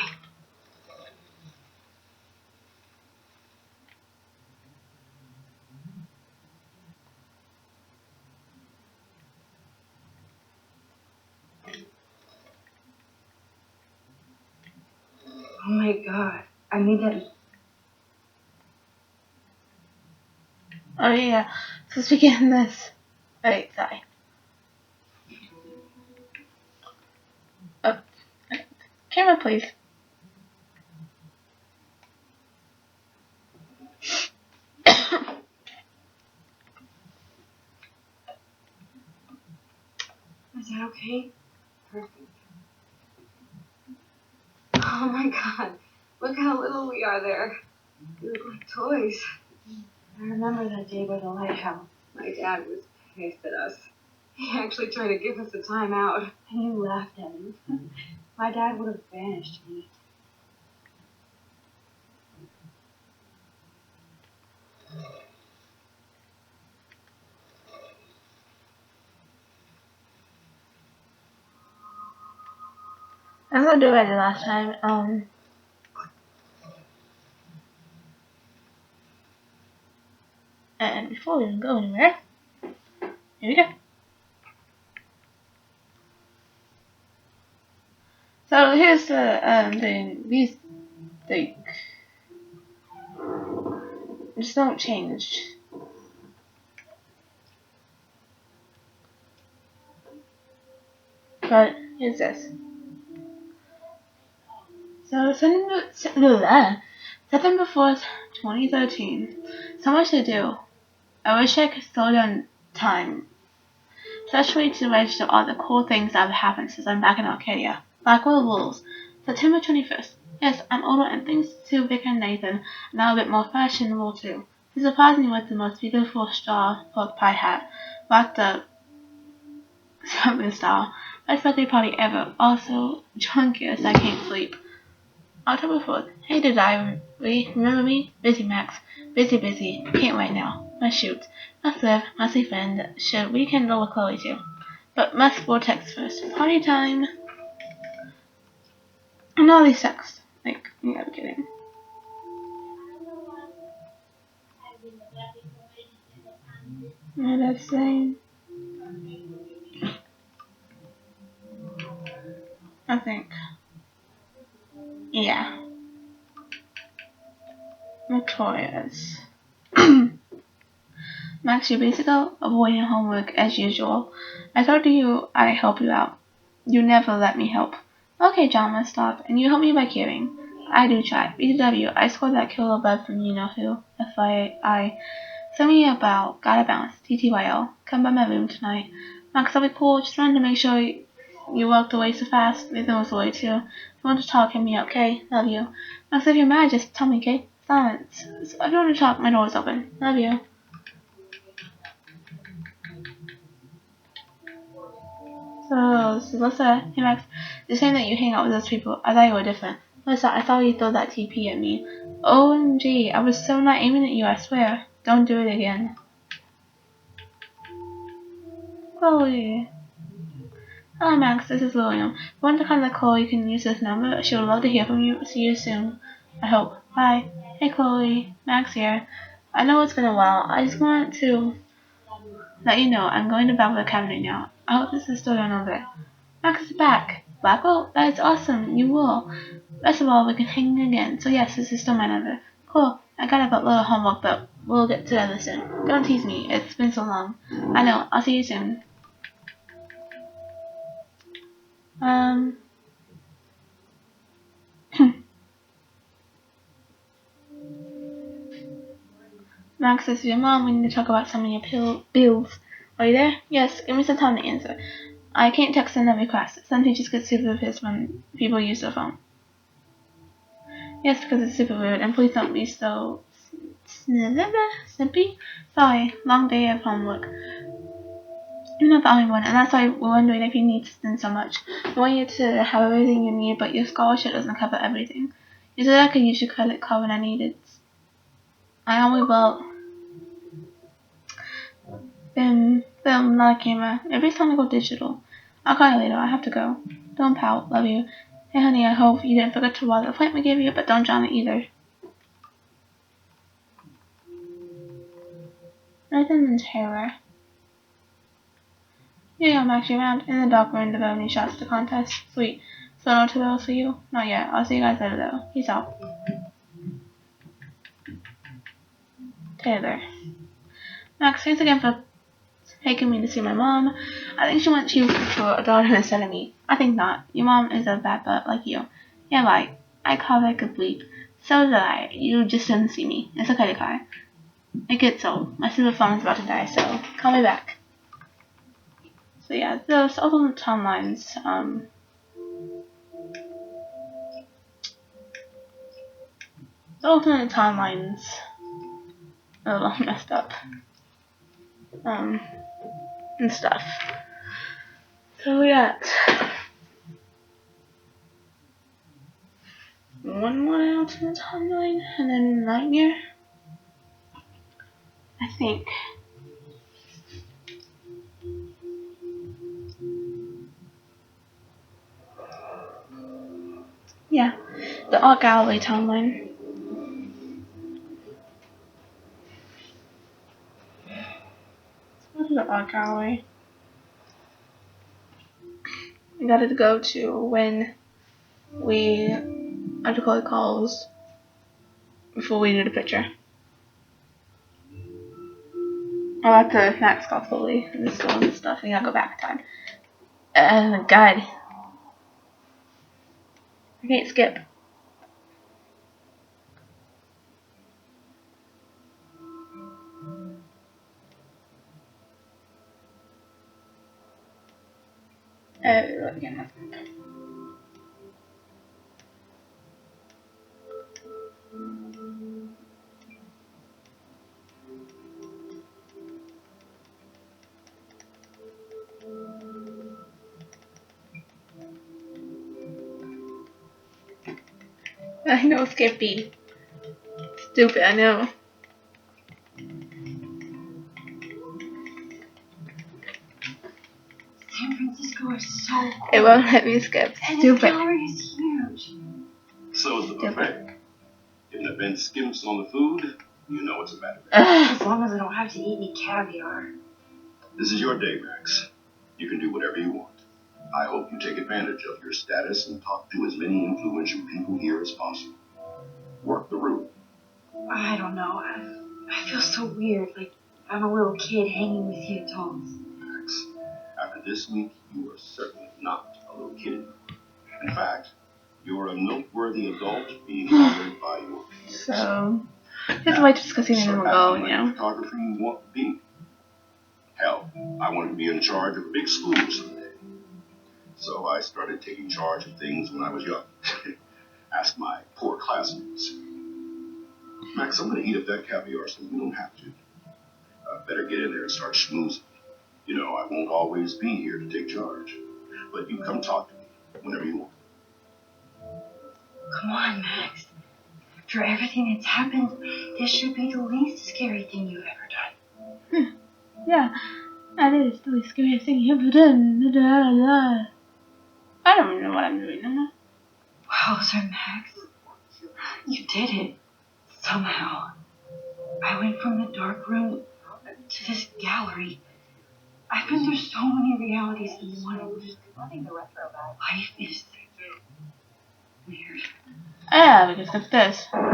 Oh my god. I need that. Oh yeah. So speaking of this. Wait, sorry. Camera please. Is that okay? Perfect. Oh my god. Look how little we are there. We look like toys. I remember that day by the lighthouse. My dad was pissed at us. He actually tried to give us a time out. And you laughed at him. My dad would have banished me. I'm gonna do what I did last time. And before we even go anywhere, here we go. So here's the thing. These just don't change. But here's this. So September 4th, 2013. So much to do. I wish I could slow down time, especially to register all the cool things that have happened since I'm back in Arcadia. Blackwell Rules. September 21st. Yes, I'm older and thanks to Vic and Nathan, now a bit more fashionable too. He surprised me with the most beautiful straw pork pie hat, wrapped up something style. Best birthday party ever. Also, drunkiest I can't sleep. October 4th. Hey, the diary. Remember me? Busy, Max. Busy. Can't wait now. Must shoot. Must live. Must see friend. Should rekindle with Chloe too. But must vortex first. Party time. And all these texts. Like, you gotta be kidding. What that's saying? I think. Yeah. Notorious. Max, you're basically avoiding homework as usual. I thought I'd help you out. You never let me help. Okay, John, stop. And you help me by caring. I do try. BTW, I scored that killer bud from you know who. FYI. Send me about. Gotta bounce. TTYL. Come by my room tonight. Max, I'll be cool. Just wanted to make sure you walked away so fast. Nathan was away too. If you want to talk, hit me up, okay? Love you. Max, if you're mad, just tell me, okay? Silence. So if you want to talk, my door's open. Love you. So, Melissa, hey Max, you're saying that you hang out with those people. I thought you were different. Melissa, I saw you throw that TP at me. OMG, I was so not aiming at you, I swear. Don't do it again. Chloe. Hello Max, this is William. If you want to contact Chloe, you can use this number. She would love to hear from you. See you soon. I hope. Bye. Hey Chloe, Max here. I know it's been a while. I just want to let you know I'm going to Blackwell Academy now. I hope this is still going over. Max is back. Blackwell? That is awesome. You will. Best of all, we can hang again. So yes, this is still my number. Cool. I got a little homework, but we'll get together soon. Don't tease me. It's been so long. I know. I'll see you soon. Max says to your mom, we need to talk about some of your bills. Are you there? Yes, give me some time to answer. I can't text in every class. Some teachers get super pissed when people use their phone. Yes, because it's super weird, and please don't be so snippy. Sorry, long day of homework. You're not the only one, and that's why we're wondering if you need them so much. We want you to have everything you need, but your scholarship doesn't cover everything. You said I could use your credit card when I need it. I only will. Film, not a camera. Every time I go digital. I'll call you later. I have to go. Don't pout. Love you. Hey, honey, I hope you didn't forget to water the plant we gave you, but don't drown it either. Nathan in terror. Yeah, I'm actually around. In the dock, we're in the Beverly shots to contest. Sweet. So no tutorials for you? Not yet. I'll see you guys later, though. Peace out. Taylor. Max, thanks again for taking me to see my mom. I think she wants you for a daughter instead of me. I think not. Your mom is a bad butt like you. Yeah, right. I call that good bleep. So did I. You just didn't see me. It's okay to cry. I get so. My silver phone is about to die, so call me back. So yeah, those alternate timelines, the alternate timelines are a little messed up. And stuff. So we got one more alternate timeline, and then Nightmare. I think. Yeah, the Art Gallery timeline. Let's go to the Art Gallery. We gotta go to when we have to call the calls before we do the picture. I'll have to max call fully and this and stuff. We gotta go back in time. God. I can't skip. Again. I know, Skippy. Stupid, I know. San Francisco is so cool. It won't let me skip. And Stupid. the gallery is huge. So is the buffet. If the Ben skims on the food, you know it's a bad day. As long as I don't have to eat any caviar. This is your day, Max. You can do whatever you want. I hope you take advantage of your status and talk to as many influential people here as possible. Work the room. I don't know. I feel so weird, like I'm a little kid hanging with you adults. Max, after this week, you are certainly not a little kid anymore. In fact, you're a noteworthy adult being honored by your peers. So, it's way to discuss even more go, you know. Photography you want to be. Hell, I wanted to be in charge of a big school someday. So I started taking charge of things when I was young. Ask my poor classmates. Max, I'm going to eat up that caviar so you don't have to. Better get in there and start schmoozing. You know, I won't always be here to take charge. But you come talk to me whenever you want. Come on, Max. After everything that's happened, this should be the least scary thing you've ever done. Yeah, that is the scariest thing you ever done. I don't even know what I'm doing. Wowzer, Max. You did it. Somehow. I went from the dark room to this gallery. I've been through so many realities in one. Life is weird. Yeah, because of this. Funny.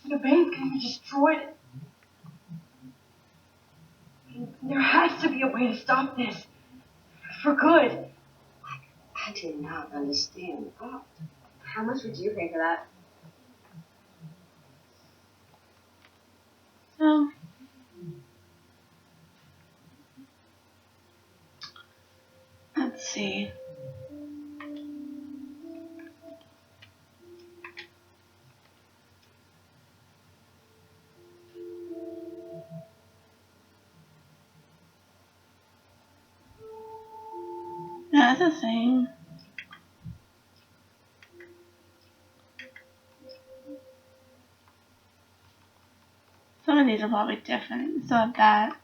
The bank's gonna be destroyed. There has to be a way to stop this. For good. I did not understand. Oh. How much would you pay for that? Let's see. Yeah, that's the same. Some of these are probably different. So that.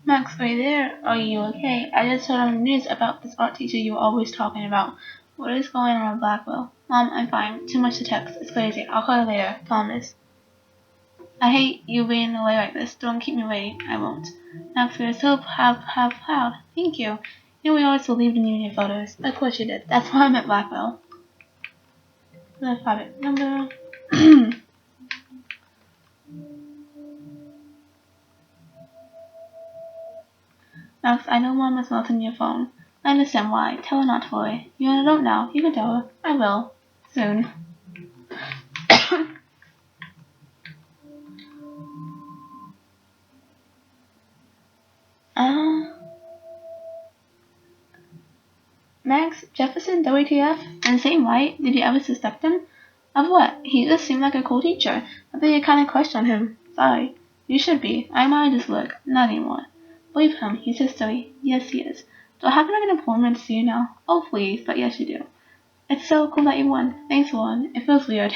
Max, are you there? Are you okay? I just heard on the news about this art teacher you were always talking about. What is going on at Blackwell? Mom, I'm fine. Too much to text. It's crazy. I'll call you later. Promise. I hate you being away like this. Don't keep me waiting. I won't. Max, you're so proud. Thank you. You know we always believed in you in your photos. Of course you did. That's why I'm at Blackwell. The private number. Max, I know Mom is melting your phone. I understand why. Tell her not to worry. You're an adult now. You can tell her. I will. Soon. Max, Jefferson, WTF? Insane, right? Did you ever suspect him? Of what? He just seemed like a cool teacher. I think you kinda crushed on him. Sorry. You should be. I admire his look. Not anymore. Believe him. He's just silly. Yes, he is. Do I have to make an appointment to see you now? Oh, please. But yes, you do. It's so cool that you won. Thanks, Lauren. It feels weird.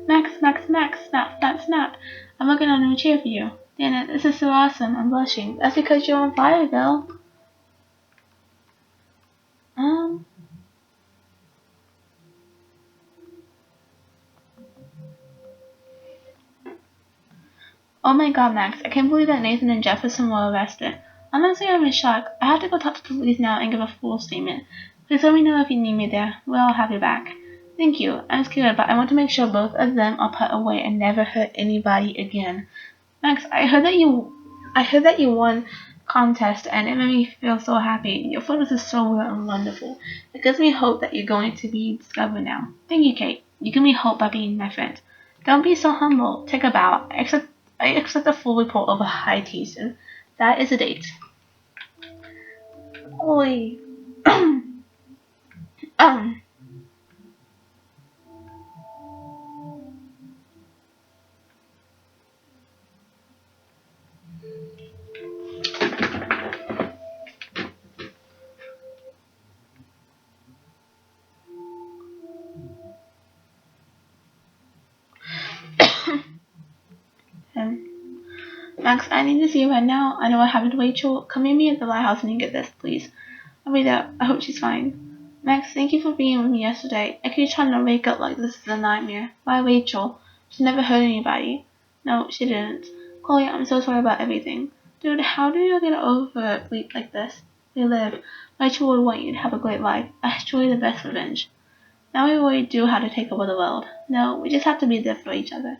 Max, snap. I'm looking on a new chair for you. Damn it, this is so awesome. I'm blushing. That's because you're on fire, girl. Oh my god, Max, I can't believe that Nathan and Jefferson were arrested. Honestly, I'm in shock. I have to go talk to the police now and give a full statement. Please let me know if you need me there. We'll have you back. Thank you. I'm scared, but I want to make sure both of them are put away and never hurt anybody again. Max, I heard that you won contest and it made me feel so happy. Your photos are so real and wonderful. It gives me hope that you're going to be discovered now. Thank you, Kate. You give me hope by being my friend. Don't be so humble. Take a bow. I accept a full report of a high treason. That is a date. Holy. Max, I need to see you right now. I know what happened to Rachel. Come meet me at the lighthouse when you get this, please. I'll be there. I hope she's fine. Max, thank you for being with me yesterday. I keep trying to wake up like this is a nightmare. Why Rachel? She never hurt anybody. No, she didn't. Chloe, I'm so sorry about everything. Dude, how do you get over it like this? We live. Rachel would want you to have a great life. That's truly the best revenge. Now we really do have to take over the world. No, we just have to be there for each other.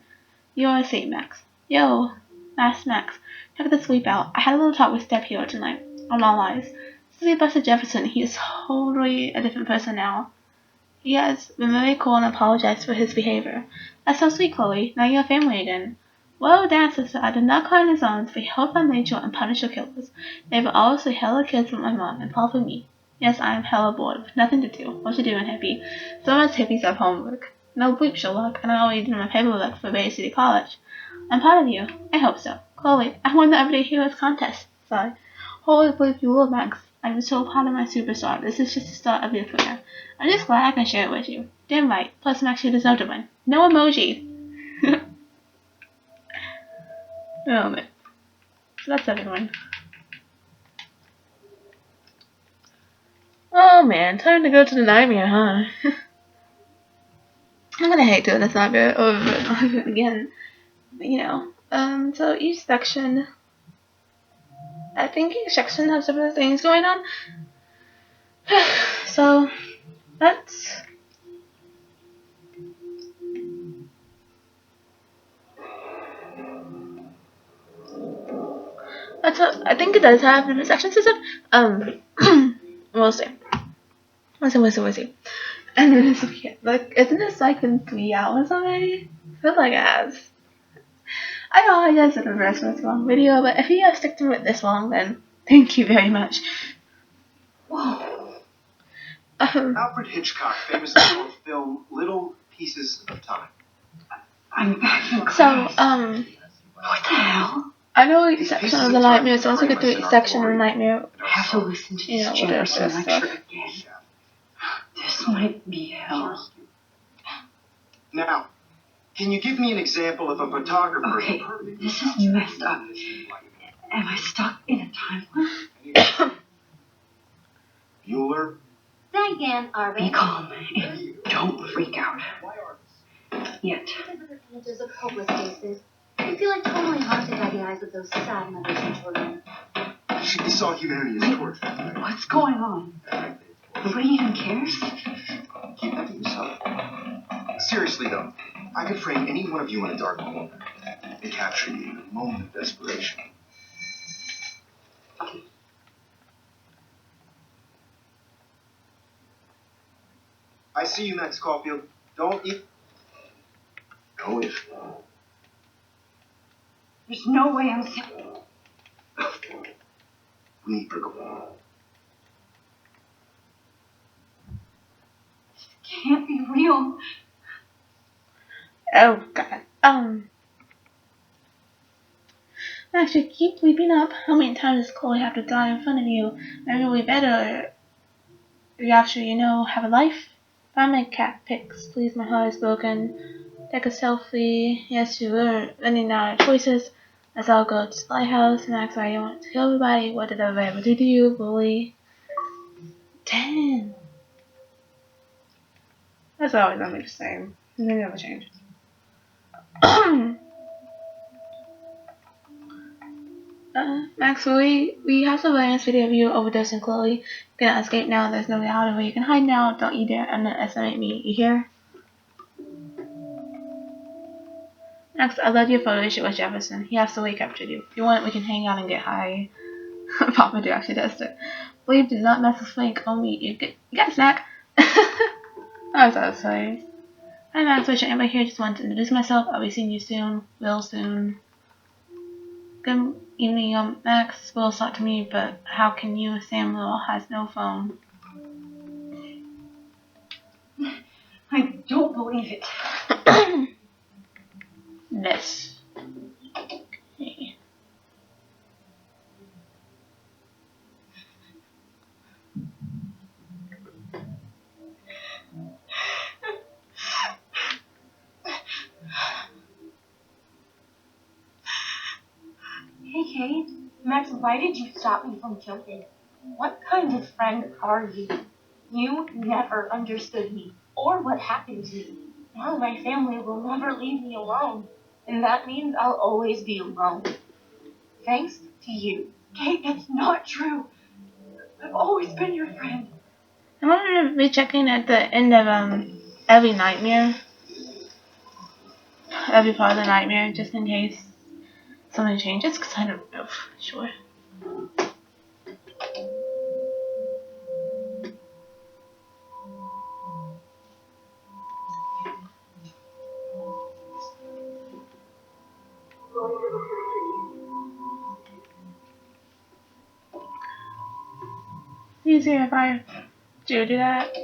You are a saint, Max. Yo, Max. After the sleep out, I had a little talk with Step Hero tonight. On all lies. Since he busted Jefferson, he is totally a different person now. He has been very cool and apologized for his behavior. That's so sweet, Chloe. Now you're family again. Well, Dan, sister, I did not call the zones, but help on nature and punish the killers. They were always hella kids with my mom and Paul for me. Yes, I am hella bored, with nothing to do. What you doing, hippie? So much hippies have homework. No bleep, Sherlock, and I already did my paperwork for Bay City College. I'm proud of you. I hope so. Chloe, I won the Everyday Heroes contest. Sorry. Holy bleep, you will, Max. I'm so proud of my superstar. This is just the start of your career. I'm just glad I can share it with you. Damn right. Plus, Max, you deserve to win. No emoji. Oh, man. So that's everyone. Oh, man. Time to go to the nightmare, huh? I'm gonna hate doing this nightmare over and over again. You know. So each section... I think each section has different things going on. So, let's... I think it does have different section system. We'll see. We'll see. And then it's okay. Like, isn't this like in 3 hours already? I feel like it has. I know I guess it's a very long video, but if you guys stick to it this long, then thank you very much. Whoa. Alfred Hitchcock famously wrote film Little Pieces of Time. I'm back. So, What the hell? I know each section of the nightmare, so once we get through each section of the nightmare, I have to listen to you this know, Jefferson whatever lecture stuff. again. This might be hell. Now, can you give me an example of a photographer? Okay, this is messed up. Am I stuck in a time loop? Bueller? Then again, are Be calm and don't freak out. Yet. Images of hopeless faces. I feel like totally haunted by the eyes of those sad mothers and children. She saw humanity as torture. What's going on? Nobody even cares? Keep that to yourself. Seriously, though, I could frame any one of you in a dark corner and capture you in a moment of desperation. I see you, Max Caulfield. Don't eat. No if. There's no way I'm safe. We need Brickle. Can't be real. Oh god. Actually, keep bleeping up. How many times does Chloe have to die in front of you? Maybe we better actually, you know, have a life. Find my cat pics, please. My heart is broken. Take a selfie. Yes, you were running out of choices. Let's all go to the lighthouse. Max, I don't want to kill everybody. What did I ever do to you, bully? 10. That's always gonna be the same. They never change. Max, we have surveillance video of you overdosing Chloe. You cannot escape now. There's no reality where you can hide now. Don't you dare underestimate me. You hear? Max, I love your photo shoot with Jefferson. He absolutely captured you. If you want, we can hang out and get high. Papa do actually does it. Believe did not mess with Frank. Only you got a snack. I thought that was funny. Hi Max, wish anybody here. Just wanted to introduce myself. I'll be seeing you soon. Real soon. Good evening, Max. Will talk to me, but how can you? Samuel has no phone. I don't believe it. This. Okay. Hey, Kate. Max, why did you stop me from jumping? What kind of friend are you? You never understood me or what happened to me. Now my family will never leave me alone, and that means I'll always be alone. Thanks to you. Kate, that's not true. I've always been your friend. I'm gonna be checking at the end of every nightmare. Every part of the nightmare, just in case something changes because I don't know. Sure. Easier if I do that.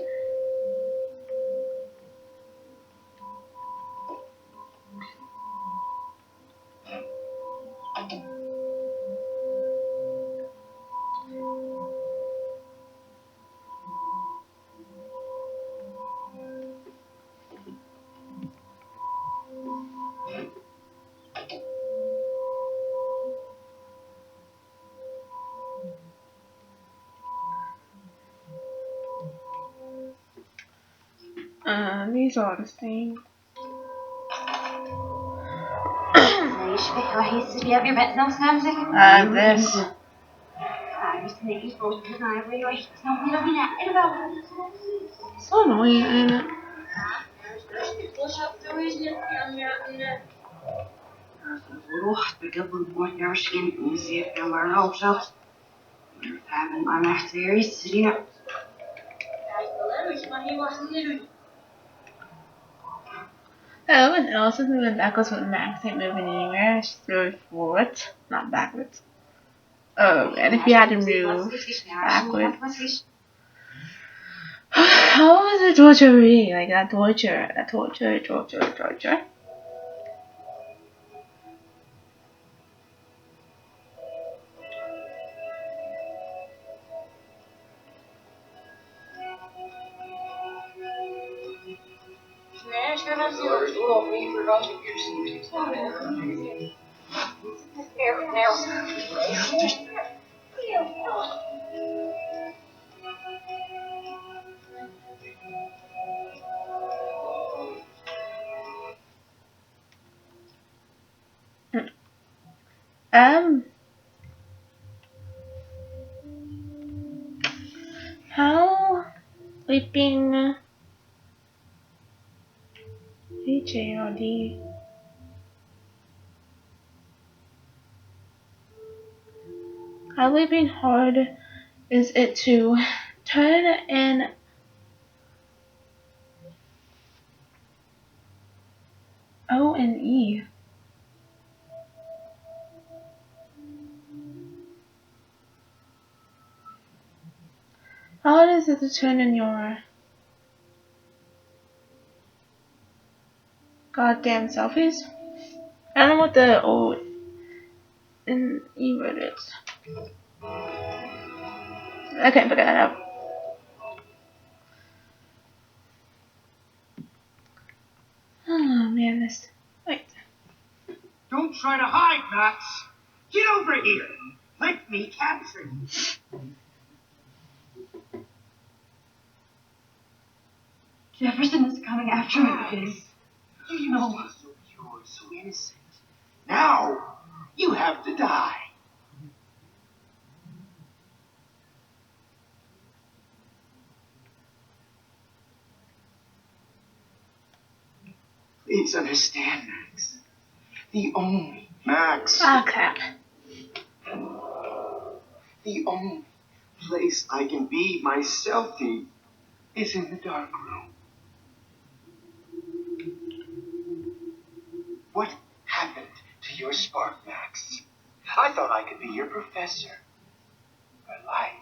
These are the same. This. So annoying, ain't it? Oh, and also moving backwards with Max ain't moving anywhere. She's moving forwards, not backwards. Oh, and if you had to move backwards. How was the torture reading? Like that torture. How Leaping HARD. How leaping hard is it to turn in O and E? How hard is it to turn in your goddamn selfies? I don't know what the O and E word is. I can't figure that out. Oh man, this. Wait. Don't try to hide, Max. Get over here. Let me capture you. Jefferson is coming after me with this. You know, so pure, so innocent. Now, you have to die. Please understand, Max. The only Max, Ah, crap. The only place I can be myself in is in the dark room. What happened to your spark, Max? I thought I could be your professor for life.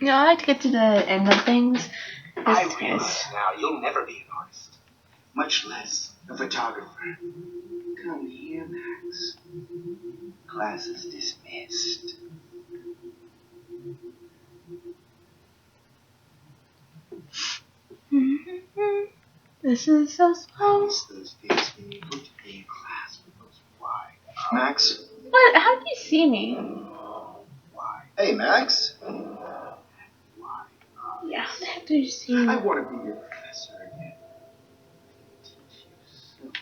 You know, I like to get to the end of things. I This realize is. now you'll never be an artist, much less a photographer. Come here, Max. Class is dismissed. This is so slow. Miss those days when you looked at me in class with those wide eyes. Max. What? How do you see me? Wide, Hey, Max. wide eyes. Yeah, how do you see me? I want to be your professor again. Teach you so much.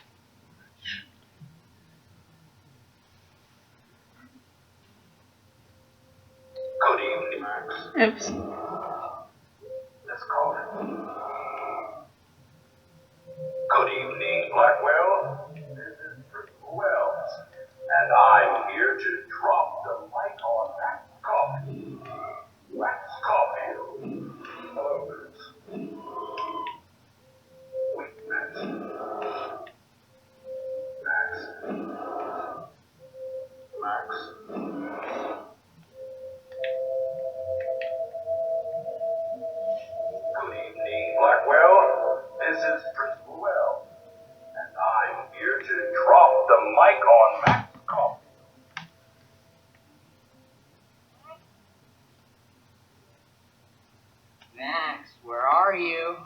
Good evening, Max. Oops. Let's call it. Max, where are you?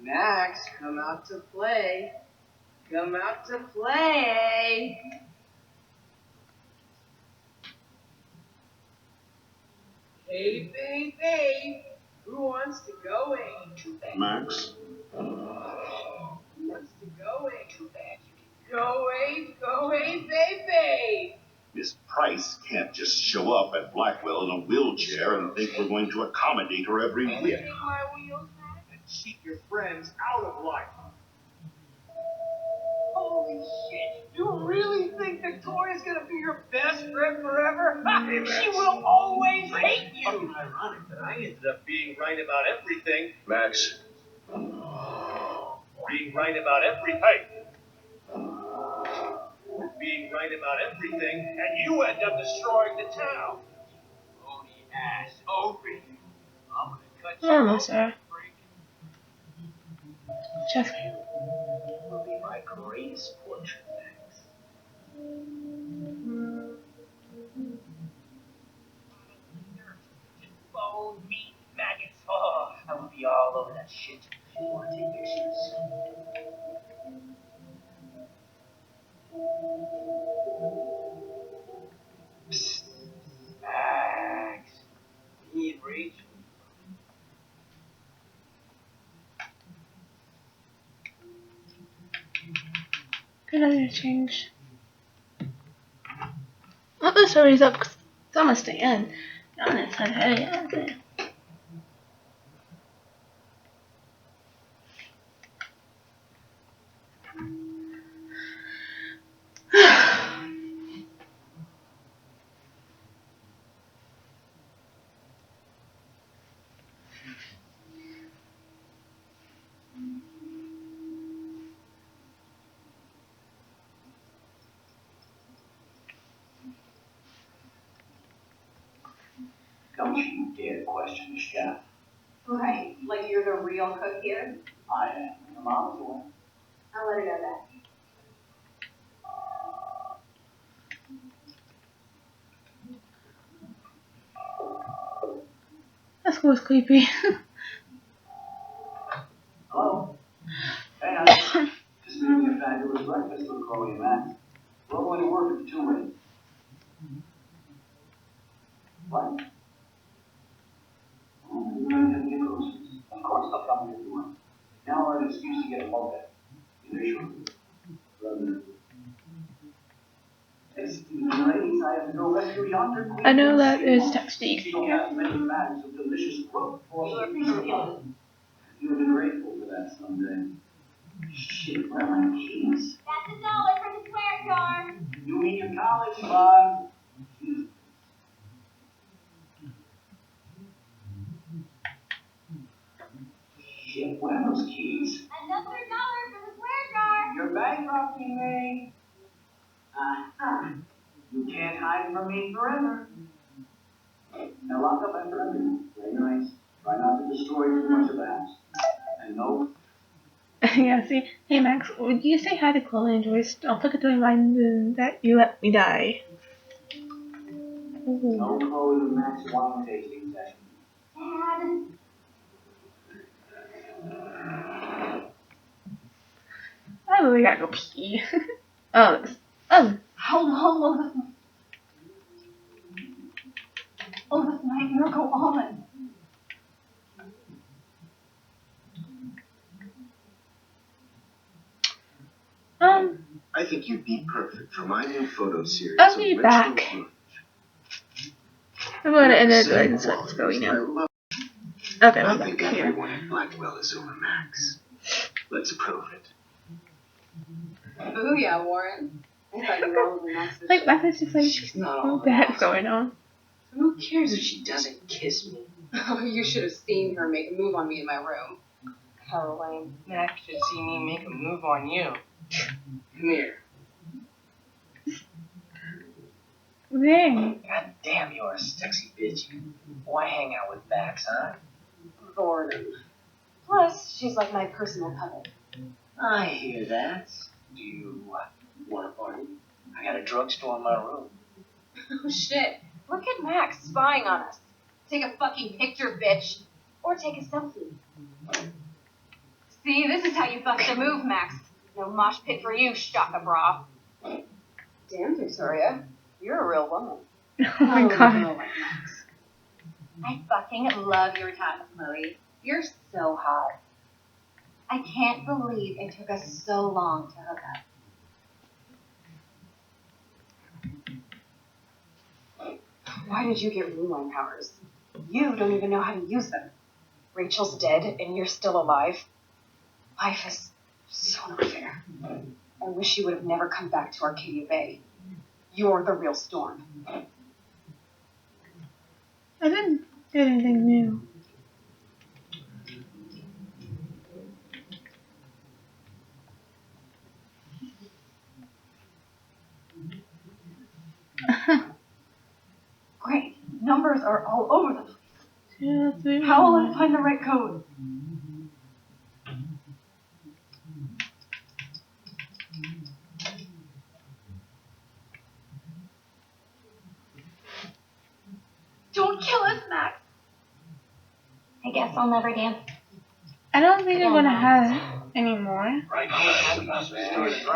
Max, come out to play. Come out to play. Hey, baby. Who wants to go in? Max? Who wants to go in? Too bad. Go in, baby. Miss Price can't just show up at Blackwell in a wheelchair and think we're going to accommodate her every whim. Take my wheels, Max. And keep your friends out of life. Holy shit. You really think Victoria's gonna be your best friend forever? She will always hate you. Fucking ironic that I ended up being right about everything. Max. Being right about everything. Being right about everything, and you end up destroying the town. Bony ass open. I'm gonna cut you Normal, off, sir. freak. Just Will be my greatest portrait, Max. Bone, meat, maggots. Oh, I would be all over that shit. You wanna take pictures? Psst. Max. He ain't rage. good idea to change. Well, this hurries up because it's almost the end. Honest, okay. Don't you dare question the chef. Right, like you're the real cook here? I am. Your mom's the one. I'll let her know that. That school was creepy. Hello? Hey, honey. Just made me a fabulous breakfast for Chloe and Max. We're going to work at the 2 rate. What? Oh, you're going to get groceries. Of course, I'll come if you want. Now I'll have an excuse to get a moped. Initially. Excuse me, ladies, I have to go rescue yonder queen. I know that is technique. She don't have many bags of delicious growth for you. You'll be grateful for that someday. Shit, where are my keys? That's $1 for the swear jar. You mean your college fund? Shit, where are those keys? Another $1 for the swear jar. You're bankrupting me. You can't hide from me forever. Now lock up after everything. Very nice. Try not to destroy too much of the house. And no. Yeah, see? Hey Max, would you say hi to Chloe and Joyce? Don't forget to remind them that you let me die. Ooh. No Chloe and Max wine tasting session. Dad. I really gotta go pee. Oh, oh. Oh, this nightmare go on. I think you'd be perfect for my new photo series. I'll on be Richmond back. Plunge. I'm gonna end it Say, and so it's going I now. love- Okay, I we're think back here. everyone at Blackwell is over Max. Let's approve it. Booyah, Warren. I thought you were only nice. Like, Max is just like, She's not all what the heck's going on? Who cares if she doesn't kiss me? Oh, you should have seen her make a move on me in my room. Caroline. Max should see me make a move on you. Come here. Dang. God damn, you're a sexy bitch. Why hang out with Max, huh? Boredom. Plus, she's like my personal puppet. I hear that. Do you want a party? I got a drugstore in my room. Oh shit. Look at Max spying on us. Take a fucking picture, bitch. or take a selfie. See, this is how you bust a move, Max. No mosh pit for you, Shaka Bra. Damn, Victoria. You're a real woman. Oh my god. I fucking love your tats, Chloe. You're so hot. I can't believe it took us so long to hook up. Why did you get rewind powers? You don't even know how to use them. Rachel's dead and you're still alive. Life is so not fair. I wish you would have never come back to Arcadia Bay. You're the real Storm. I didn't do anything new. Great. Numbers are all over the place. 2, 3, How will I find the right code? Don't kill us, Max. I guess I'll never dance. I don't think I'm gonna have it anymore.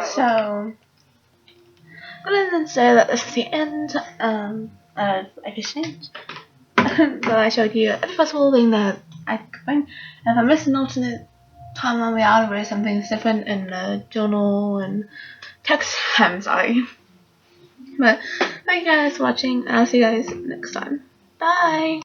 So, I'm gonna say that this is the end of Efficient. But I showed you every possible thing that I could find. And if I missed an alternate timeline reality where something's different in the journal and text, I'm sorry. But thank you guys for watching, and I'll see you guys next time. Bye!